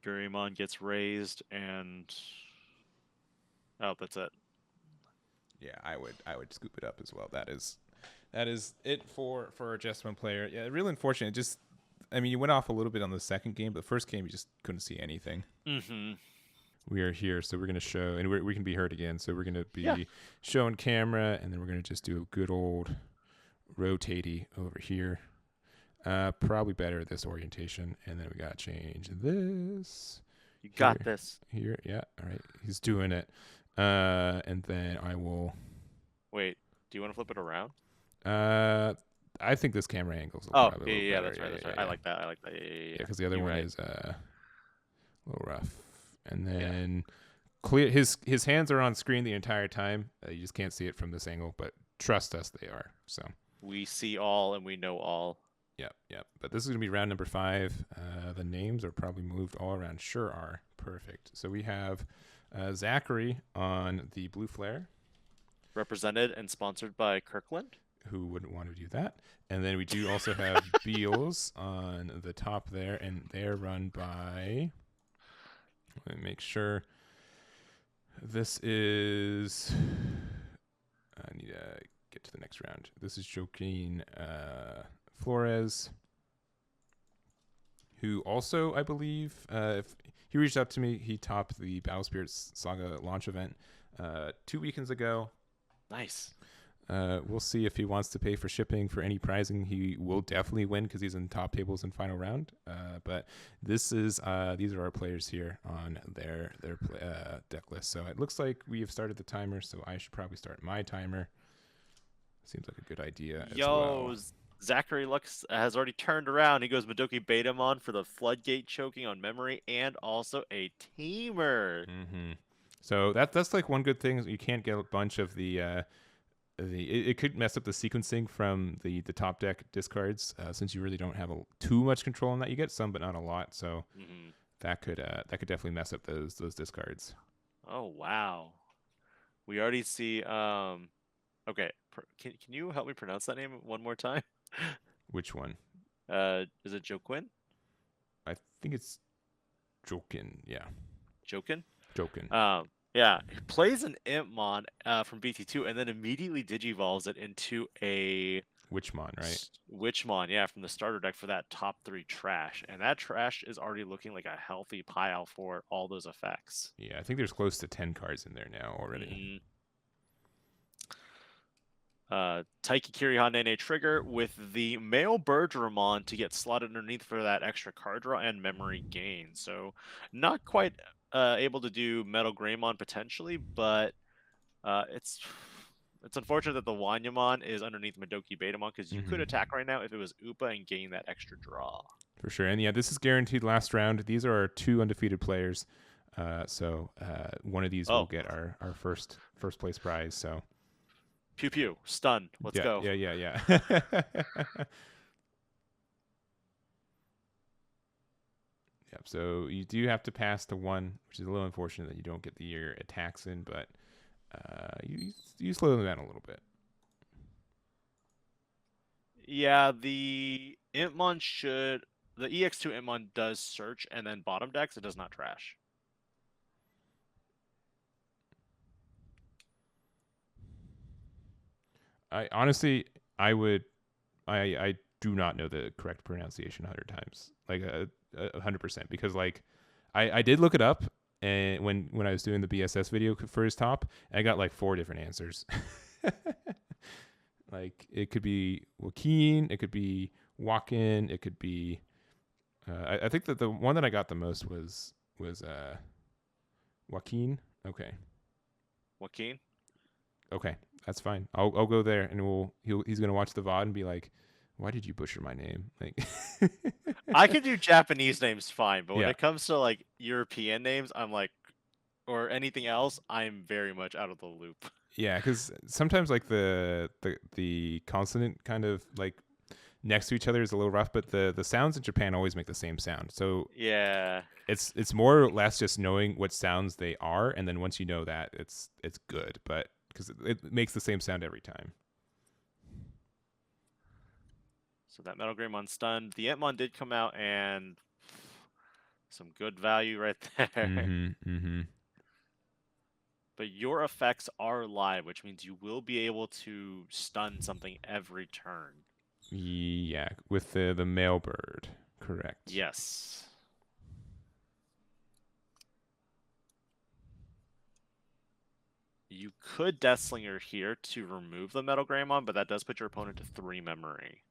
Garurumon gets raised, and oh, that's it. Yeah, I would scoop it up as well. That is it for a Jesmon player. Yeah, really unfortunate. Just, I mean, you went off a little bit on the second game, but the first game you just couldn't see anything. Mm-hmm. We are here, so we're going to show, and we can be heard again. So we're going to be showing camera, and then we're going to just do a good old rotatey over here. Probably better this orientation, and then we got to change this. You got this. Here, yeah, all right. He's doing it. And then I will. Wait, do you want to flip it around? I think this camera angle's probably that's right. Yeah. I like that. Yeah, because the other one is a little rough. And then clear. His hands are on screen the entire time. You just can't see it from this angle, but trust us, they are. So we see all and we know all. Yep. But this is gonna be round number 5. The names are probably moved all around. Sure are. Perfect. So we have Zackery on the blue flare, represented and sponsored by Kirkland. Who wouldn't want to do that? And then we do also have Beels on the top there, and they're run by. Let me make sure. This is. I need to get to the next round. This is Joaquin Flores, who also, I believe, if he reached out to me, he topped the Battle Spirits Saga launch event 2 weekends ago. Nice. We'll see if he wants to pay for shipping for any prizing. He will definitely win because he's in top tables in final round. But these are our players here on their deck list. So it looks like we have started the timer. So I should probably start my timer. Seems like a good idea. As well. Zackery has already turned around. He goes Madoki Betamon for the floodgate choking on memory and also a teamer. Mm-hmm. So that's like one good thing. You can't get a bunch of it could mess up the sequencing from the top deck discards since you really don't have too much control on that. You get some, but not a lot. So that could definitely mess up those discards. Oh wow, we already see. Okay, can you help me pronounce that name one more time? Which one? Is it Joaquin? I think it's Jokin. Yeah. Jokin. Yeah, he plays an Impmon from BT2 and then immediately digivolves it into a Witchmon, right? Witchmon, yeah, from the starter deck for that top 3 trash. And that trash is already looking like a healthy pile for all those effects. Yeah, I think there's close to 10 cards in there now already. Taiki Kirihane trigger with the male Birdramon to get slotted underneath for that extra card draw and memory gain. So not quite able to do Metal Greymon potentially, but it's unfortunate that the Wanyamon is underneath Madoki Betamon because you could attack right now if it was Upa and gain that extra draw. For sure. And yeah, this is guaranteed last round. These are our 2 undefeated players. So one of these will get our first place prize. So pew pew, stun. Let's go. Yeah. Yep. So you do have to pass the 1, which is a little unfortunate that you don't get your attacks in, but you slow them down a little bit. Yeah, the EX2 Impmon does search and then bottom decks. It does not trash. I honestly, I do not know the correct pronunciation 100 times, like 100%, because like I did look it up, and when I was doing the BSS video for his top, and I got like 4 different answers. Like it could be Joaquin, it could be Walkin, it could be. I think that the one that I got the most was Joaquin. Okay. Joaquin? Okay, that's fine. I'll go there, and he's gonna watch the VOD and be like, "Why did you butcher my name?" Like, I can do Japanese names fine, but when Yeah. it comes to like European names, I'm like, or anything else, I'm very much out of the loop. yeah, because sometimes like the consonant kind of like next to each other is a little rough, but the sounds in Japan always make the same sound. So Yeah. it's more or less just knowing what sounds they are, and then once you know that, it's good. But because it makes the same sound every time. So that Metal Greymon stunned. The Entmon did come out, and some good value right there. Mm-hmm. But your effects are live, which means you will be able to stun something every turn. Yeah, with the Mailbird, correct. Yes. You could Deathslinger here to remove the Metal Greymon, but that does put your opponent to 3 memory.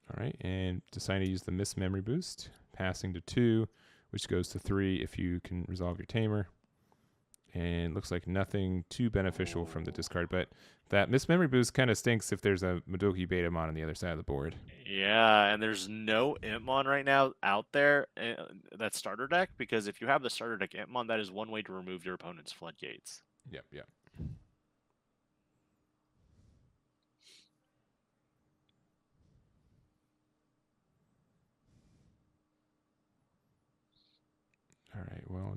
All right, and deciding to use the Miss Memory Boost, passing to 2, which goes to 3 if you can resolve your Tamer. And looks like nothing too beneficial from the discard, but that Miss Memory Boost kind of stinks if there's a Madoki Betamon on the other side of the board. Yeah, and there's no Impmon right now out there that starter deck, because if you have the starter deck Impmon, that is one way to remove your opponent's floodgates. Yep. All right, well,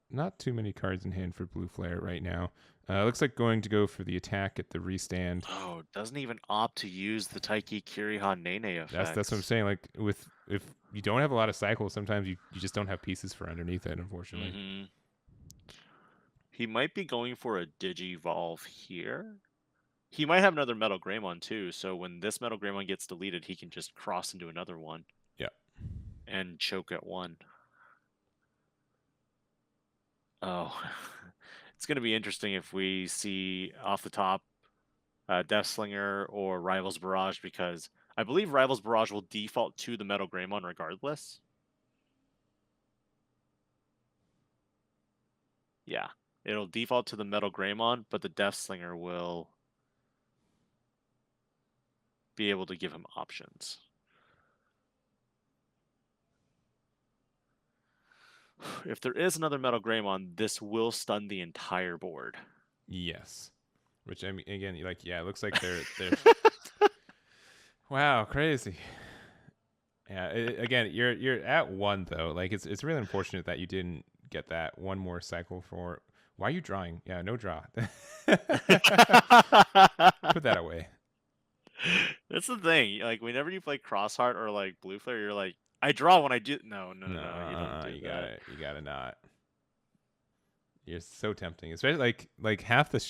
not too many cards in hand for Blue Flare right now. Looks like going to go for the attack at the restand. Oh, doesn't even opt to use the Taiki Kirihan Nene effects. That's what I'm saying. Like if you don't have a lot of cycles, sometimes you just don't have pieces for underneath it, unfortunately. Mm-hmm. He might be going for a Digivolve here. He might have another Metal Greymon too, so when this Metal Greymon gets deleted, he can just cross into another one. Yeah. And choke at 1. Oh, it's going to be interesting if we see off the top Deathslinger or Rivals Barrage, because I believe Rivals Barrage will default to the Metal Greymon regardless. Yeah, it'll default to the Metal Greymon, but the Deathslinger will be able to give him options. If there is another Metal Greymon, this will stun the entire board. Yes. Which, I mean, again, like, yeah, it looks like they're wow, crazy. Yeah, again, you're at 1 though. Like, it's really unfortunate that you didn't get that one more cycle for. Why are you drawing? Yeah, no draw. Put that away. That's the thing. Like, whenever you play Crossheart or like Blue Flare, you're like, I draw when I do. No, you don't do that. You gotta not. You're so tempting, especially like half the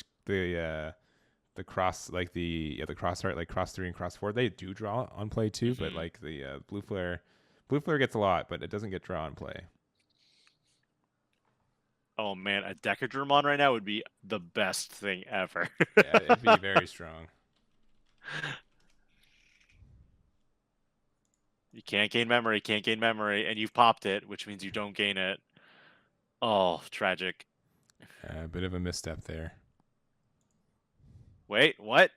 cross, like the Crossheart, like cross 3 and cross 4, they do draw on play too, but like the Blue Flare gets a lot, but it doesn't get draw on play. Oh man, a Decadramon right now would be the best thing ever. Yeah, it'd be very strong. You can't gain memory, and you've popped it, which means you don't gain it. Oh, tragic. A bit of a misstep there. Wait, what?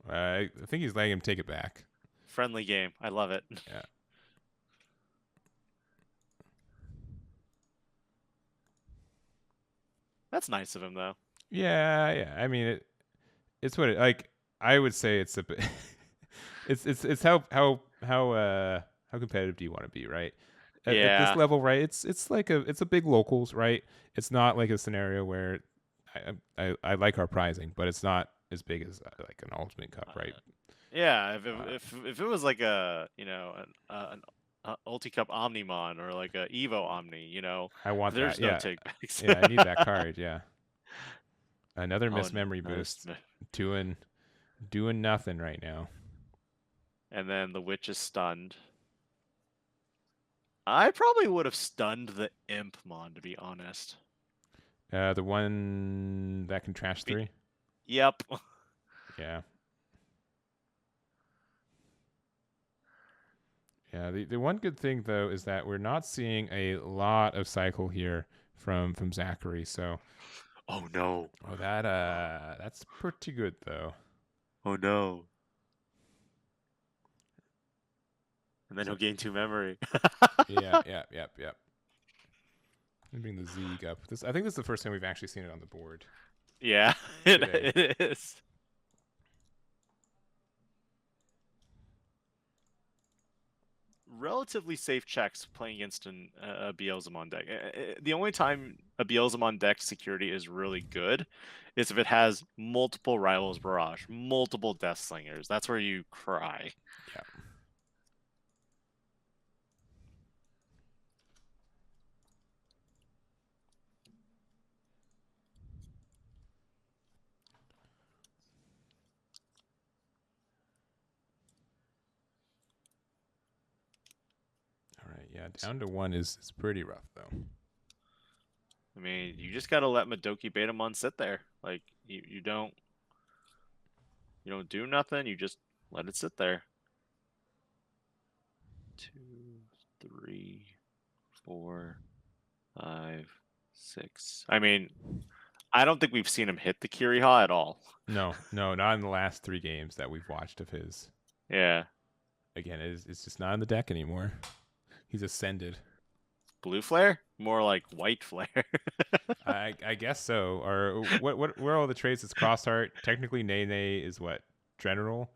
I think he's letting him take it back. Friendly game. I love it. Yeah. That's nice of him, though. Yeah. I mean, it's what it, like. I would say it's a bit. it's how competitive do you want to be, right? At this level, right? It's like it's a big locals, right? It's not like a scenario where I like our prizing, but it's not as big as like an Ultimate Cup, right? Yeah, if it was like a an Ulti Cup Omnimon or like a Evo Omni, I want there's that. no Yeah, take backs. yeah, I need that card. Yeah, another Oh, miss memory another boost. Doing nothing right now. And then the witch is stunned. I probably would have stunned the Impmon, to be honest. The one that can trash 3. Yep. Yeah. Yeah, the one good thing though is that we're not seeing a lot of cycle here from Zackery, so Oh no. oh that's pretty good though. Oh no. And then he'll gain 2 memory. Yeah. Let me bring the Zeeg up. I think this is the first time we've actually seen it on the board. Yeah, it is. Relatively safe checks playing against a Beelzemon deck. The only time a Beelzemon deck security is really good is if it has multiple Rivals Barrage, multiple Death Slingers. That's where you cry. Yeah. Yeah, down to 1 is pretty rough though. I mean, you just gotta let Madoki Betamon sit there. Like you don't do nothing. You just let it sit there. 2, 3, 4, 5, 6. I mean, I don't think we've seen him hit the Kiriha at all. No, not in the last 3 games that we've watched of his. Yeah. Again, it's just not in the deck anymore. He's ascended. Blue flare? More like white flare. I guess so. Or what where are all the traits? It's Crossheart. Technically Nene is what? General?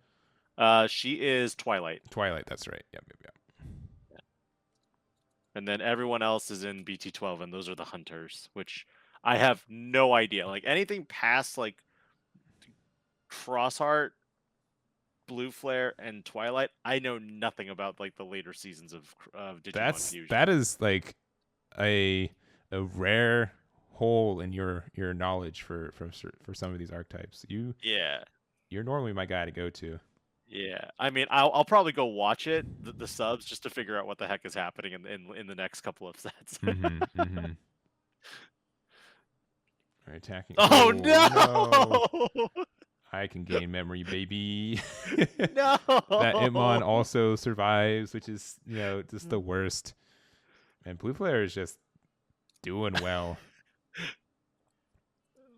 She is Twilight. Twilight, that's right. Yep. Yeah. And then everyone else is in BT12, and those are the hunters, which I have no idea. Like anything past like Crossheart, Blue Flare, and Twilight, I know nothing about like the later seasons of Digimon Fusion. That is like a rare hole in your knowledge for some of these archetypes. You're normally my guy to go to. Yeah, I mean, I'll probably go watch it, the subs, just to figure out what the heck is happening in the next couple of sets. All right, attacking. Oh no! I can gain memory, baby. No. That Impmon also survives, which is just the worst. And Blue Flare is just doing well.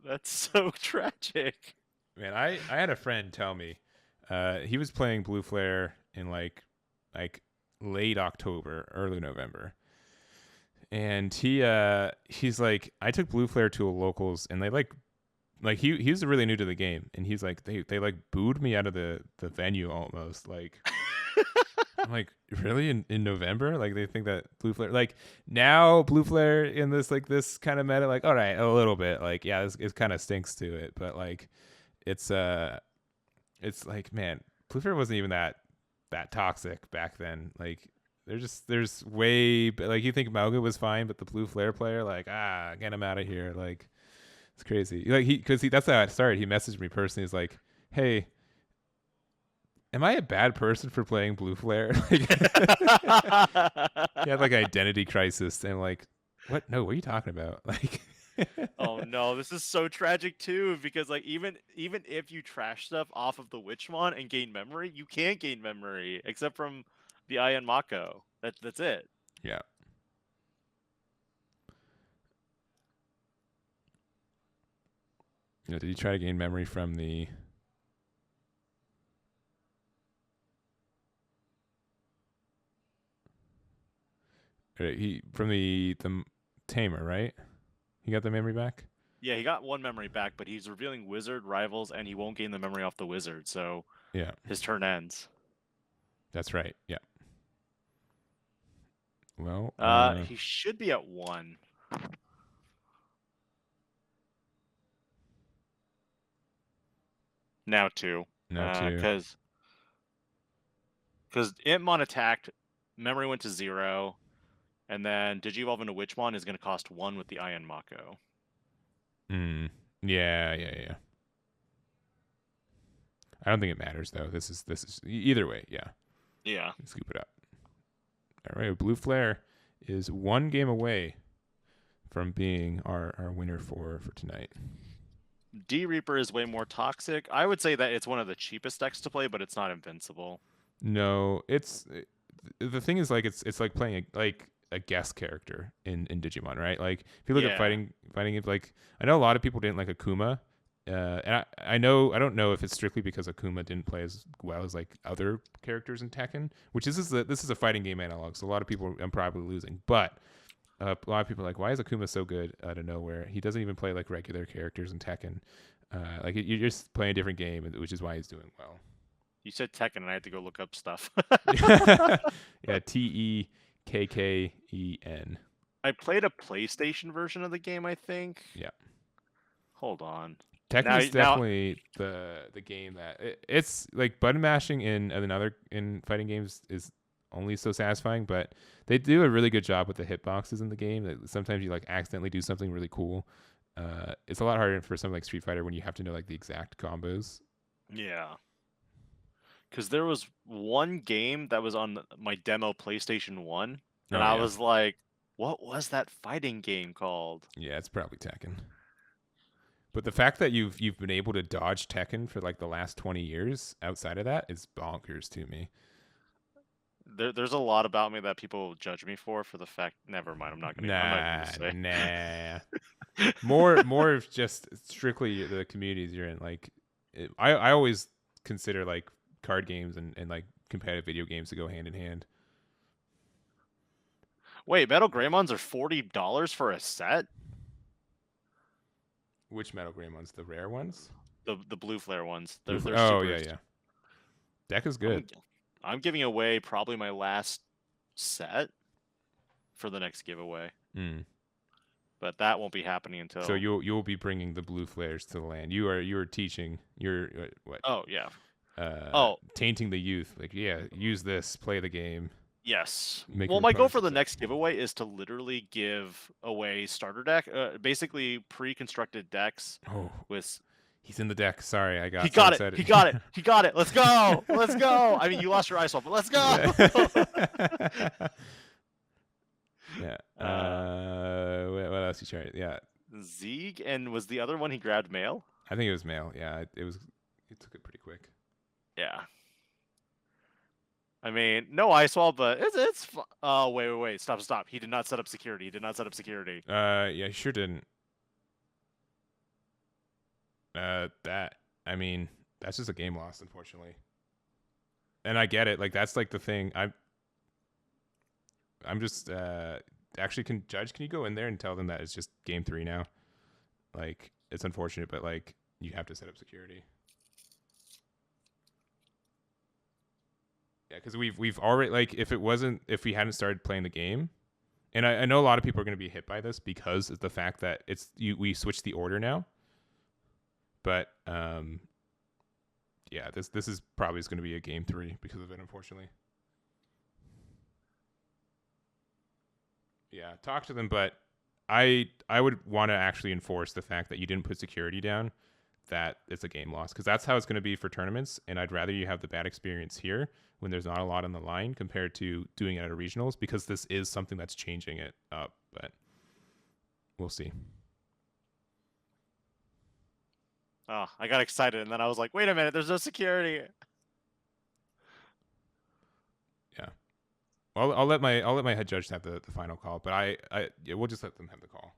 That's so tragic. Man, I had a friend tell me he was playing Blue Flare in like late October, early November. And he's like, I took Blue Flare to a locals and they like he was really new to the game, and he's like they like booed me out of the venue almost. Like I'm like, really in November? Like they think that Blue Flare, like now Blue Flare in this kind of meta, like all right, a little bit, like yeah, it kind of stinks to it, but like it's like, man, Blue Flare wasn't even that toxic back then. Like there's way, like you think Mauga was fine, but the Blue Flare player, like get him out of here. Like it's crazy. Like because that's how it started. He messaged me personally. He's like, hey, am I a bad person for playing Blue Flare? Like, he had like an identity crisis, and like, what? No, what are you talking about? Like, oh no, this is so tragic too, because like even if you trash stuff off of the Witchmon and gain memory, you can't gain memory except from the Ian Mako. That's it. Yeah. Did you try to gain memory from the? From the tamer, right? He got the memory back? Yeah, he got 1 memory back, but he's revealing wizard rivals, and he won't gain the memory off the wizard, so yeah, his turn ends. That's right. Yeah. Well, he should be at 1. Now 2. Now 2. Because Because Impmon attacked, memory went to 0, and then Digivolve into Witchmon is going to cost 1 with the Iron Mako. Yeah. I don't think it matters though. This is either way. Yeah. Scoop it up. All right, Blue Flare is 1 game away from being our winner for tonight. D Reaper is way more toxic. I would say that it's one of the cheapest decks to play, but it's not invincible. No, the thing is like it's like playing a guest character in Digimon, right? Like if you look at fighting games, like I know a lot of people didn't like Akuma. And I don't know if it's strictly because Akuma didn't play as well as like other characters in Tekken, which this is a fighting game analog, so a lot of people I'm probably losing. But a lot of people are like, why is Akuma so good out of nowhere? He doesn't even play like regular characters in Tekken. Like you're just playing a different game, which is why he's doing well. You said Tekken, and I had to go look up stuff. Yeah, TEKKEN. I played a PlayStation version of the game, I think. Yeah. Hold on. Tekken is definitely the game that it's like button mashing in fighting games is only so satisfying, but they do a really good job with the hitboxes in the game. Like, sometimes you like accidentally do something really cool. It's a lot harder for something like Street Fighter when you have to know like the exact combos. Yeah. Because there was one game that was on my demo PlayStation 1, and I was like, what was that fighting game called? Yeah, it's probably Tekken. But the fact that you've been able to dodge Tekken for like the last 20 years outside of that is bonkers to me. There's a lot about me that people judge me for the fact. Never mind, I'm not gonna say. Nah. more of just strictly the communities you're in. Like, I always consider like card games and like competitive video games to go hand in hand. Wait, Metal Greymons are $40 for a set? Which Metal Greymons? The rare ones? The blue flare ones. They're yeah. Deck is good. I'm giving away probably my last set for the next giveaway. But that won't be happening until. So you'll be bringing the blue flares to the land. You are teaching. You're what? Oh yeah. Tainting the youth. Like use this. Play the game. Yes. Well, my goal for the next giveaway is to literally give away starter deck, basically pre-constructed decks. Oh, with. He's in the deck. Sorry, I got. He got it. He got it. He got it. Let's go. Let's go. I mean, you lost your ice wall, but let's go. Yeah. What else you tried? Yeah. Zeeg, and was the other one he grabbed mail? I think it was mail. Yeah, it was. He took it pretty quick. Yeah. I mean, no ice wall, but it's. Oh wait! Stop! He did not set up security. Yeah, he sure didn't. I mean, that's just a game lost, unfortunately. And I get it. Like that's like the thing. I'm just actually can you go in there and tell them that it's just game 3 now? Like it's unfortunate, but like you have to set up security. Yeah, because we've already like if we hadn't started playing the game, and I know a lot of people are going to be hit by this because of the fact that we switched the order now. But yeah, this is probably going to be a game 3 because of it, unfortunately. Yeah, talk to them, but I would want to actually enforce the fact that you didn't put security down, that it's a game loss, because that's how it's going to be for tournaments, and I'd rather you have the bad experience here when there's not a lot on the line compared to doing it at a regionals, because this is something that's changing it up, but we'll see. Oh, I got excited, and then I was like, wait a minute, there's no security. Yeah. Well, I'll let my head judge have the final call, but we'll just let them have the call.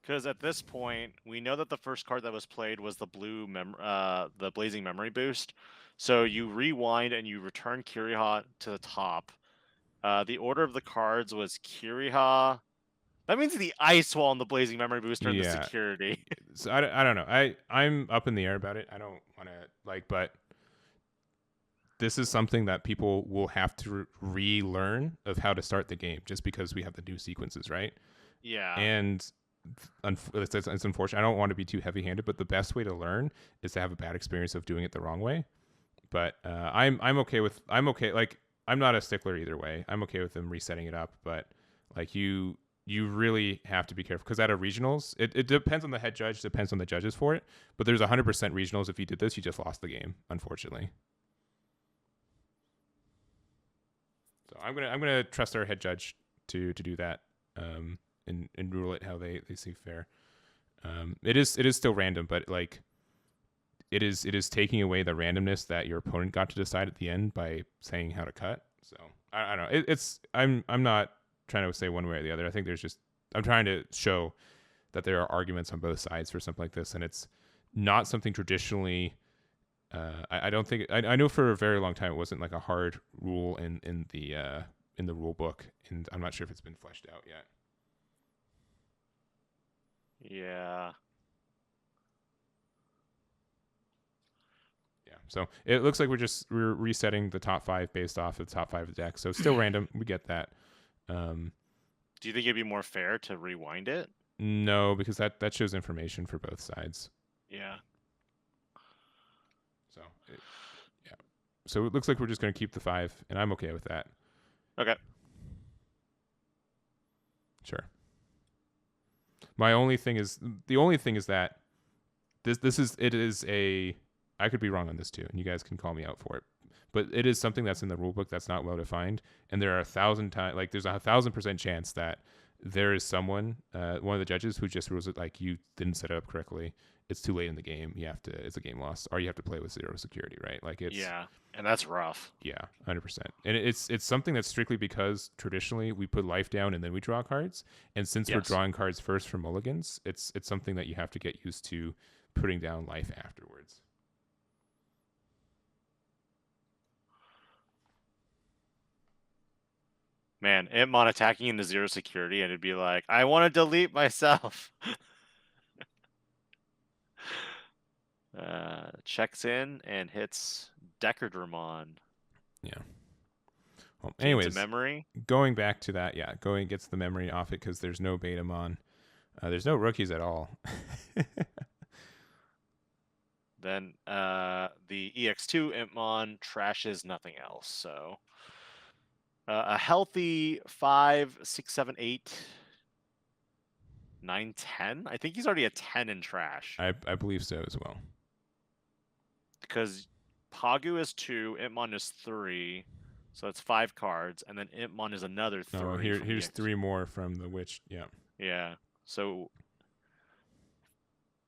Because at this point, we know that the first card that was played was the the Blazing Memory Boost. So you rewind and you return Kiriha to the top. The order of the cards was Kiriha. That means the Ice Wall and the Blazing Memory Booster and the security. So I don't know. I'm up in the air about it. I don't want to but this is something that people will have to relearn of how to start the game just because we have the new sequences, right? Yeah. And it's unfortunate. I don't want to be too heavy-handed, but the best way to learn is to have a bad experience of doing it the wrong way. But I'm okay with like I'm not a stickler either way. I'm okay with them resetting it up, but like you really have to be careful because at a regionals, it depends on the head judge, depends on the judges for it. But there's 100% regionals. If you did this, you just lost the game, unfortunately. So I'm gonna trust our head judge to do that and rule it how they see fair. It is still random, but like it is taking away the randomness that your opponent got to decide at the end by saying how to cut. So I don't know. I'm not trying to say one way or the other. I think I'm trying to show that there are arguments on both sides for something like this, and it's not something traditionally. I don't think I know for a very long time it wasn't like a hard rule in the rule book, and I'm not sure if it's been fleshed out yet. Yeah. Yeah. So it looks like we're resetting the top 5 based off of the top 5 of the deck. So still random. We get that. Do you think it'd be more fair to rewind it? No, because that shows information for both sides. Yeah. So yeah. So it looks like we're just going to keep the 5, and I'm okay with that. Okay. Sure. The only thing is that it is a, I could be wrong on this too, and you guys can call me out for it, but it is something that's in the rulebook that's not well defined, and there are 1,000 times, like there's 1,000% chance that there is someone, one of the judges who just rules it like you didn't set it up correctly. It's too late in the game. It's a game loss, or you have to play with 0 security, right? Like it's and that's rough. Yeah, 100%. And it's something that's strictly because traditionally we put life down and then we draw cards, and since we're drawing cards first for mulligans, it's something that you have to get used to putting down life afterwards. Man, Itmon attacking into 0 security, and it'd be like, I want to delete myself. Checks in and hits Decardramon. Yeah. Well, anyways, memory. Going back to that, gets the memory off it because there's no Betamon. There's no rookies at all. Then the EX2 Itmon trashes nothing else. So a healthy 5, 6, 7, 8, 9, 10. I think he's already a 10 in trash. I believe so as well. Because Pagu is 2, Itmon is 3, so it's 5 cards, and then Itmon is another 3. Oh, here's 3 more from the Witch. Yeah. Yeah. So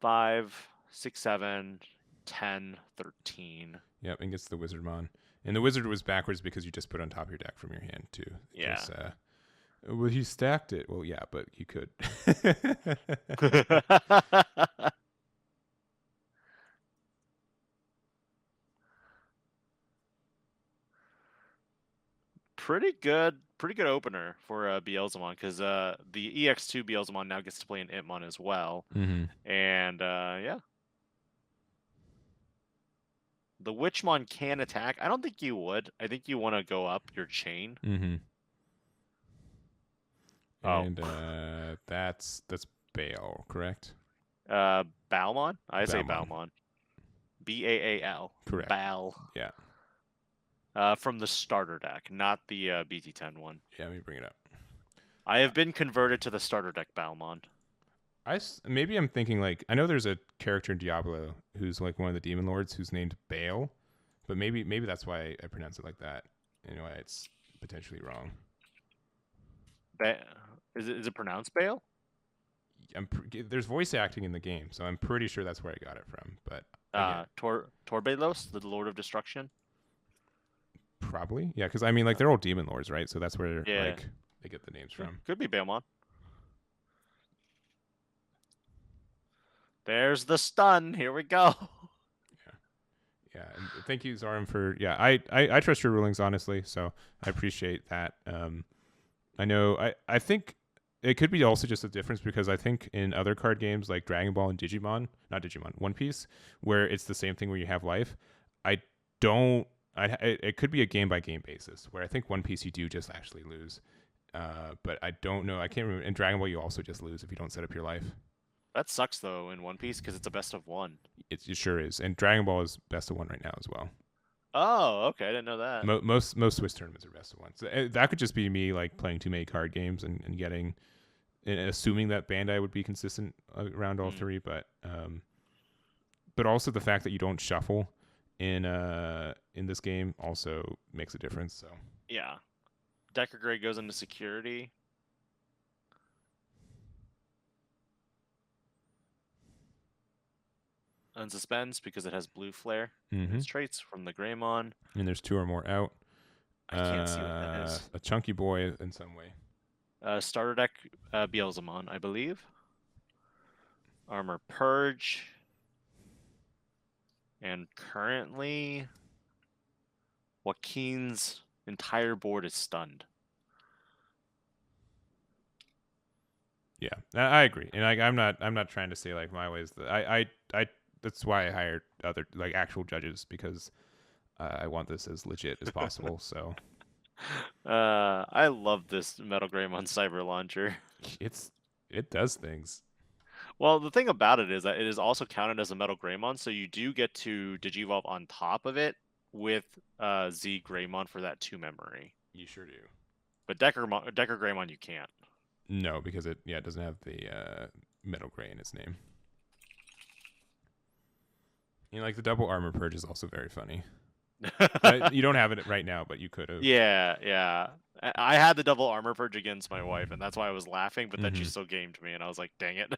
5, 6, 7, 10, 13. Yep, and gets the Wizardmon. And the Wizard was backwards because you just put on top of your deck from your hand too. Yeah. Well, he stacked it. Well, yeah, but you could. Pretty good opener for Beelzemon, because the EX2 Beelzemon now gets to play an Itmon as well. Mm-hmm. And yeah. The Witchmon can attack. I don't think you would. I think you want to go up your chain. Mm-hmm. And that's Baal, correct? Balmon? I say Balmon. Baal. Correct. Baal. Yeah. From the starter deck, not the BT10 one. Yeah, let me bring it up. I have been converted to the starter deck Balmon. Maybe I'm thinking like, I know there's a character in Diablo who's like one of the demon lords who's named Baal, but maybe that's why I pronounce it like that. Anyway, it's potentially wrong. Is it pronounced Baal? There's voice acting in the game, so I'm pretty sure that's where I got it from. But Torbelos, the Lord of Destruction. Probably, yeah, because I mean, like they're all demon lords, right? So that's where like they get the names from. Could be Balmon. There's the stun. Here we go. Yeah. And thank you, Zarim, for I trust your rulings honestly, so I appreciate that. I know I think it could be also just a difference because I think in other card games like Dragon Ball and One Piece, where it's the same thing where you have life, it could be a game by game basis where I think One Piece you do just actually lose. But I don't know. I can't remember. In Dragon Ball, you also just lose if you don't set up your life. That sucks though in One Piece because it's a best of one. It sure is. And Dragon Ball is best of one right now as well. Oh, okay. I didn't know that. Most Swiss tournaments are best of one. So that could just be me like playing too many card games and getting, and assuming that Bandai would be consistent around all three. But also the fact that you don't shuffle in this game also makes a difference. So yeah, Decker Gray goes into security. Unsuspends because it has blue flare. Its traits from the Greymon. And there's 2 or more out. I can't see what that is. A chunky boy in some way. Starter deck Beelzemon, I believe. Armor Purge. And currently, Joaquin's entire board is stunned. Yeah, I agree, and I'm not trying to say like my way is I that's why I hired other like actual judges because I want this as legit as possible. So, I love this Metal Greymon Cyber Launcher. It does things. Well, the thing about it is that it is also counted as a Metal Greymon, so you do get to Digivolve on top of it with Z Greymon for that 2 memory. You sure do. But Decker Greymon you can't. No, because it doesn't have the Metal Gray in its name. You know, like the double armor purge is also very funny. You don't have it right now, but you could have. Yeah. I had the double armor purge against my wife, and that's why I was laughing. But then she still gamed me, and I was like, "Dang it!"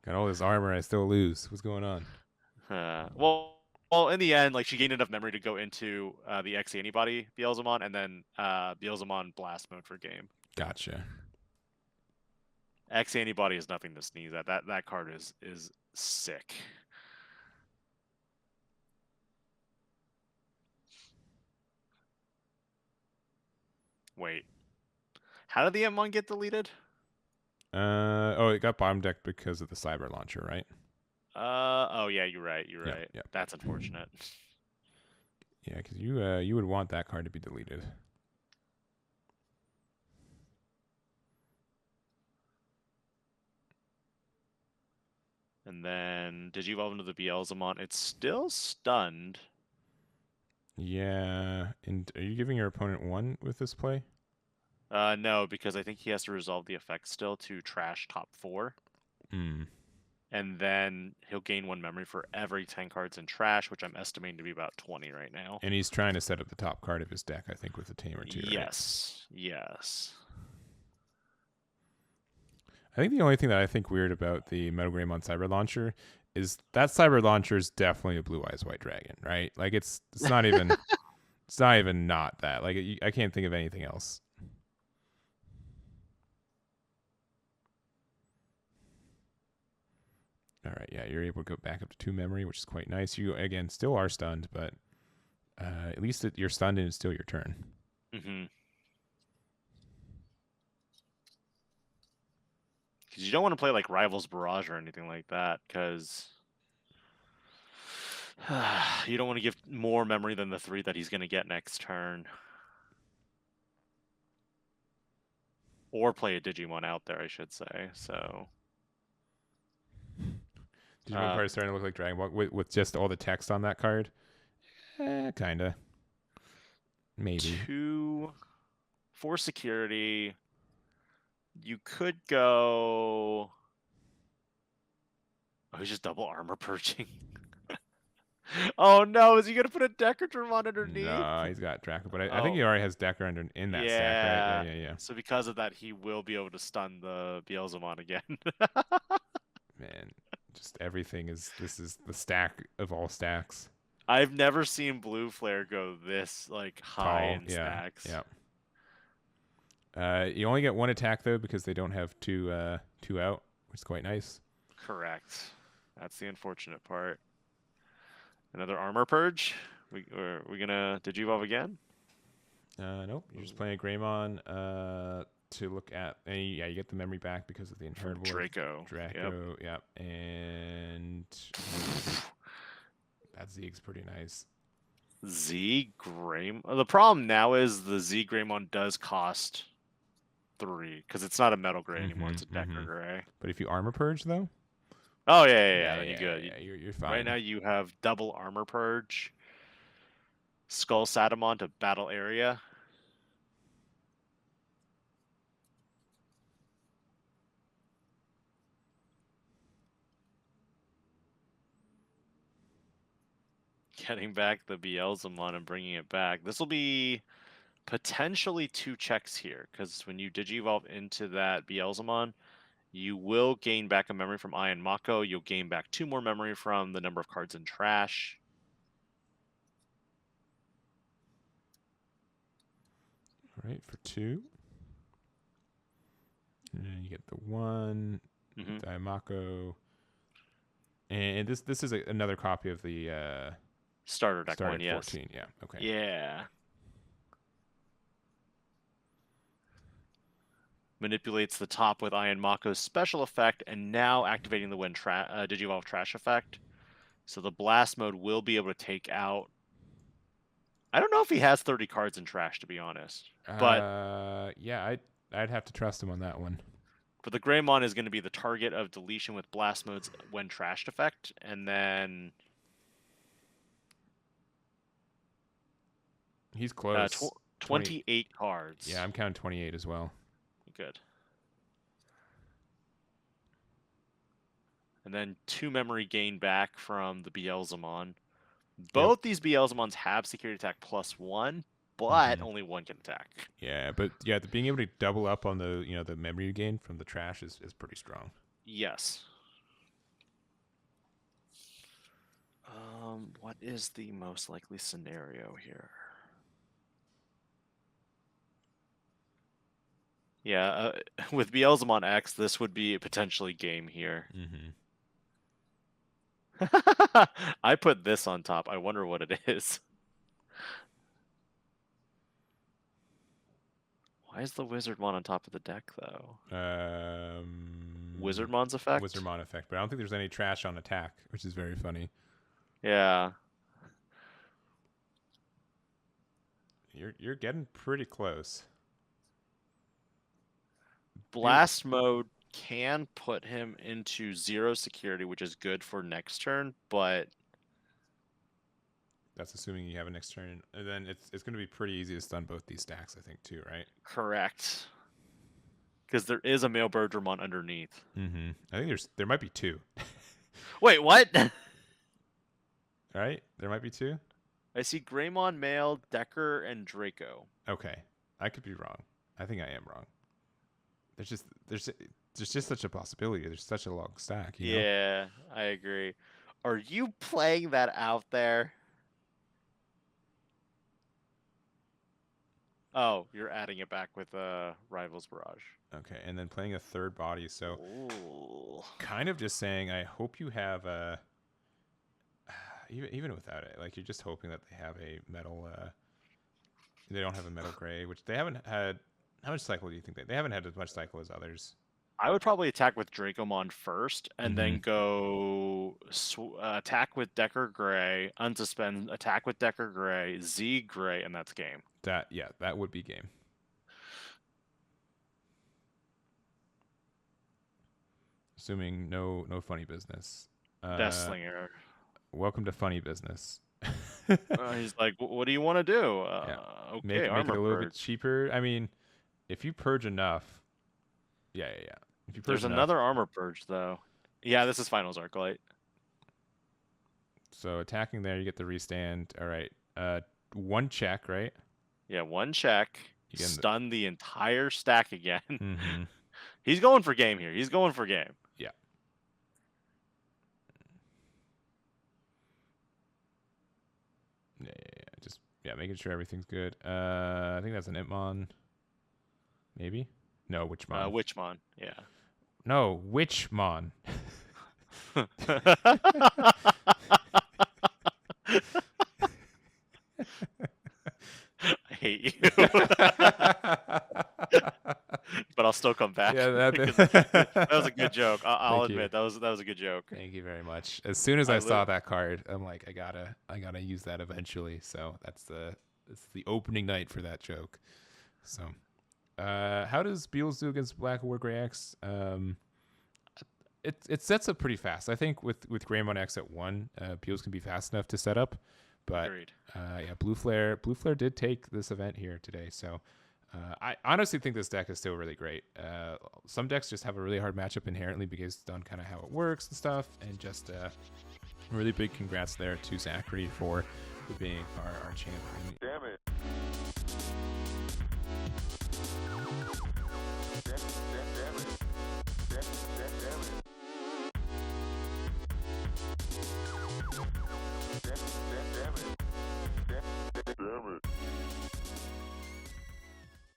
Got all this armor, I still lose. What's going on? Well, in the end, like she gained enough memory to go into the X Antibody Beelzemon, and then Beelzemon Blast Mode for game. Gotcha. X Antibody is nothing to sneeze at. That card is sick. Wait, how did the M1 get deleted? It got bottom decked because of the Cyber Launcher, right? Oh yeah, you're right. Yep. That's unfortunate. Yeah, because you would want that card to be deleted. And then did you evolve into the Beelzemon? It's still stunned. Yeah, and are you giving your opponent 1 with this play? No, because I think he has to resolve the effect still to trash top 4. And then he'll gain 1 memory for every 10 cards in trash, which I'm estimating to be about 20 right now. And he's trying to set up the top card of his deck, I think, with a Tamer too. Yes, right? Yes. I think the only thing that I think weird about the Metal Greymon Cyber Launcher is that Cyber Launcher is definitely a Blue Eyes White Dragon, right? Like it's not even it's not even not that. Like I can't think of anything else. All right, yeah, you're able to go back up to 2 memory, which is quite nice. You again still are stunned, but at least you're stunned and it's still your turn. Because you don't want to play like Rivals Barrage or anything like that, because you don't want to give more memory than the 3 that he's going to get next turn. Or play a Digimon out there, I should say. So Digimon card is starting to look like Dragon Ball with just all the text on that card. Kinda. Maybe. 2 for security. You could go. Oh, he's just double armor purging. Oh no, is he gonna put a Decatron underneath? No, he's got Draco, but I think he already has Decker in that stack, right? Yeah. So because of that, he will be able to stun the Beelzemon again. Man, just everything this is the stack of all stacks. I've never seen Blue Flare go this like high in stacks. Yeah. You only get 1 attack though because they don't have two out, which is quite nice. Correct. That's the unfortunate part. Another armor purge. We gonna Digivolve again? Nope. You're just playing a Greymon to look at. And you get the memory back because of the inheritable. Draco. Yep. And that Zeeg's pretty nice. Z Greymon. The problem now is the Z Greymon does cost 3 because it's not a metal gray anymore. It's a Decker gray. But if you armor purge though, oh yeah, then you're good. Yeah, you're fine. Right now you have double armor purge, Skull Satamon to battle area. Getting back the Beelzemon and bringing it back. This will be potentially 2 checks here, because when you Digivolve into that Beelzemon, you will gain back a memory from Ian Mako. You'll gain back 2 more memory from the number of cards in trash. All right, for 2. And then you get the 1, Mako. And this is another copy of the starter deck one, yes. 14, yeah. Okay. Yeah. Manipulates the top with Ian Mako's special effect, and now activating the Digivolve Trash effect. So the blast mode will be able to take out. I don't know if he has 30 cards in trash, to be honest. But yeah, I'd have to trust him on that one. But the Greymon is going to be the target of deletion with blast mode's when trashed effect, and then he's close. 28 cards. Yeah, I'm counting 28 as well. Good. And then 2 memory gain back from the Beelzemon. Both these Beelzemons have security attack +1, but only 1 can attack. Yeah, but yeah, being able to double up on the the memory you gain from the trash is pretty strong. Yes. What is the most likely scenario here? Yeah, with Beelzemon X, this would be potentially game here. I put this on top. I wonder what it is. Why is the Wizardmon on top of the deck, though? Wizardmon's effect? Wizardmon effect, but I don't think there's any trash on attack, which is very funny. Yeah. You're getting pretty close. Blast mode can put him into 0 security, which is good for next turn, but that's assuming you have a next turn. And then it's going to be pretty easy to stun both these stacks, I think, too, right? Correct. Because there is a male Birdramon underneath. I think there might be 2. Wait, what? Right? There might be 2? I see Greymon, male, Decker, and Draco. Okay. I could be wrong. I think I am wrong. There's just such a possibility. There's such a long stack. Yeah, I agree. Are you playing that out there? Oh, you're adding it back with Rivals Barrage. Okay, and then playing a third body. So Ooh. Kind of just saying, I hope you have a even without it, like you're just hoping that they have a metal. They don't have a metal gray, which they haven't had. How much cycle do you think they haven't had as much cycle as others? I would probably attack with Dracomon first, and then go attack with Decker Gray, unsuspend, attack with Decker Gray, Z Gray, and that's game. That would be game. Assuming no funny business. Deathslinger. Welcome to funny business. He's like, what do you want to do? Okay, make it a little bit cheaper. I mean, if you purge enough, yeah. If you purge There's another armor purge though. Yeah, this is Finals Arclight. So attacking there, you get the restand. All right, 1 check, right? Yeah, 1 check. Stun the entire stack again. He's going for game here. He's going for game. Yeah. Just making sure everything's good. I think that's an Itmon. Maybe? No, Witchmon. Witchmon, yeah. No, Witchmon. I hate you. But I'll still come back. Yeah, that was a good joke. I'll Thank you. admit that was a good joke. Thank you very much. As soon as I saw that card, I'm like, I gotta use that eventually. So it's the opening night for that joke. So, how does Beels do against Black WarGreyX? It sets up pretty fast. I think with Greymon X at 1, Beels can be fast enough to set up. But yeah, Blue Flare did take this event here today. So I honestly think this deck is still really great. Some decks just have a really hard matchup inherently based on kind of how it works and stuff. And just really big congrats there to Zackery for being our champion.